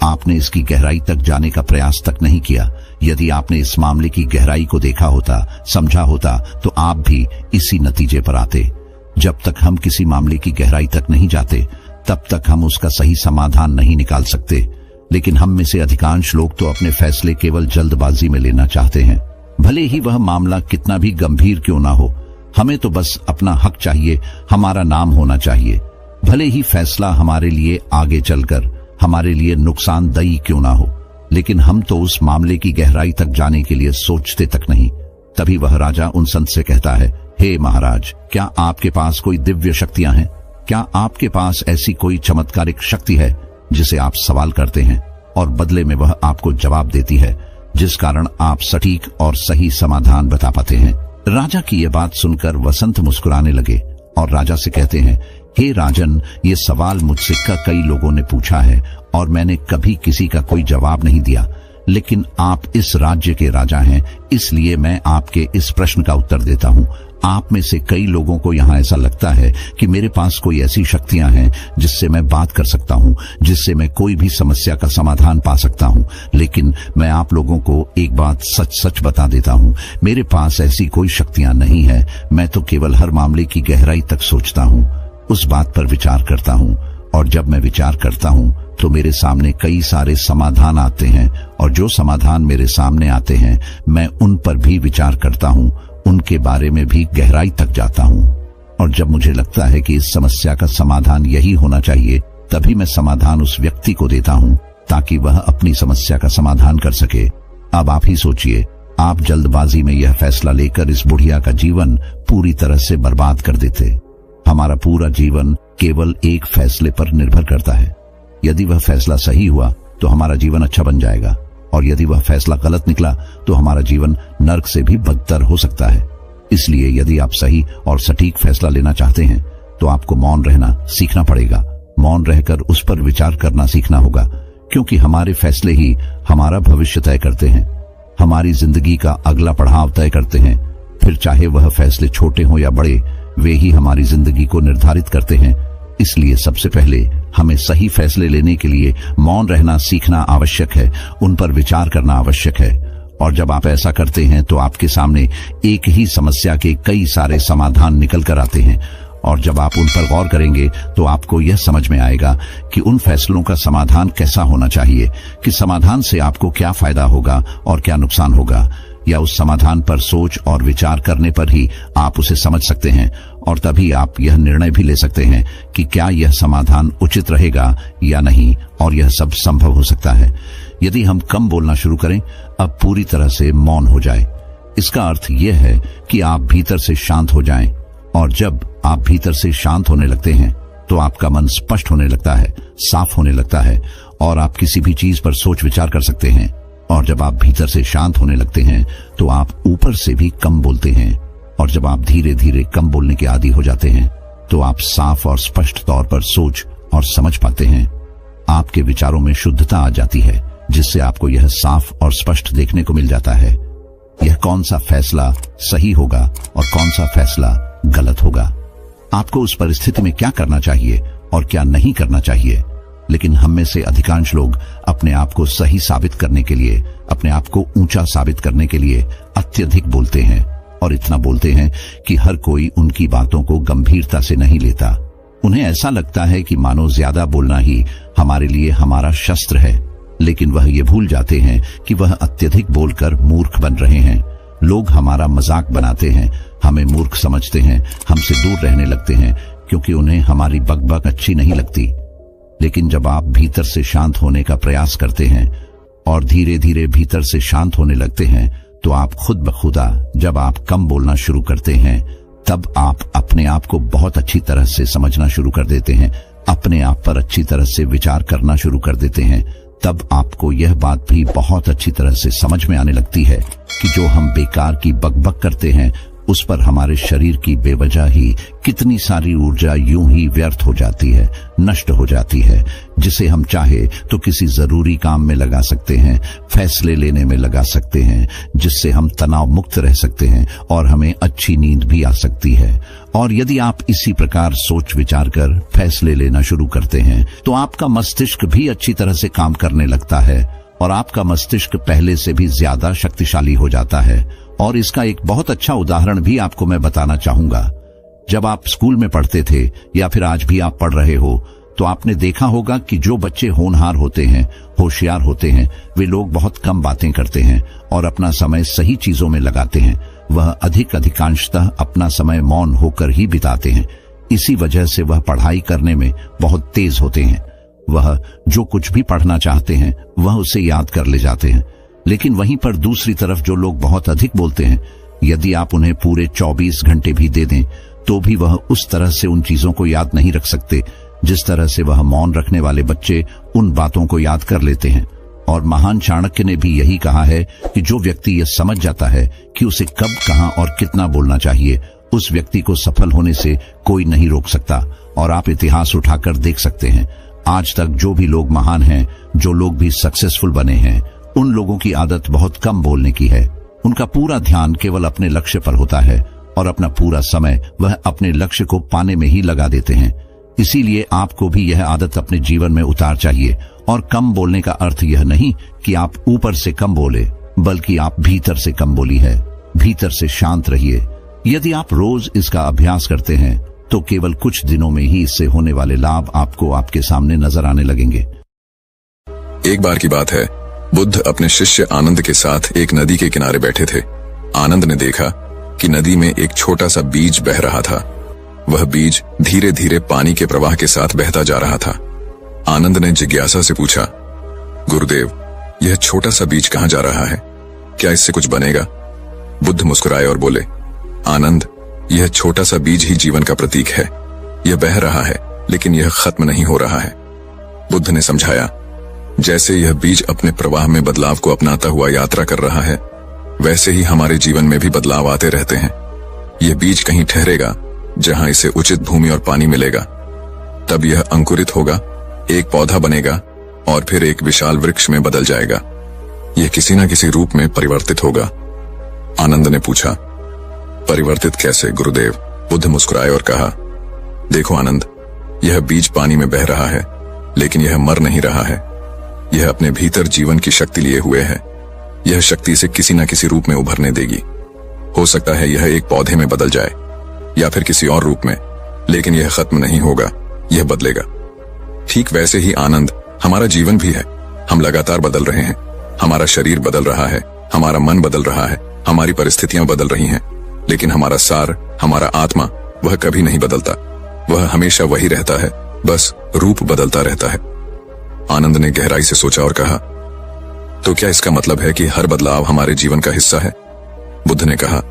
आपने इसकी गहराई तक जाने का प्रयास तक नहीं किया। यदि आपने इस मामले की गहराई को देखा होता, समझा होता, तो आप भी इसी नतीजे पर आते। जब तक हम किसी मामले की गहराई तक नहीं जाते तब तक हम उसका सही समाधान नहीं निकाल सकते। लेकिन हम में से अधिकांश लोग तो अपने फैसले केवल जल्दबाजी में लेना चाहते हैं, भले ही वह मामला कितना भी गंभीर क्यों ना हो। हमें तो बस अपना हक चाहिए, हमारा नाम होना चाहिए, भले ही फैसला हमारे लिए आगे चलकर हमारे लिए नुकसानदेही क्यों ना हो। लेकिन हम तो उस मामले की गहराई तक जाने के लिए सोचते तक नहीं। तभी वह राजा उन संत से कहता है, हे महाराज, क्या आपके पास कोई दिव्य शक्तियां हैं? क्या आपके पास ऐसी कोई चमत्कारिक शक्ति है जिसे आप सवाल करते हैं और बदले में वह आपको जवाब देती है, जिस कारण आप सटीक और सही समाधान बता पाते हैं? राजा की यह बात सुनकर वसंत मुस्कुराने लगे और राजा से कहते हैं, हे राजन, ये सवाल मुझसे कई लोगों ने पूछा है और मैंने कभी किसी का कोई जवाब नहीं दिया, लेकिन आप इस राज्य के राजा हैं, इसलिए मैं आपके इस प्रश्न का उत्तर देता हूँ। आप में से कई लोगों को यहाँ ऐसा लगता है कि मेरे पास कोई ऐसी शक्तियां हैं जिससे मैं बात कर सकता हूँ, जिससे मैं कोई भी समस्या का समाधान पा सकता हूँ। लेकिन मैं आप लोगों को एक बात सच सच बता देता हूँ, मेरे पास ऐसी कोई शक्तियां नहीं है। मैं तो केवल हर मामले की गहराई तक सोचता हूँ, उस बात पर विचार करता हूँ, और जब मैं विचार करता हूँ तो मेरे सामने कई सारे समाधान आते हैं, और जो समाधान मेरे सामने आते हैं मैं उन पर भी विचार करता हूँ, उनके बारे में भी गहराई तक जाता हूँ। और जब मुझे लगता है कि इस समस्या का समाधान यही होना चाहिए, तभी मैं समाधान उस व्यक्ति को देता हूँ ताकि वह अपनी समस्या का समाधान कर सके। अब आप ही सोचिए, आप जल्दबाजी में यह फैसला लेकर इस बुढ़िया का जीवन पूरी तरह से बर्बाद कर देते। हमारा पूरा जीवन केवल एक फैसले पर निर्भर करता है। यदि वह फैसला सही हुआ तो हमारा जीवन अच्छा बन जाएगा, और यदि वह फैसला गलत निकला तो हमारा जीवन नर्क से भी बदतर हो सकता है। इसलिए यदि आप सही और सटीक फैसला लेना चाहते हैं तो आपको मौन रहना सीखना पड़ेगा। मौन रहकर उस पर विचार करना सीखना होगा, क्योंकि हमारे फैसले ही हमारा भविष्य तय करते हैं, हमारी जिंदगी का अगला पड़ाव तय करते हैं। फिर चाहे वह फैसले छोटे हों या बड़े, वे ही हमारी जिंदगी को निर्धारित करते हैं। इसलिए सबसे पहले हमें सही फैसले लेने के लिए मौन रहना सीखना आवश्यक है, उन पर विचार करना आवश्यक है। और जब आप ऐसा करते हैं तो आपके सामने एक ही समस्या के कई सारे समाधान निकल कर आते हैं, और जब आप उन पर गौर करेंगे तो आपको यह समझ में आएगा कि उन फैसलों का समाधान कैसा होना चाहिए, कि समाधान से आपको क्या फायदा होगा और क्या नुकसान होगा। या उस समाधान पर सोच और विचार करने पर ही आप उसे समझ सकते हैं, और तभी आप यह निर्णय भी ले सकते हैं कि क्या यह समाधान उचित रहेगा या नहीं, और यह सब संभव हो सकता है यदि हम कम बोलना शुरू करें, अब पूरी तरह से मौन हो जाए। इसका अर्थ यह है कि आप भीतर से शांत हो जाएं, और जब आप भीतर से शांत होने लगते हैं तो आपका मन स्पष्ट होने लगता है, साफ होने लगता है, और आप किसी भी चीज पर सोच विचार कर सकते हैं। और जब आप भीतर से शांत होने लगते हैं तो आप ऊपर से भी कम बोलते हैं, और जब आप धीरे धीरे कम बोलने के आदी हो जाते हैं तो आप साफ और स्पष्ट तौर पर सोच और समझ पाते हैं। आपके विचारों में शुद्धता आ जाती है, जिससे आपको यह साफ और स्पष्ट देखने को मिल जाता है यह कौन सा फैसला सही होगा और कौन सा फैसला गलत होगा। आपको उस परिस्थिति में क्या करना चाहिए और क्या नहीं करना चाहिए। लेकिन हम में से अधिकांश लोग अपने आप को सही साबित करने के लिए, अपने आप को ऊंचा साबित करने के लिए अत्यधिक बोलते हैं, और इतना बोलते हैं कि हर कोई उनकी बातों को गंभीरता से नहीं लेता। उन्हें ऐसा लगता है कि मानो ज्यादा बोलना ही हमारे लिए हमारा शस्त्र है, लेकिन वह ये भूल जाते हैं कि वह अत्यधिक बोलकर मूर्ख बन रहे हैं। लोग हमारा मजाक बनाते हैं, हमें मूर्ख समझते हैं, हमसे दूर रहने लगते हैं, क्योंकि उन्हें हमारी बकबक अच्छी नहीं लगती। लेकिन जब आप भीतर से शांत होने का प्रयास करते हैं और धीरे धीरे भीतर से शांत होने लगते हैं तो आप खुद ब खुदा, जब आप कम बोलना शुरू करते हैं तब आप अपने आप को बहुत अच्छी तरह से समझना शुरू कर देते हैं, अपने आप पर अच्छी तरह से विचार करना शुरू कर देते हैं। तब आपको यह बात भी बहुत अच्छी तरह से समझ में आने लगती है कि जो हम बेकार की बकबक करते हैं उस पर हमारे शरीर की बेवजह ही कितनी सारी ऊर्जा यूं ही व्यर्थ हो जाती है, नष्ट हो जाती है, जिसे हम चाहे तो किसी जरूरी काम में लगा सकते हैं, फैसले लेने में लगा सकते हैं, जिससे हम तनाव मुक्त रह सकते हैं और हमें अच्छी नींद भी आ सकती है। और यदि आप इसी प्रकार सोच विचार कर फैसले लेना शुरू करते हैं तो आपका मस्तिष्क भी अच्छी तरह से काम करने लगता है, और आपका मस्तिष्क पहले से भी ज्यादा शक्तिशाली हो जाता है। और इसका एक बहुत अच्छा उदाहरण भी आपको मैं बताना चाहूंगा। जब आप स्कूल में पढ़ते थे या फिर आज भी आप पढ़ रहे हो तो आपने देखा होगा कि जो बच्चे होनहार होते हैं, होशियार होते हैं, वे लोग बहुत कम बातें करते हैं और अपना समय सही चीजों में लगाते हैं। वह अधिकांशतः अपना समय मौन होकर ही बिताते हैं। इसी वजह से वह पढ़ाई करने में बहुत तेज होते हैं। वह जो कुछ भी पढ़ना चाहते हैं वह उसे याद कर ले जाते हैं। लेकिन वहीं पर दूसरी तरफ जो लोग बहुत अधिक बोलते हैं, यदि आप उन्हें पूरे 24 घंटे भी दे दें तो भी वह उस तरह से उन चीजों को याद नहीं रख सकते जिस तरह से वह मौन रखने वाले बच्चे उन बातों को याद कर लेते हैं। और महान चाणक्य ने भी यही कहा है कि जो व्यक्ति यह समझ जाता है कि उसे कब, कहां और कितना बोलना चाहिए, उस व्यक्ति को सफल होने से कोई नहीं रोक सकता। और आप इतिहास उठाकर देख सकते हैं, आज तक जो भी लोग महान हैं, जो लोग भी सक्सेसफुल बने हैं, उन लोगों की आदत बहुत कम बोलने की है। उनका पूरा ध्यान केवल अपने लक्ष्य पर होता है और अपना पूरा समय वह अपने लक्ष्य को पाने में ही लगा देते हैं। इसीलिए आपको भी यह आदत अपने जीवन में उतार चाहिए। और कम बोलने का अर्थ यह नहीं कि आप ऊपर से कम बोले, बल्कि आप भीतर से कम बोली है। भीतर से शांत रहिए। यदि आप रोज इसका अभ्यास करते हैं तो केवल कुछ दिनों में ही इससे होने वाले लाभ आपको आपके सामने नजर आने लगेंगे। एक बार की बात है, बुद्ध अपने शिष्य आनंद के साथ एक नदी के किनारे बैठे थे। आनंद ने देखा कि नदी में एक छोटा सा बीज बह रहा था। वह बीज धीरे धीरे पानी के प्रवाह के साथ बहता जा रहा था। आनंद ने जिज्ञासा से पूछा, गुरुदेव, यह छोटा सा बीज कहां जा रहा है? क्या इससे कुछ बनेगा? बुद्ध मुस्कुराए और बोले, आनंद, यह छोटा सा बीज ही जीवन का प्रतीक है। यह बह रहा है, लेकिन यह खत्म नहीं हो रहा है। बुद्ध ने समझाया, जैसे यह बीज अपने प्रवाह में बदलाव को अपनाता हुआ यात्रा कर रहा है, वैसे ही हमारे जीवन में भी बदलाव आते रहते हैं। यह बीज कहीं ठहरेगा जहां इसे उचित भूमि और पानी मिलेगा, तब यह अंकुरित होगा, एक पौधा बनेगा और फिर एक विशाल वृक्ष में बदल जाएगा। यह किसी न किसी रूप में परिवर्तित होगा। आनंद ने पूछा, परिवर्तित कैसे गुरुदेव? बुद्ध मुस्कुराए और कहा, देखो आनंद, यह बीज पानी में बह रहा है, लेकिन यह मर नहीं रहा है। यह अपने भीतर जीवन की शक्ति लिए हुए है। यह शक्ति इसे किसी न किसी रूप में उभरने देगी। हो सकता है यह एक पौधे में बदल जाए या फिर किसी और रूप में, लेकिन यह खत्म नहीं होगा, यह बदलेगा। ठीक वैसे ही आनंद, हमारा जीवन भी है। हम लगातार बदल रहे हैं। हमारा शरीर बदल रहा है, हमारा मन बदल रहा है, हमारी परिस्थितियां बदल रही हैं, लेकिन हमारा सार, हमारा आत्मा, वह कभी नहीं बदलता। वह हमेशा वही रहता है, बस रूप बदलता रहता है। आनंद ने गहराई से सोचा और कहा, तो क्या इसका मतलब है कि हर बदलाव हमारे जीवन का हिस्सा है? बुद्ध ने कहा,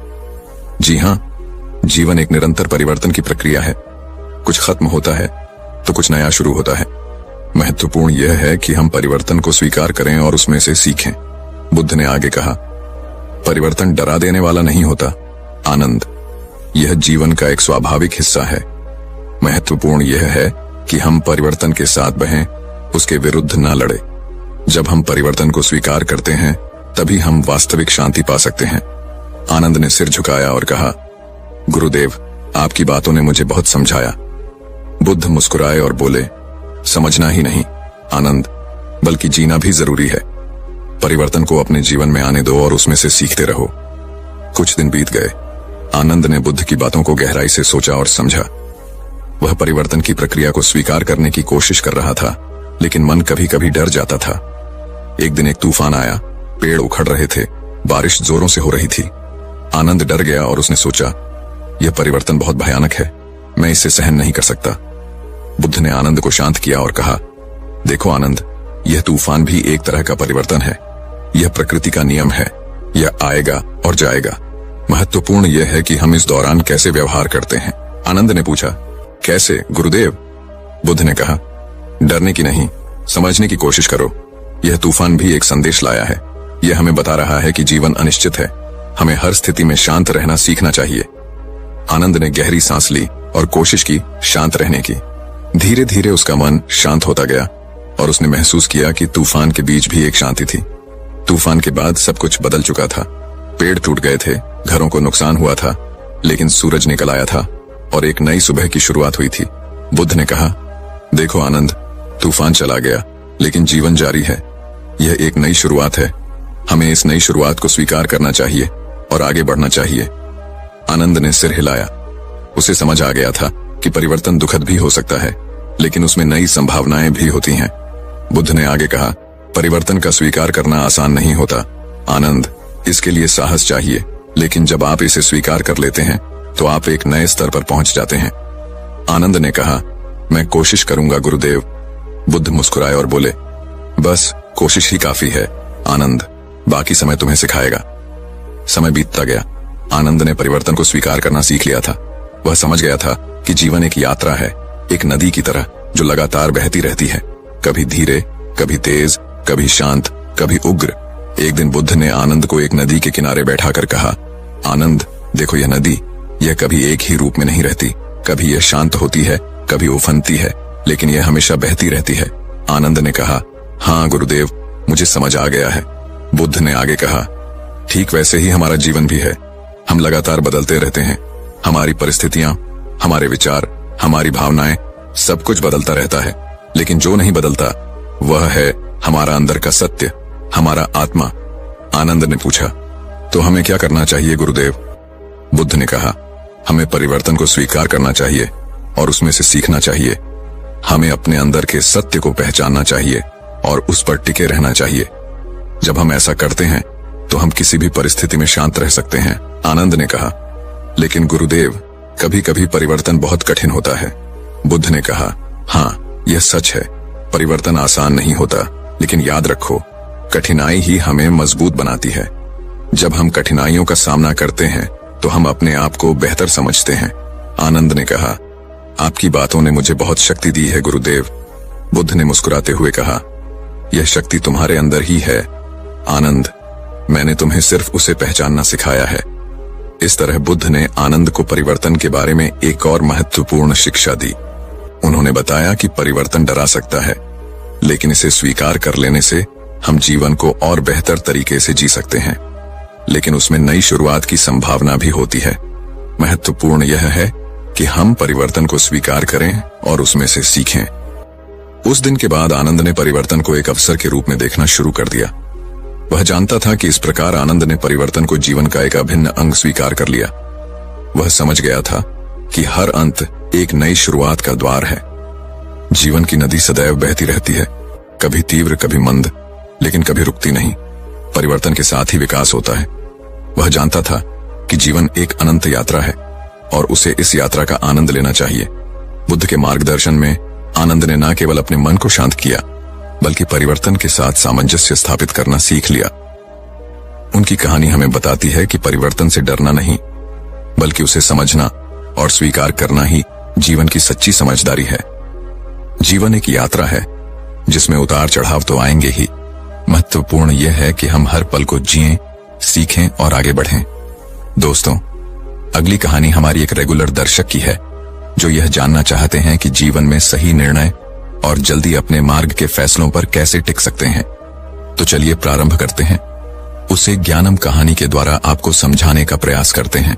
जी हां, जीवन एक निरंतर परिवर्तन की प्रक्रिया है। कुछ खत्म होता है तो कुछ नया शुरू होता है। महत्वपूर्ण यह है कि हम परिवर्तन को स्वीकार करें और उसमें से सीखें। बुद्ध ने आगे कहा, परिवर्तन डरा देने वाला नहीं होता, आनंद, यह जीवन का एक स्वाभाविक हिस्सा है। महत्वपूर्ण यह है कि हम परिवर्तन के साथ बहें, उसके विरुद्ध न लड़े। जब हम परिवर्तन को स्वीकार करते हैं तभी हम वास्तविक शांति पा सकते हैं। आनंद ने सिर झुकाया और कहा, गुरुदेव, आपकी बातों ने मुझे बहुत समझाया। बुद्ध मुस्कुराए और बोले, समझना ही नहीं आनंद, बल्कि जीना भी जरूरी है। परिवर्तन को अपने जीवन में आने दो और उसमें से सीखते रहो। कुछ दिन बीत गए। आनंद ने बुद्ध की बातों को गहराई से सोचा और समझा। वह परिवर्तन की प्रक्रिया को स्वीकार करने की कोशिश कर रहा था, लेकिन मन कभी कभी डर जाता था। एक दिन एक तूफान आया, पेड़ उखड़ रहे थे, बारिश जोरों से हो रही थी। आनंद डर गया और उसने सोचा, यह परिवर्तन बहुत भयानक है, मैं इसे सहन नहीं कर सकता। बुद्ध ने आनंद को शांत किया और कहा, देखो आनंद, यह तूफान भी एक तरह का परिवर्तन है। यह प्रकृति का नियम है, यह आएगा और जाएगा। महत्वपूर्ण यह है कि हम इस दौरान कैसे व्यवहार करते हैं। आनंद ने पूछा, कैसे गुरुदेव? बुद्ध ने कहा, डरने की नहीं, समझने की कोशिश करो। यह तूफान भी एक संदेश लाया है। यह हमें बता रहा है कि जीवन अनिश्चित है, हमें हर स्थिति में शांत रहना सीखना चाहिए। आनंद ने गहरी सांस ली और कोशिश की शांत रहने की। धीरे धीरे उसका मन शांत होता गया और उसने महसूस किया कि तूफान के बीच भी एक शांति थी। तूफान के बाद सब कुछ बदल चुका था। पेड़ टूट गए थे, घरों को नुकसान हुआ था, लेकिन सूरज निकल आया था और एक नई सुबह की शुरुआत हुई थी। बुद्ध ने कहा, देखो आनंद, तूफान चला गया, लेकिन जीवन जारी है। यह एक नई शुरुआत है। हमें इस नई शुरुआत को स्वीकार करना चाहिए और आगे बढ़ना चाहिए। आनंद ने सिर हिलाया। उसे समझ आ गया था कि परिवर्तन दुखद भी हो सकता है, लेकिन उसमें नई संभावनाएं भी होती हैं। बुद्ध ने आगे कहा, परिवर्तन का स्वीकार करना आसान नहीं होता आनंद, इसके लिए साहस चाहिए, लेकिन जब आप इसे स्वीकार कर लेते हैं तो आप एक नए स्तर पर पहुंच जाते हैं। आनंद ने कहा, मैं कोशिश करूंगा गुरुदेव। बुद्ध मुस्कुराए और बोले, बस कोशिश ही काफी है आनंद, बाकी समय तुम्हें सिखाएगा। समय बीतता गया। आनंद ने परिवर्तन को स्वीकार करना सीख लिया था। वह समझ गया था कि जीवन एक यात्रा है, एक नदी की तरह जो लगातार बहती रहती है, कभी धीरे, कभी तेज, कभी शांत, कभी उग्र। एक दिन बुद्ध ने आनंद को एक नदी के किनारे बैठाकर कहा, आनंद, देखो यह नदी, यह कभी एक ही रूप में नहीं रहती। कभी यह शांत होती है, कभी उफनती है, लेकिन यह हमेशा बहती रहती है। आनंद ने कहा, हाँ गुरुदेव, मुझे समझ आ गया है। बुद्ध ने आगे कहा, ठीक वैसे ही हमारा जीवन भी है। हम लगातार बदलते रहते हैं। हमारी परिस्थितियां, हमारे विचार, हमारी भावनाएं, सब कुछ बदलता रहता है, लेकिन जो नहीं बदलता वह है हमारा अंदर का सत्य, हमारा आत्मा। आनंद ने पूछा, तो हमें क्या करना चाहिए गुरुदेव? बुद्ध ने कहा, हमें परिवर्तन को स्वीकार करना चाहिए और उसमें से सीखना चाहिए। हमें अपने अंदर के सत्य को पहचानना चाहिए और उस पर टिके रहना चाहिए। जब हम ऐसा करते हैं तो हम किसी भी परिस्थिति में शांत रह सकते हैं। आनंद ने कहा, लेकिन गुरुदेव, कभी कभी परिवर्तन बहुत कठिन होता है। बुद्ध ने कहा, हाँ, यह सच है, परिवर्तन आसान नहीं होता, लेकिन याद रखो, कठिनाई ही हमें मजबूत बनाती है। जब हम कठिनाइयों का सामना करते हैं तो हम अपने आप को बेहतर समझते हैं। आनंद ने कहा, आपकी बातों ने मुझे बहुत शक्ति दी है गुरुदेव। बुद्ध ने मुस्कुराते हुए कहा, यह शक्ति तुम्हारे अंदर ही है आनंद, मैंने तुम्हें सिर्फ उसे पहचानना सिखाया है। इस तरह बुद्ध ने आनंद को परिवर्तन के बारे में एक और महत्वपूर्ण शिक्षा दी। उन्होंने बताया कि परिवर्तन डरा सकता है, लेकिन इसे स्वीकार कर लेने से हम जीवन को और बेहतर तरीके से जी सकते हैं, लेकिन उसमें नई शुरुआत की संभावना भी होती है। महत्वपूर्ण यह है कि हम परिवर्तन को स्वीकार करें और उसमें से सीखें। उस दिन के बाद आनंद ने परिवर्तन को एक अवसर के रूप में देखना शुरू कर दिया। वह जानता था कि इस प्रकार आनंद ने परिवर्तन को जीवन का एक अभिन्न अंग स्वीकार कर लिया। वह समझ गया था कि हर अंत एक नई शुरुआत का द्वार है। जीवन की नदी सदैव बहती रहती है, कभी तीव्र, कभी मंद, लेकिन कभी रुकती नहीं। परिवर्तन के साथ ही विकास होता है। वह जानता था कि जीवन एक अनंत यात्रा है और उसे इस यात्रा का आनंद लेना चाहिए। बुद्ध के मार्गदर्शन में आनंद ने न केवल अपने मन को शांत किया, बल्कि परिवर्तन के साथ सामंजस्य स्थापित करना सीख लिया। उनकी कहानी हमें बताती है कि परिवर्तन से डरना नहीं, बल्कि उसे समझना और स्वीकार करना ही जीवन की सच्ची समझदारी है। जीवन एक यात्रा है जिसमें उतार चढ़ाव तो आएंगे ही। महत्वपूर्ण यह है कि हम हर पल को जिएं, सीखें और आगे बढ़ें। दोस्तों, अगली कहानी हमारी एक रेगुलर दर्शक की है जो यह जानना चाहते हैं कि जीवन में सही निर्णय और जल्दी अपने मार्ग के फैसलों पर कैसे टिक सकते हैं। तो चलिए प्रारंभ करते हैं। उसे ज्ञानम कहानी के द्वारा आपको समझाने का प्रयास करते हैं।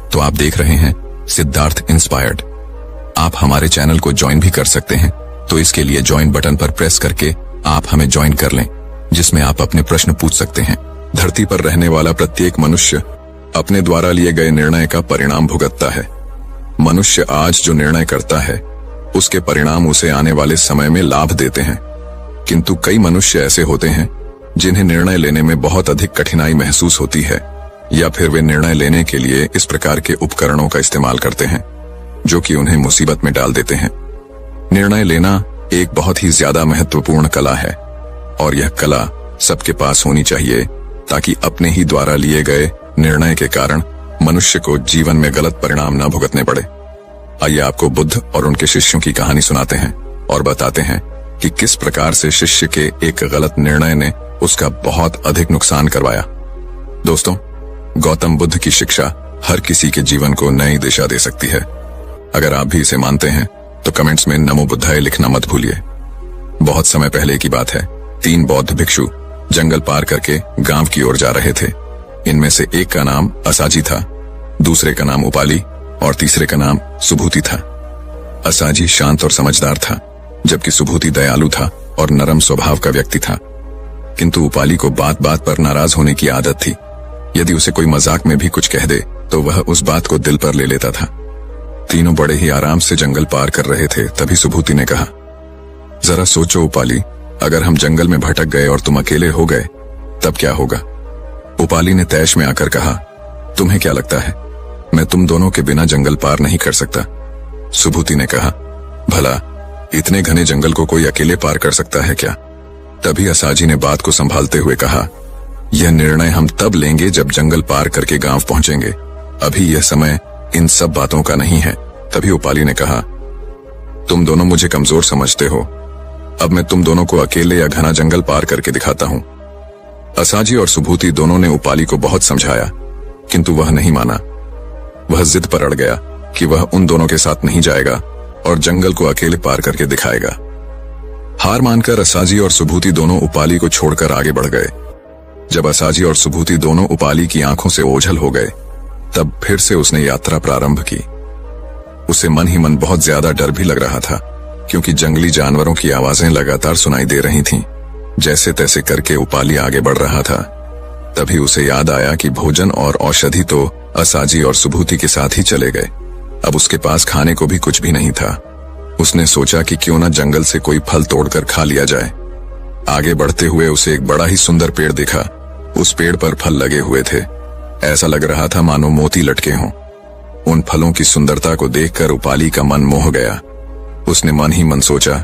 तो आप देख रहे हैं सिद्धार्थ इंस्पायर्ड। आप हमारे चैनल को ज्वाइन भी कर सकते हैं, तो इसके लिए ज्वाइन बटन पर प्रेस करके आप हमें ज्वाइन कर लें, जिसमें आप अपने प्रश्न पूछ सकते हैं। धरती पर रहने वाला प्रत्येक मनुष्य अपने द्वारा लिए गए निर्णय का परिणाम भुगतता है। मनुष्य आज जो निर्णय करता है उसके परिणाम उसे आने वाले समय में लाभ देते हैं। किंतु कई मनुष्य ऐसे होते हैं जिन्हें निर्णय लेने में बहुत अधिक कठिनाई महसूस होती है, या फिर वे निर्णय लेने के लिए इस प्रकार के उपकरणों का इस्तेमाल करते हैं जो कि उन्हें मुसीबत में डाल देते हैं। निर्णय लेना एक बहुत ही ज्यादा महत्वपूर्ण कला है, और यह कला सबके पास होनी चाहिए ताकि अपने ही द्वारा लिए गए निर्णय के कारण मनुष्य को जीवन में गलत परिणाम न भुगतने पड़े। आइए आपको बुद्ध और उनके शिष्यों की कहानी सुनाते हैं और बताते हैं कि किस प्रकार से शिष्य के एक गलत निर्णय ने उसका बहुत अधिक नुकसान करवाया। दोस्तों, गौतम बुद्ध की शिक्षा हर किसी के जीवन को नई दिशा दे सकती है। अगर आप भी इसे मानते हैं तो कमेंट्स में नमो बुद्धाय लिखना मत भूलिए। बहुत समय पहले की बात है। 3 बौद्ध भिक्षु जंगल पार करके गांव की ओर जा रहे थे। इनमें से एक का नाम असाजी था, दूसरे का नाम उपाली और तीसरे का नाम सुभूति था। असाजी शांत और समझदार था, जबकि सुभूति दयालु था और नरम स्वभाव का व्यक्ति था। किंतु उपाली को बात बात पर नाराज होने की आदत थी। यदि उसे कोई मजाक में भी कुछ कह दे तो वह उस बात को दिल पर ले लेता था। तीनों बड़े ही आराम से जंगल पार कर रहे थे। तभी सुभूति ने कहा, जरा सोचो उपाली, अगर हम जंगल में भटक गए और तुम अकेले हो गए तब क्या होगा? उपाली ने तैश में आकर कहा, तुम्हें क्या लगता है मैं तुम दोनों के बिना जंगल पार नहीं कर सकता? सुभूति ने कहा, भला इतने घने जंगल को कोई अकेले पार कर सकता है क्या? तभी असाजी ने बात को संभालते हुए कहा, यह निर्णय हम तब लेंगे जब जंगल पार करके गांव पहुंचेंगे। अभी यह समय इन सब बातों का नहीं है। तभी उपाली ने कहा, तुम दोनों मुझे कमजोर समझते हो, अब मैं तुम दोनों को अकेले या घना जंगल पार करके दिखाता हूं। असाजी और सुभूति दोनों ने उपाली को बहुत समझाया, किंतु वह नहीं माना। वह जिद पर अड़ गया कि वह उन दोनों के साथ नहीं जाएगा और जंगल को अकेले पार करके दिखाएगा। हार मानकर असाजी और सुभूति दोनों उपाली को छोड़कर आगे बढ़ गए। जब असाजी और सुभूति दोनों उपाली की आंखों से ओझल हो गए, तब फिर से उसने यात्रा प्रारंभ की। उसे मन ही मन बहुत ज्यादा डर भी लग रहा था, क्योंकि जंगली जानवरों की आवाजें लगातार सुनाई दे रही थीं। जैसे तैसे करके उपाली आगे बढ़ रहा था। तभी उसे याद आया कि भोजन और औषधि तो असाजी और सुभूति के साथ ही चले गए। अब उसके पास खाने को भी कुछ भी नहीं था। उसने सोचा कि क्यों न जंगल से कोई फल तोड़कर खा लिया जाए। आगे बढ़ते हुए उसे एक बड़ा ही सुंदर पेड़ दिखा। उस पेड़ पर फल लगे हुए थे। ऐसा लग रहा था मानो मोती लटके हों। उन फलों की सुंदरता को देखकर उपाली का मन मोह गया। उसने मन ही मन सोचा,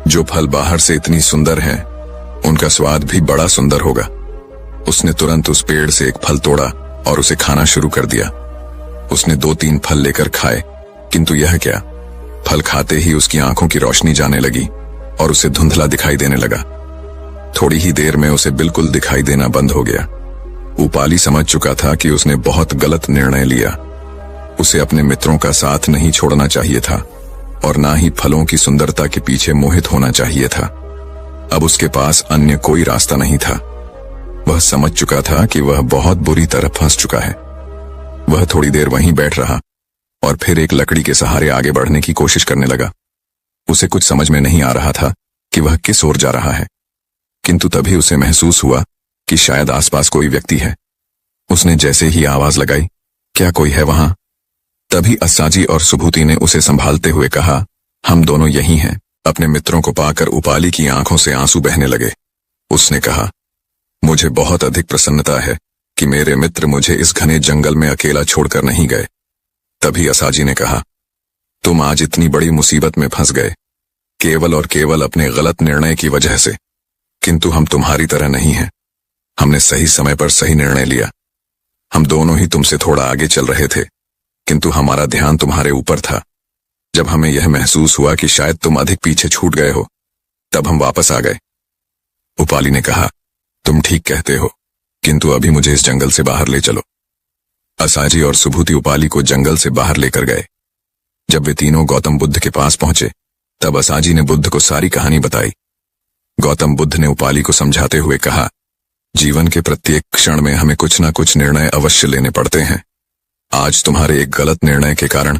जो फल बाहर से इतनी सुंदर हैं, उनका स्वाद भी बड़ा सुंदर होगा। उसने तुरंत उस पेड़ से एक फल तोड़ा और उसे खाना शुरू कर दिया। उसने 2-3 फल लेकर खाए, किंतु यह क्या, फल खाते ही उसकी आंखों की रोशनी जाने लगी और उसे धुंधला दिखाई देने लगा। थोड़ी ही देर में उसे बिल्कुल दिखाई देना बंद हो गया। उपाली समझ चुका था कि उसने बहुत गलत निर्णय लिया। उसे अपने मित्रों का साथ नहीं छोड़ना चाहिए था और ना ही फलों की सुंदरता के पीछे मोहित होना चाहिए था। अब उसके पास अन्य कोई रास्ता नहीं था। वह समझ चुका था कि वह बहुत बुरी तरह फंस चुका है। वह थोड़ी देर वहीं बैठ रहा और फिर एक लकड़ी के सहारे आगे बढ़ने की कोशिश करने लगा। उसे कुछ समझ में नहीं आ रहा था कि वह किस ओर जा रहा है, किंतु तभी उसे महसूस हुआ कि शायद आसपास कोई व्यक्ति है। उसने जैसे ही आवाज लगाई, क्या कोई है वहां? तभी असाजी और सुभूति ने उसे संभालते हुए कहा, हम दोनों यही हैं। अपने मित्रों को पाकर उपाली की आंखों से आंसू बहने लगे। उसने कहा, मुझे बहुत अधिक प्रसन्नता है कि मेरे मित्र मुझे इस घने जंगल में अकेला छोड़कर नहीं गए। तभी असाजी ने कहा, तुम आज इतनी बड़ी मुसीबत में फंस गए, केवल और केवल अपने गलत निर्णय की वजह से, किंतु हम तुम्हारी तरह नहीं हैं। हमने सही समय पर सही निर्णय लिया। हम दोनों ही तुमसे थोड़ा आगे चल रहे थे, किंतु हमारा ध्यान तुम्हारे ऊपर था। जब हमें यह महसूस हुआ कि शायद तुम अधिक पीछे छूट गए हो, तब हम वापस आ गए। उपाली ने कहा, तुम ठीक कहते हो, किंतु अभी मुझे इस जंगल से बाहर ले चलो। असाजी और सुभूति उपाली को जंगल से बाहर लेकर गए। जब वे तीनों गौतम बुद्ध के पास पहुंचे, तब असाजी ने बुद्ध को सारी कहानी बताई। गौतम बुद्ध ने उपाली को समझाते हुए कहा, जीवन के प्रत्येक क्षण में हमें कुछ न कुछ निर्णय अवश्य लेने पड़ते हैं। आज तुम्हारे एक गलत निर्णय के कारण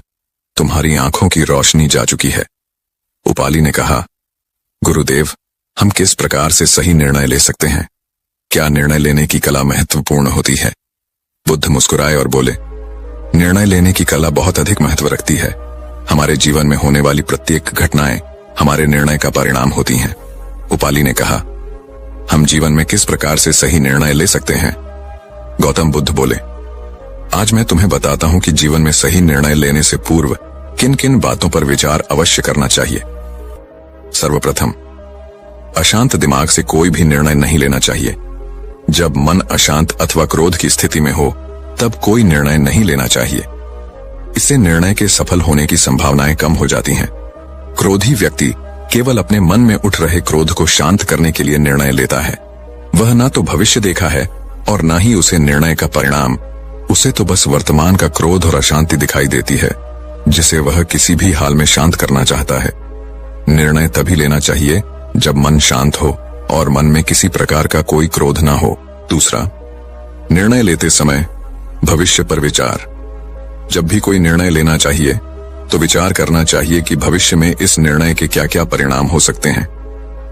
तुम्हारी आंखों की रोशनी जा चुकी है। उपाली ने कहा, गुरुदेव, हम किस प्रकार से सही निर्णय ले सकते हैं? क्या निर्णय लेने की कला महत्वपूर्ण होती है? बुद्ध मुस्कुराए और बोले, निर्णय लेने की कला बहुत अधिक महत्व रखती है। हमारे जीवन में होने वाली प्रत्येक घटनाएं हमारे निर्णय का परिणाम होती हैं। उपाली ने कहा, हम जीवन में किस प्रकार से सही निर्णय ले सकते हैं? गौतम बुद्ध बोले, आज मैं तुम्हें बताता हूं कि जीवन में सही निर्णय लेने से पूर्व किन किन बातों पर विचार अवश्य करना चाहिए। सर्वप्रथम, अशांत दिमाग से कोई भी निर्णय नहीं लेना चाहिए। जब मन अशांत अथवा क्रोध की स्थिति में हो, तब कोई निर्णय नहीं लेना चाहिए। इससे निर्णय के सफल होने की संभावनाएं कम हो जाती हैं। क्रोधी व्यक्ति केवल अपने मन में उठ रहे क्रोध को शांत करने के लिए निर्णय लेता है। वह ना तो भविष्य देखा है और ना ही उसे निर्णय का परिणाम। उसे तो बस वर्तमान का क्रोध और अशांति दिखाई देती है, जिसे वह किसी भी हाल में शांत करना चाहता है। निर्णय तभी लेना चाहिए जब मन शांत हो और मन में किसी प्रकार का कोई क्रोध ना हो। दूसरा, निर्णय लेते समय भविष्य पर विचार। जब भी कोई निर्णय लेना चाहिए तो विचार करना चाहिए कि भविष्य में इस निर्णय के क्या क्या परिणाम हो सकते हैं।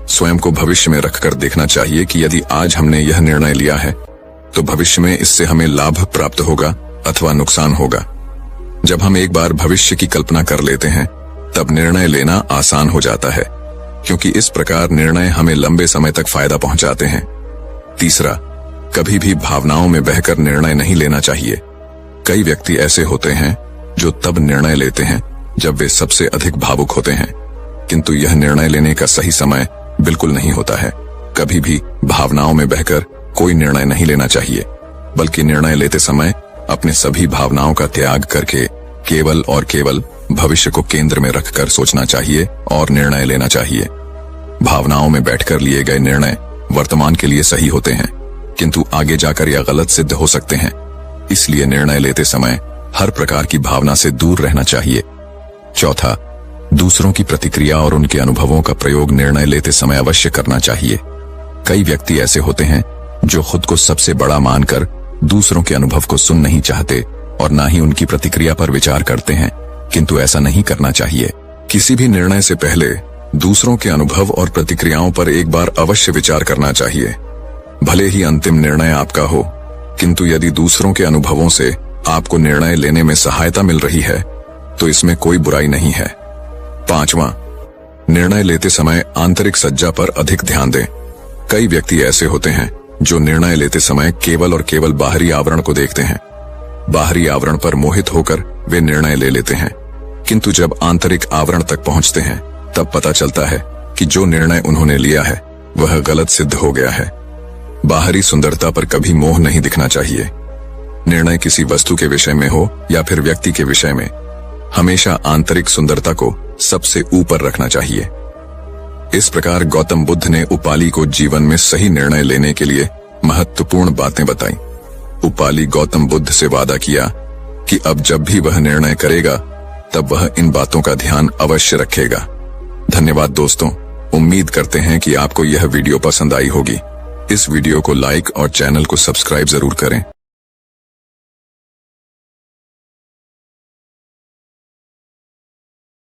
स्वयं को भविष्य में रखकर देखना चाहिए कि यदि आज हमने यह निर्णय लिया है तो भविष्य में इससे हमें लाभ प्राप्त होगा अथवा नुकसान होगा। जब हम एक बार भविष्य की कल्पना कर लेते हैं, तब निर्णय लेना आसान हो जाता है, क्योंकि इस प्रकार निर्णय हमें लंबे समय तक फायदा पहुंचाते हैं। तीसरा, कभी भी भावनाओं में बहकर निर्णय नहीं लेना चाहिए। कई व्यक्ति ऐसे होते हैं जो तब निर्णय लेते हैं जब वे सबसे अधिक भावुक होते हैं, किंतु यह निर्णय लेने का सही समय बिल्कुल नहीं होता है। कभी भी भावनाओं में बहकर कोई निर्णय नहीं लेना चाहिए, बल्कि निर्णय लेते समय अपने सभी भावनाओं का त्याग करके केवल और केवल भविष्य को केंद्र में रखकर सोचना चाहिए और निर्णय लेना चाहिए। भावनाओं में बैठकर लिए गए निर्णय वर्तमान के लिए सही होते हैं, किंतु आगे जाकर यह गलत सिद्ध हो सकते हैं। इसलिए निर्णय लेते समय हर प्रकार की भावना से दूर रहना चाहिए। चौथा, दूसरों की प्रतिक्रिया और उनके अनुभवों का प्रयोग निर्णय लेते समय अवश्य करना चाहिए। कई व्यक्ति ऐसे होते हैं जो खुद को सबसे बड़ा मानकर दूसरों के अनुभव को सुन नहीं चाहते और ना ही उनकी प्रतिक्रिया पर विचार करते हैं, किंतु ऐसा नहीं करना चाहिए। किसी भी निर्णय से पहले दूसरों के अनुभव और प्रतिक्रियाओं पर एक बार अवश्य विचार करना चाहिए। भले ही अंतिम निर्णय आपका हो, किंतु यदि दूसरों के अनुभवों से आपको निर्णय लेने में सहायता मिल रही है तो इसमें कोई बुराई नहीं है। पांचवां, निर्णय लेते समय आंतरिक सज्जा पर अधिक ध्यान दें। कई व्यक्ति ऐसे होते हैं जो निर्णय लेते समय केवल और केवल बाहरी आवरण को देखते हैं। बाहरी आवरण पर मोहित होकर वे निर्णय ले लेते हैं, किंतु जब आंतरिक आवरण तक पहुंचते हैं तब पता चलता है कि जो निर्णय उन्होंने लिया है वह गलत सिद्ध हो गया है। बाहरी सुंदरता पर कभी मोह नहीं दिखना चाहिए। निर्णय किसी वस्तु के विषय में हो या फिर व्यक्ति के विषय में, हमेशा आंतरिक सुंदरता को सबसे ऊपर रखना चाहिए। इस प्रकार गौतम बुद्ध ने उपाली को जीवन में सही निर्णय लेने के लिए महत्वपूर्ण बातें बताई। उपाली गौतम बुद्ध से वादा किया कि अब जब भी वह निर्णय करेगा तब वह इन बातों का ध्यान अवश्य रखेगा। धन्यवाद दोस्तों, उम्मीद करते हैं कि आपको यह वीडियो पसंद आई होगी। इस वीडियो को लाइक और चैनल को सब्सक्राइब जरूर करें।